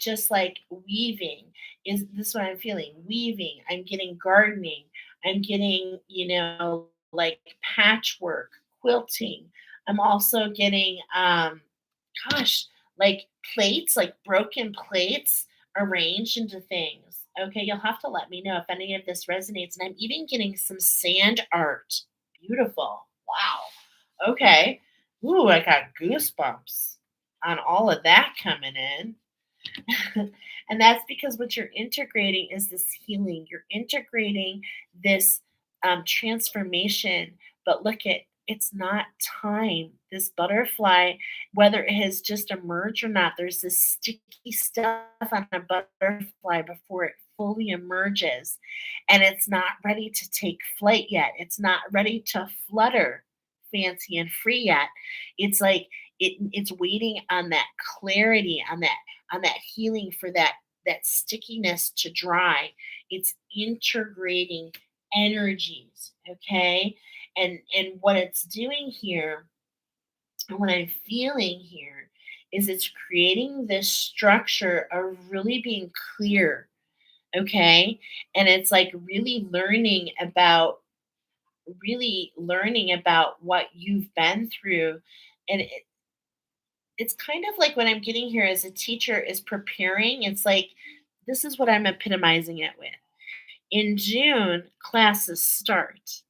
just like weaving? Is this what I'm feeling? Weaving. I'm getting gardening. I'm getting, like patchwork, quilting. I'm also getting gosh, like plates, like broken plates arranged into things. Okay, you'll have to let me know if any of this resonates. And I'm even getting some sand art. Beautiful. Wow. Okay. Ooh, I got goosebumps on all of that coming in. And that's because what you're integrating is this healing. You're integrating this transformation. But look at, it's not time. This butterfly, whether it has just emerged or not, there's this sticky stuff on a butterfly before it fully emerges. And it's not ready to take flight yet. It's not ready to flutter fancy and free yet. It's like it's waiting on that clarity, on that healing, for that stickiness to dry. It's integrating energies. Okay, and what it's doing here, and what I'm feeling here, is it's creating this structure of really being clear. Okay, and it's like really learning about what you've been through. And it's kind of like what I'm getting here as a teacher is preparing. It's like, this is what I'm epitomizing it with. In June, classes start,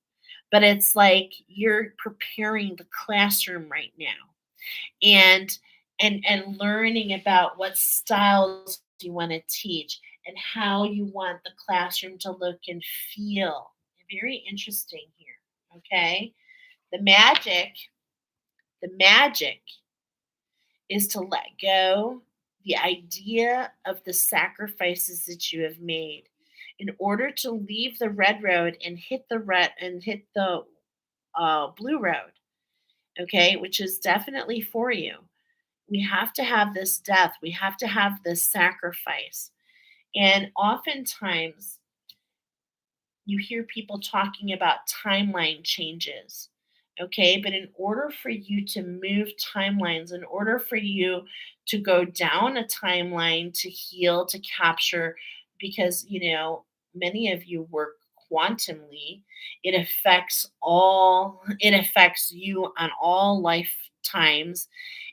but it's like you're preparing the classroom right now, and and learning about what styles you want to teach and how you want the classroom to look and feel. Very interesting here. Okay, the magic the magic is to let go the idea of the sacrifices that you have made in order to leave the red road and hit the blue road, okay, which is definitely for you. We have to have this death, we have to have this sacrifice. And oftentimes you hear people talking about timeline changes. Okay, but in order for you to move timelines, in order for you to go down a timeline to heal, to capture, because many of you work quantumly, it affects you on all lifetimes.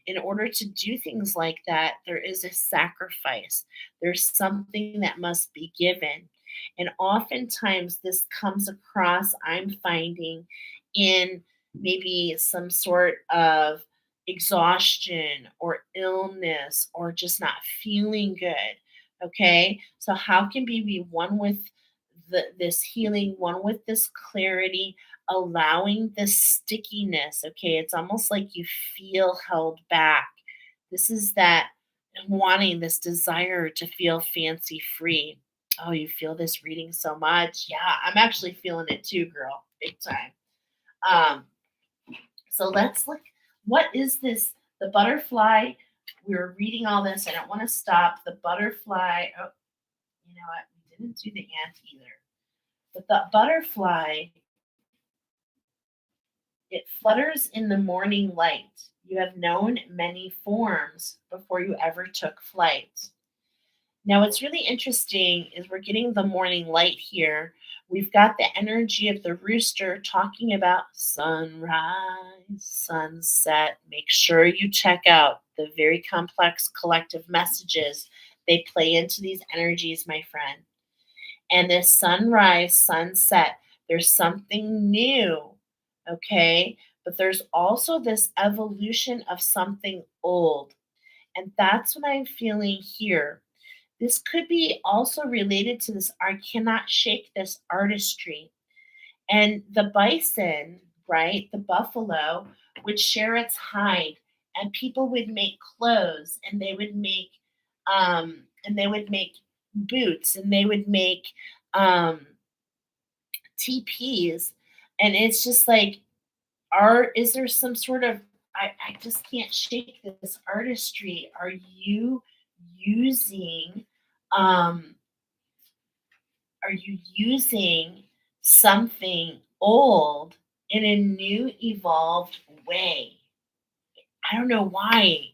In order to do things like that, there is a sacrifice. There's something that must be given. And oftentimes, this comes across, I'm finding, in maybe some sort of exhaustion or illness or just not feeling good. Okay. So, how can we be one with this healing, one with this clarity, allowing this stickiness? Okay. It's almost like you feel held back. This is that wanting, this desire to feel fancy free. Oh, you feel this reading so much? Yeah, I'm actually feeling it too, girl. Big time. Um, so let's look. What is this? The butterfly. We're reading all this. I don't want to stop. The butterfly. Oh, you know what? We didn't do the ant either. But the butterfly, it flutters in the morning light. You have known many forms before you ever took flight. Now, what's really interesting is we're getting the morning light here. We've got the energy of the rooster talking about sunrise, sunset. Make sure you check out the very complex collective messages they play into these energies, my friend. And this sunrise, sunset, there's something new, okay? But there's also this evolution of something old. And that's what I'm feeling here. This could be also related to this I cannot shake this artistry. And the bison, right, the buffalo, would share its hide, and people would make clothes, and they would make boots, and they would make um TPs. And it's just like, is there some sort of, I just can't shake this artistry. Are you using um something old in a new evolved way? I don't know why,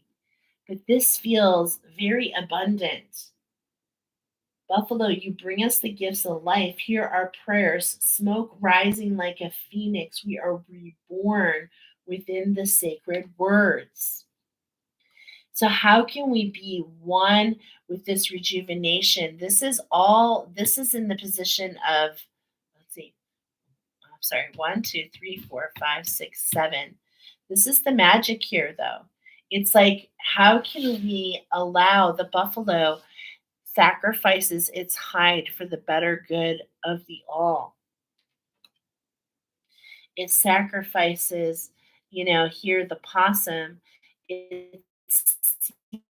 but this feels very abundant. Buffalo, you bring us the gifts of life. Hear our prayers, smoke rising like a phoenix. We are reborn within the sacred words. So, how can we be one with this rejuvenation? This is in the position of, let's see, I'm sorry, 1, 2, 3, 4, 5, 6, 7. This is the magic here, though. It's like, how can we allow the buffalo sacrifices its hide for the better good of the all? It sacrifices, here the possum, it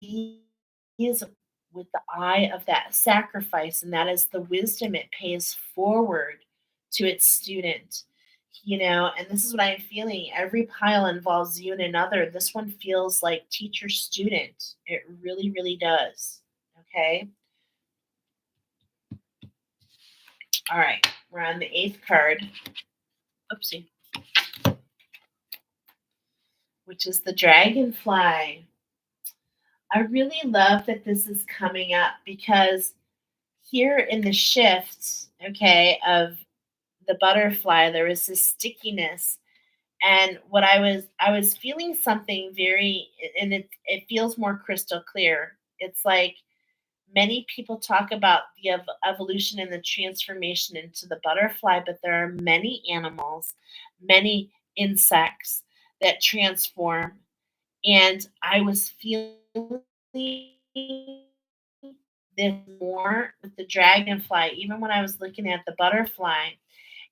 sees with the eye of that sacrifice, and that is the wisdom it pays forward to its student. And this is what I'm feeling. Every pile involves you and another. This one feels like teacher student. It really, really does. Okay. All right. We're on the eighth card. Oopsie. Which is the dragonfly. I really love that this is coming up because here in the shifts, okay, of the butterfly, there was this stickiness. And what I was feeling something very, and it feels more crystal clear. It's like many people talk about the evolution and the transformation into the butterfly, but there are many animals, many insects that transform. And I was feeling this more with the dragonfly, even when I was looking at the butterfly.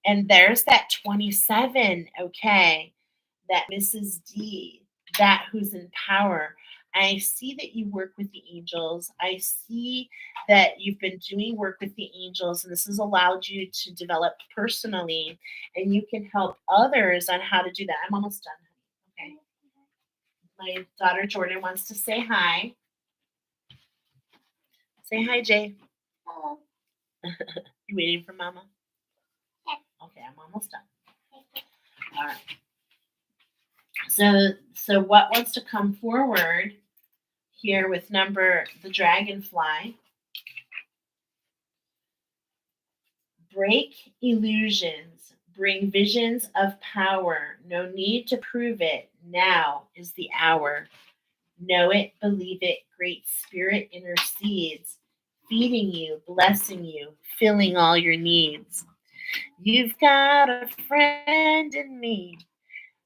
And there's that 27, okay, that Mrs. D, that who's in power. I see that you work with the angels. I see that you've been doing work with the angels, and this has allowed you to develop personally, and you can help others on how to do that. I'm almost done. Okay. My daughter Jordan wants to say hi. Say hi, Jay. Hello. You waiting for Mama? Okay, I'm almost done. All right. So what wants to come forward here with number the dragonfly? Break illusions, bring visions of power. No need to prove it. Now is the hour. Know it, believe it. Great Spirit intercedes, feeding you, blessing you, filling all your needs. You've got a friend in me.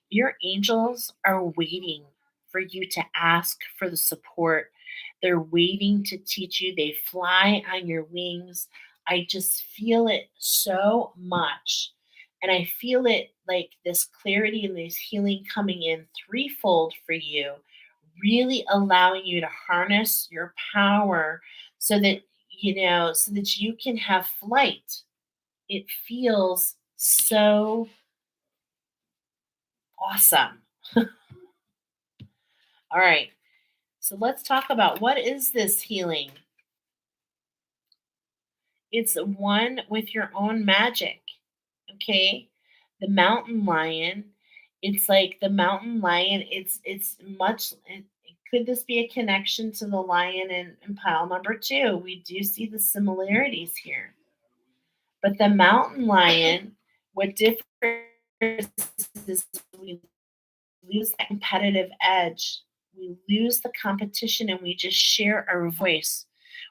Your angels are waiting for you to ask for the support. They're waiting to teach you. They fly on your wings. I just feel it so much. And I feel it like this clarity and this healing coming in threefold for you, really allowing you to harness your power so that, so that you can have flight. It feels so awesome. All right. So let's talk about what is this healing? It's one with your own magic. Okay? The mountain lion, it's like the mountain lion, it's much could this be a connection to the lion in pile number 2? We do see the similarities here. But the mountain lion, what differs is we lose that competitive edge. We lose the competition and we just share our voice.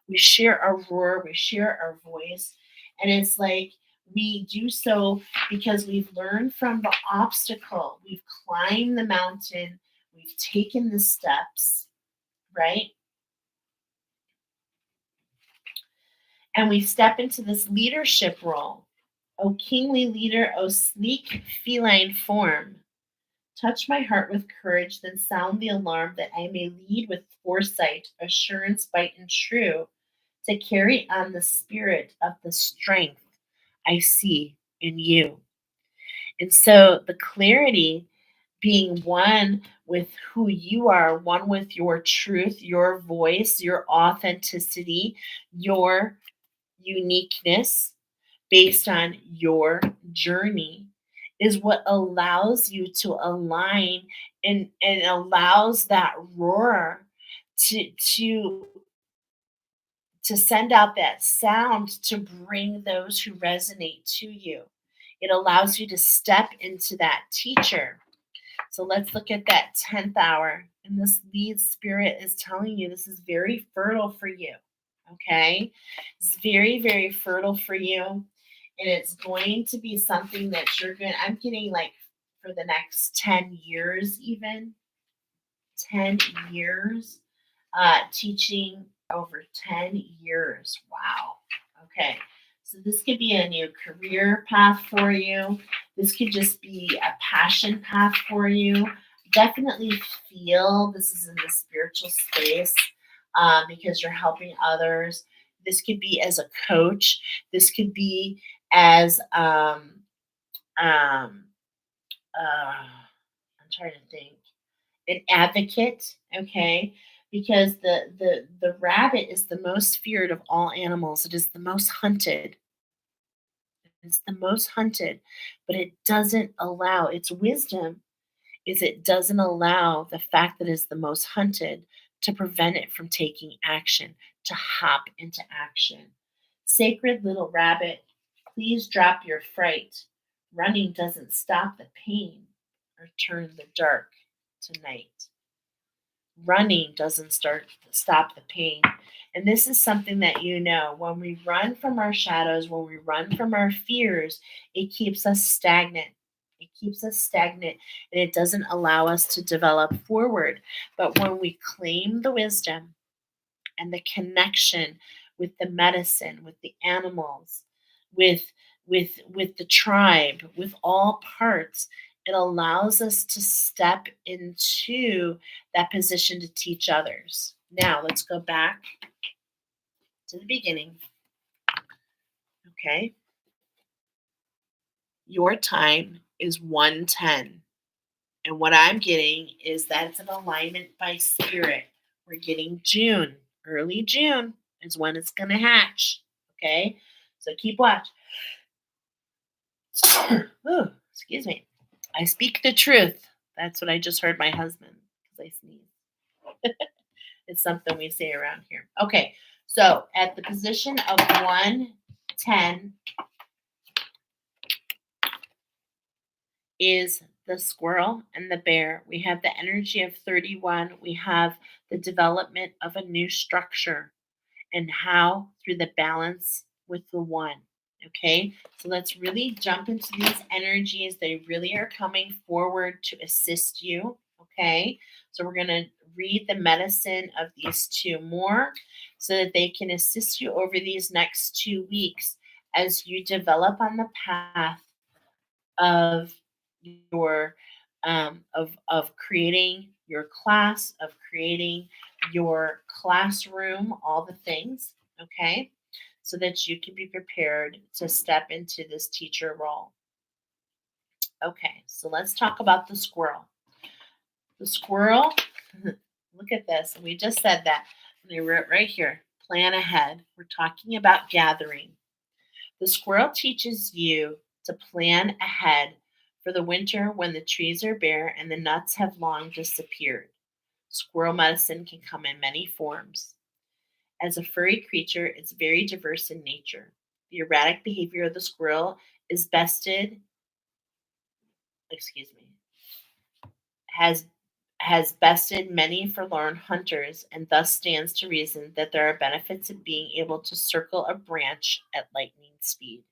We share our roar, we share our voice. And it's like we do so because we've learned from the obstacle. We've climbed the mountain, we've taken the steps, right? And we step into this leadership role. O kingly leader, O sleek feline form, touch my heart with courage, then sound the alarm that I may lead with foresight, assurance, might, and true to carry on the spirit of the strength I see in you. And so the clarity being one with who you are, one with your truth, your voice, your authenticity, your uniqueness based on your journey is what allows you to align and allows that roar to to send out that sound to bring those who resonate to you. It allows you to step into that teacher. So let's look at that 10th hour. And this lead spirit is telling you this is very fertile for you. Okay? It's very, very fertile for you. And it's going to be something that you're going I'm getting like for the next 10 years, even 10 years, teaching over 10 years. Wow. Okay. So this could be a new career path for you. This could just be a passion path for you. Definitely feel this is in the spiritual space because you're helping others. This could be as a coach. This could be as um, I'm trying to think, an advocate, okay? Because the rabbit is the most feared of all animals. It is the most hunted. It's the most hunted, but it doesn't allow its wisdom is it doesn't allow the fact that it's the most hunted to prevent it from taking action, to hop into action. Sacred little rabbit, please drop your fright. Running doesn't stop the pain or turn the dark to night. Running doesn't stop the pain. And this is something that when we run from our shadows, when we run from our fears, it keeps us stagnant. It keeps us stagnant and it doesn't allow us to develop forward. But when we claim the wisdom and the connection with the medicine, with the animals, with the tribe, with all parts, It allows us to step into that position to teach others. Now, let's go back to the beginning. Okay. Your time is 110. And what I'm getting is that it's an alignment by spirit. We're getting June. Early June is when it's going to hatch. Okay. So keep watch. Ooh, excuse me. I speak the truth. That's what I just heard my husband because I sneezed. It's something we say around here. Okay. So at the position of 110 is the squirrel and the bear. We have the energy of 31. We have the development of a new structure and how through the balance with the one. Okay, so let's really jump into these energies. They really are coming forward to assist you. Okay, so we're going to read the medicine of these two more so that they can assist you over these next 2 weeks as you develop on the path of your of creating your class, of creating your classroom, all the things, okay, so that you can be prepared to step into this teacher role. Okay, so let's talk about the squirrel. The squirrel, look at this. We just said that. We wrote right here, plan ahead. We're talking about gathering. The squirrel teaches you to plan ahead for the winter when the trees are bare and the nuts have long disappeared. Squirrel medicine can come in many forms. As a furry creature, it's very diverse in nature. The erratic behavior of the squirrel is excuse me, has bested many forlorn hunters, and thus stands to reason that there are benefits in being able to circle a branch at lightning speed.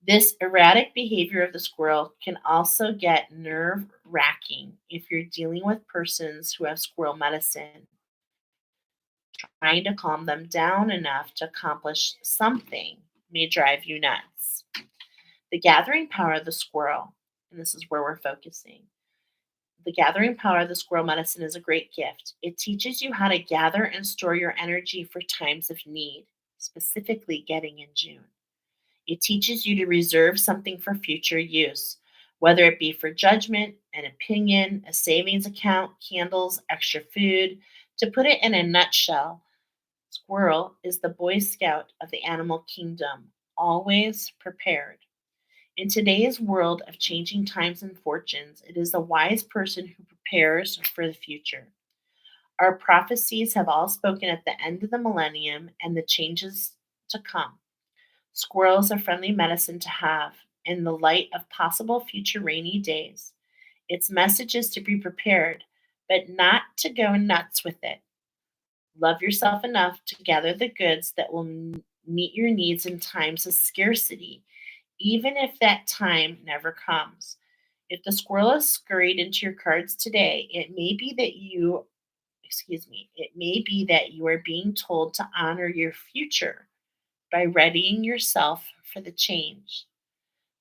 This erratic behavior of the squirrel can also get nerve wracking if you're dealing with persons who have squirrel medicine. Trying to calm them down enough to accomplish something may drive you nuts. The gathering power of the squirrel, and this is where we're focusing. The gathering power of the squirrel medicine is a great gift. It teaches you how to gather and store your energy for times of need, specifically getting in June. It teaches you to reserve something for future use, whether it be for judgment, an opinion, a savings account, candles, extra food. To put it in a nutshell, squirrel is the Boy Scout of the animal kingdom, always prepared. In today's world of changing times and fortunes, it is a wise person who prepares for the future. Our prophecies have all spoken at the end of the millennium and the changes to come. Squirrels are friendly medicine to have in the light of possible future rainy days. Its message is to be prepared, but not to go nuts with it. Love yourself enough to gather the goods that will meet your needs in times of scarcity, even if that time never comes. If the squirrel is scurried into your cards today, it may be that you are being told to honor your future by readying yourself for the change.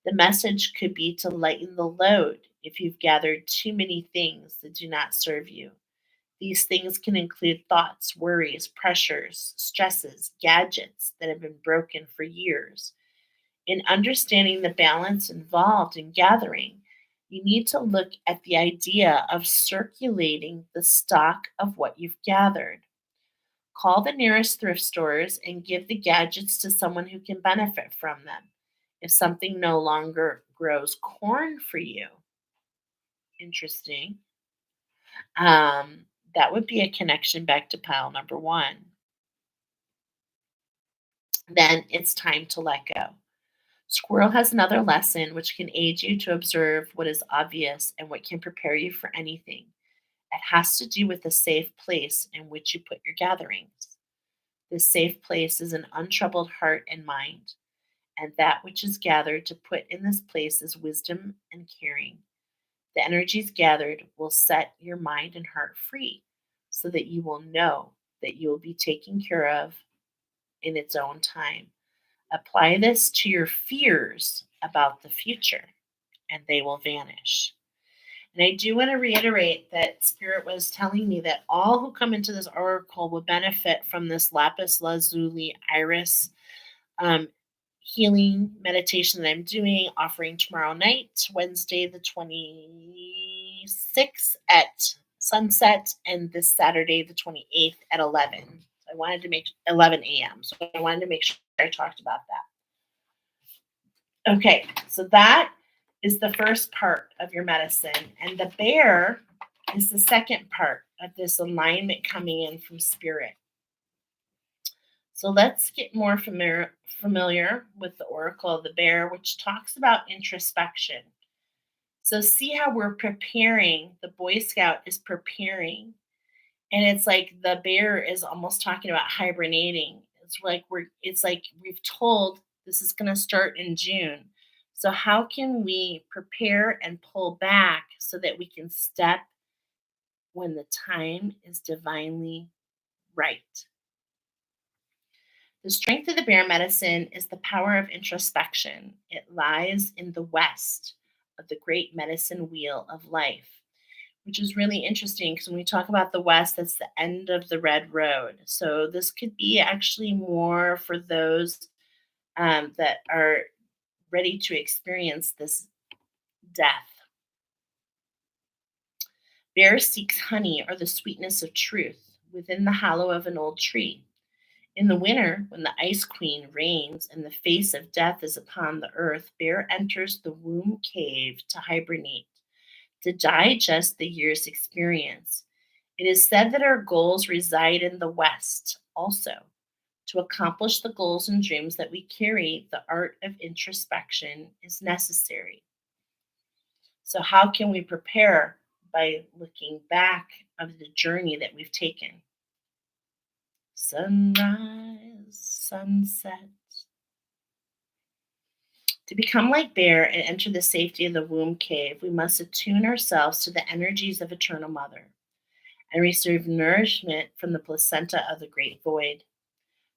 The message could be to lighten the load if you've gathered too many things that do not serve you. These things can include thoughts, worries, pressures, stresses, gadgets that have been broken for years. In understanding the balance involved in gathering, you need to look at the idea of circulating the stock of what you've gathered. Call the nearest thrift stores and give the gadgets to someone who can benefit from them. If something no longer grows corn for you, interesting, that would be a connection back to pile number one. Then it's time to let go. Squirrel has another lesson which can aid you to observe what is obvious and what can prepare you for anything. It has to do with a safe place in which you put your gatherings. This safe place is an untroubled heart and mind, and that which is gathered to put in this place is wisdom and caring. The energies gathered will set your mind and heart free so that you will know that you will be taken care of in its own time. Apply this to your fears about the future, and they will vanish. And I do want to reiterate that Spirit was telling me that all who come into this oracle will benefit from this lapis lazuli iris um, healing meditation that I'm doing, offering tomorrow night, Wednesday the 26th at sunset, and this Saturday the 28th at 11. I wanted to make 11 a.m. So I wanted to make sure I talked about that. Okay, so that is the first part of your medicine, and the bear is the second part of this alignment coming in from Spirit. So let's get more familiar with the Oracle of the Bear, which talks about introspection. So see how we're preparing, the Boy Scout is preparing, and it's like the bear is almost talking about hibernating. It's like we've told this is going to start in June. So how can we prepare and pull back so that we can step when the time is divinely right? The strength of the bear medicine is the power of introspection. It lies in the west of the great medicine wheel of life, which is really interesting because when we talk about the west, that's the end of the red road. So this could be actually more for those that are ready to experience this death. Bear seeks honey or the sweetness of truth within the hollow of an old tree. In the winter, when the ice queen reigns and the face of death is upon the earth, Bear enters the womb cave to hibernate, to digest the year's experience. It is said that our goals reside in the West also. To accomplish the goals and dreams that we carry, the art of introspection is necessary. So, how can we prepare? By looking back of the journey that we've taken. Sunrise, sunset. To become like Bear and enter the safety of the womb cave, we must attune ourselves to the energies of Eternal Mother and receive nourishment from the placenta of the Great Void.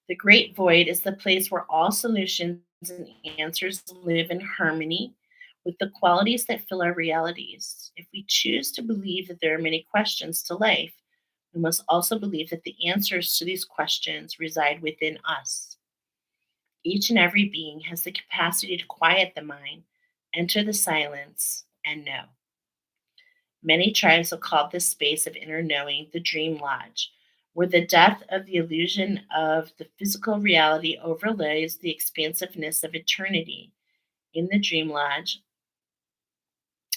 The Great Void is the place where all solutions and answers live in harmony with the qualities that fill our realities. If we choose to believe that there are many questions to life, we must also believe that the answers to these questions reside within us. Each and every being has the capacity to quiet the mind, enter the silence, and know. Many tribes have called this space of inner knowing the dream lodge, where the depth of the illusion of the physical reality overlays the expansiveness of eternity. In the dream lodge,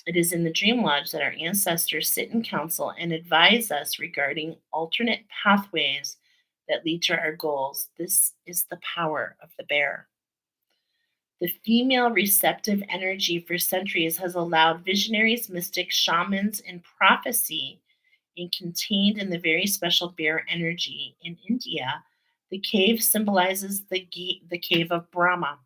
it is in the dream lodge that our ancestors sit in council and advise us regarding alternate pathways that lead to our goals. This is the power of the bear. The female receptive energy for centuries has allowed visionaries, mystics, shamans, and prophecy, and contained in the very special bear energy in India. The cave symbolizes the cave of Brahma.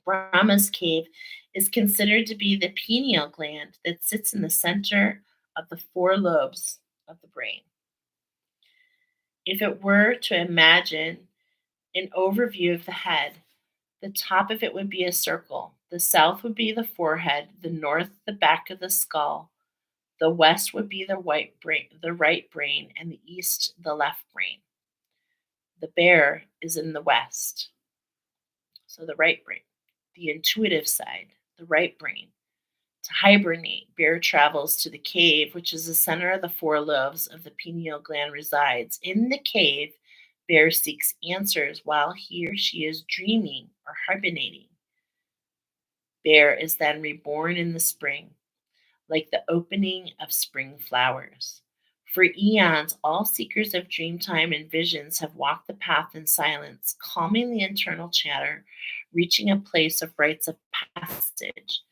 Brahma's cave is considered to be the pineal gland that sits in the center of the four lobes of the brain. If it were to imagine an overview of the head, the top of it would be a circle. The south would be the forehead, the north the back of the skull, the west would be the right brain, and the east the left brain. The bear is in the west, so the right brain. The intuitive side, the right brain. To hibernate, bear travels to the cave, which is the center of the four lobes of the pineal gland resides. In the cave, bear seeks answers while he or she is dreaming or hibernating. Bear is then reborn in the spring, like the opening of spring flowers. For eons, all seekers of dreamtime and visions have walked the path in silence, calming the internal chatter, reaching a place of rites of passage,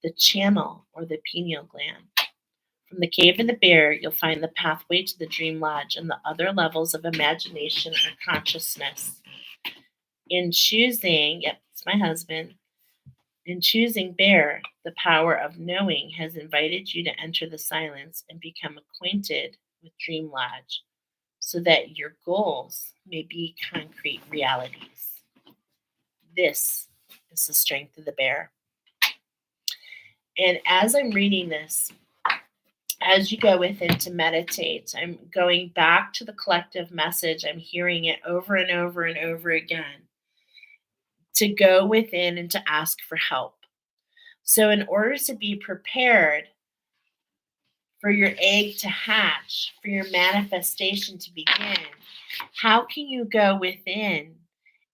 the channel or the pineal gland. From the cave of the bear, you'll find the pathway to the dream lodge and the other levels of imagination or consciousness. In choosing, it's my husband, in choosing bear, the power of knowing has invited you to enter the silence and become acquainted with Dream Lodge so that your goals may be concrete realities. This is the strength of the bear. And as I'm reading this, as you go within to meditate, I'm going back to the collective message. I'm hearing it over and over and over again to go within and to ask for help. So, in order to be prepared for your egg to hatch, for your manifestation to begin, how can you go within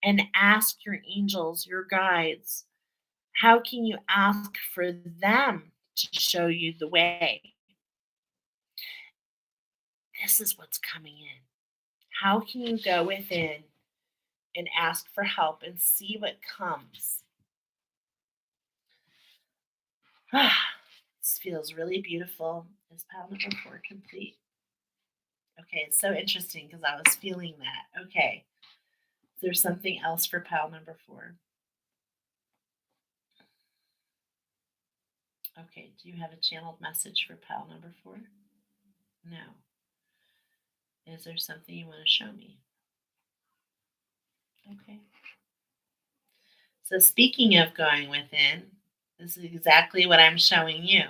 and ask your angels, your guides? How can you ask for them to show you the way? This is what's coming in. How can you go within and ask for help and see what comes? This feels really beautiful. Is pile number 4 complete? Okay, it's so interesting because I was feeling that. Okay, is there something else for pile number 4? Okay, do you have a channeled message for pile number 4? No. Is there something you want to show me? Okay. So, speaking of going within, this is exactly what I'm showing you.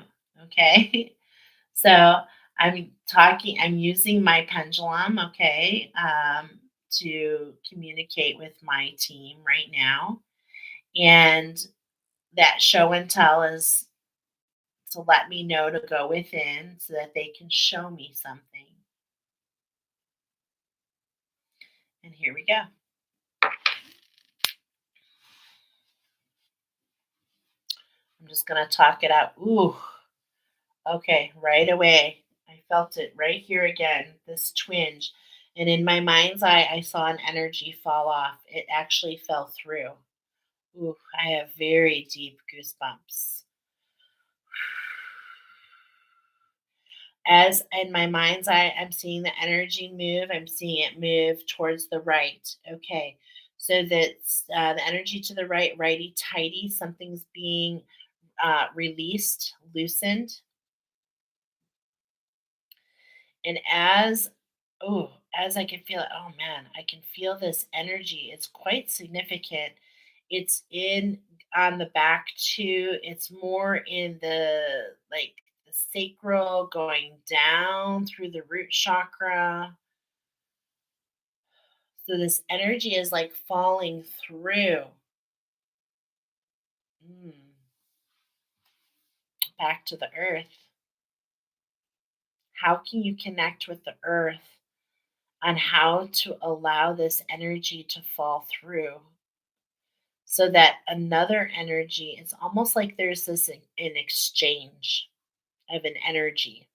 Okay. So, I'm using my pendulum, okay, to communicate with my team right now. And that show and tell is to let me know to go within so that they can show me something. And here we go. I'm just going to talk it out. Ooh, okay, right away. I felt it right here again, this twinge. And in my mind's eye, I saw an energy fall off. It actually fell through. Ooh, I have very deep goosebumps. As in my mind's eye, I'm seeing the energy move. I'm seeing it move towards the right. Okay. So that's the energy to the right, righty tighty. Something's being released, loosened. And as I can feel it, oh man, I can feel this energy. It's quite significant. It's in on the back too. It's more in the like the sacral going down through the root chakra. So this energy is like falling through. Mm, back to the earth. How can you connect with the earth on how to allow this energy to fall through so that another energy, it's almost like there's this an exchange of an energy.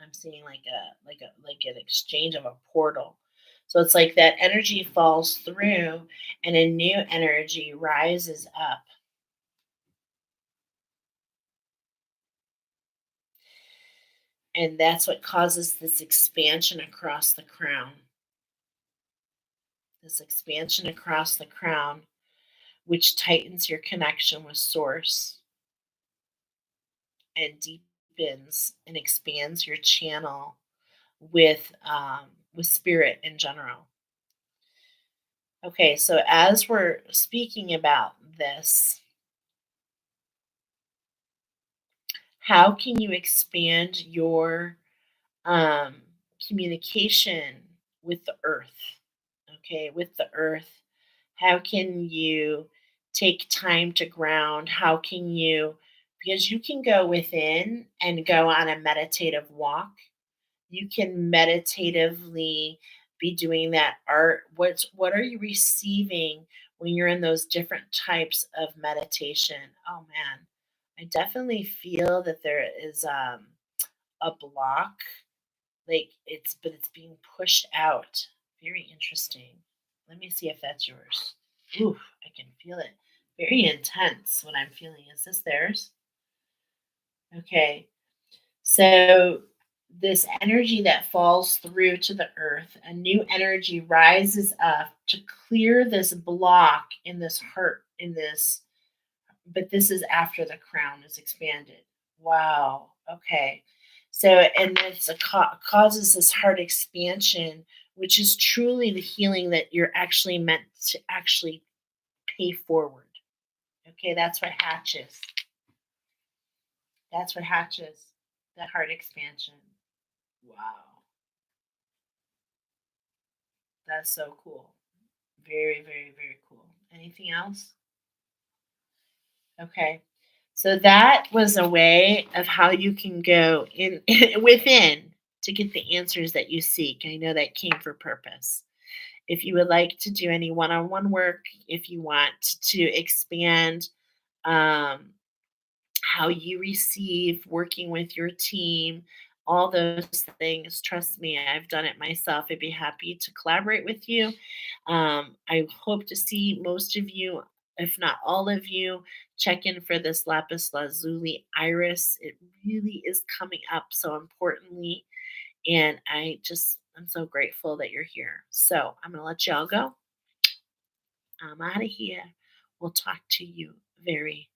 I'm seeing like an exchange of a portal. So it's like that energy falls through and a new energy rises up. And that's what causes this expansion across the crown. This expansion across the crown, which tightens your connection with source and deepens and expands your channel with spirit in general. Okay, so as we're speaking about this, how can you expand your um, communication with the earth? Okay, with the earth, how can you take time to ground? How can you, because you can go within and go on a meditative walk. You can meditatively be doing that art. What are you receiving when you're in those different types of meditation? Oh man, I definitely feel that there is a block, like it's being pushed out. Very interesting. Let me see if that's yours. Ooh, I can feel it. Very intense what I'm feeling. Is this theirs? Okay. So, this energy that falls through to the earth, a new energy rises up to clear this block in this hurt, in this, but this is after the crown is expanded. Wow. Okay. So, and it's causes this heart expansion, which is truly the healing that you're actually meant to actually pay forward. Okay. That's what hatches. That's what hatches that heart expansion. Wow. That's so cool. Very, very, very cool. Anything else? Okay. So that was a way of how you can go in within to get the answers that you seek. I know that came for purpose. If you would like to do any one-on-one work, if you want to expand um, how you receive working with your team, all those things. Trust me, I've done it myself. I'd be happy to collaborate with you. I hope to see most of you, if not all of you, check in for this lapis lazuli iris. It really is coming up so importantly. And I'm so grateful that you're here. So I'm going to let y'all go. I'm out of here. We'll talk to you very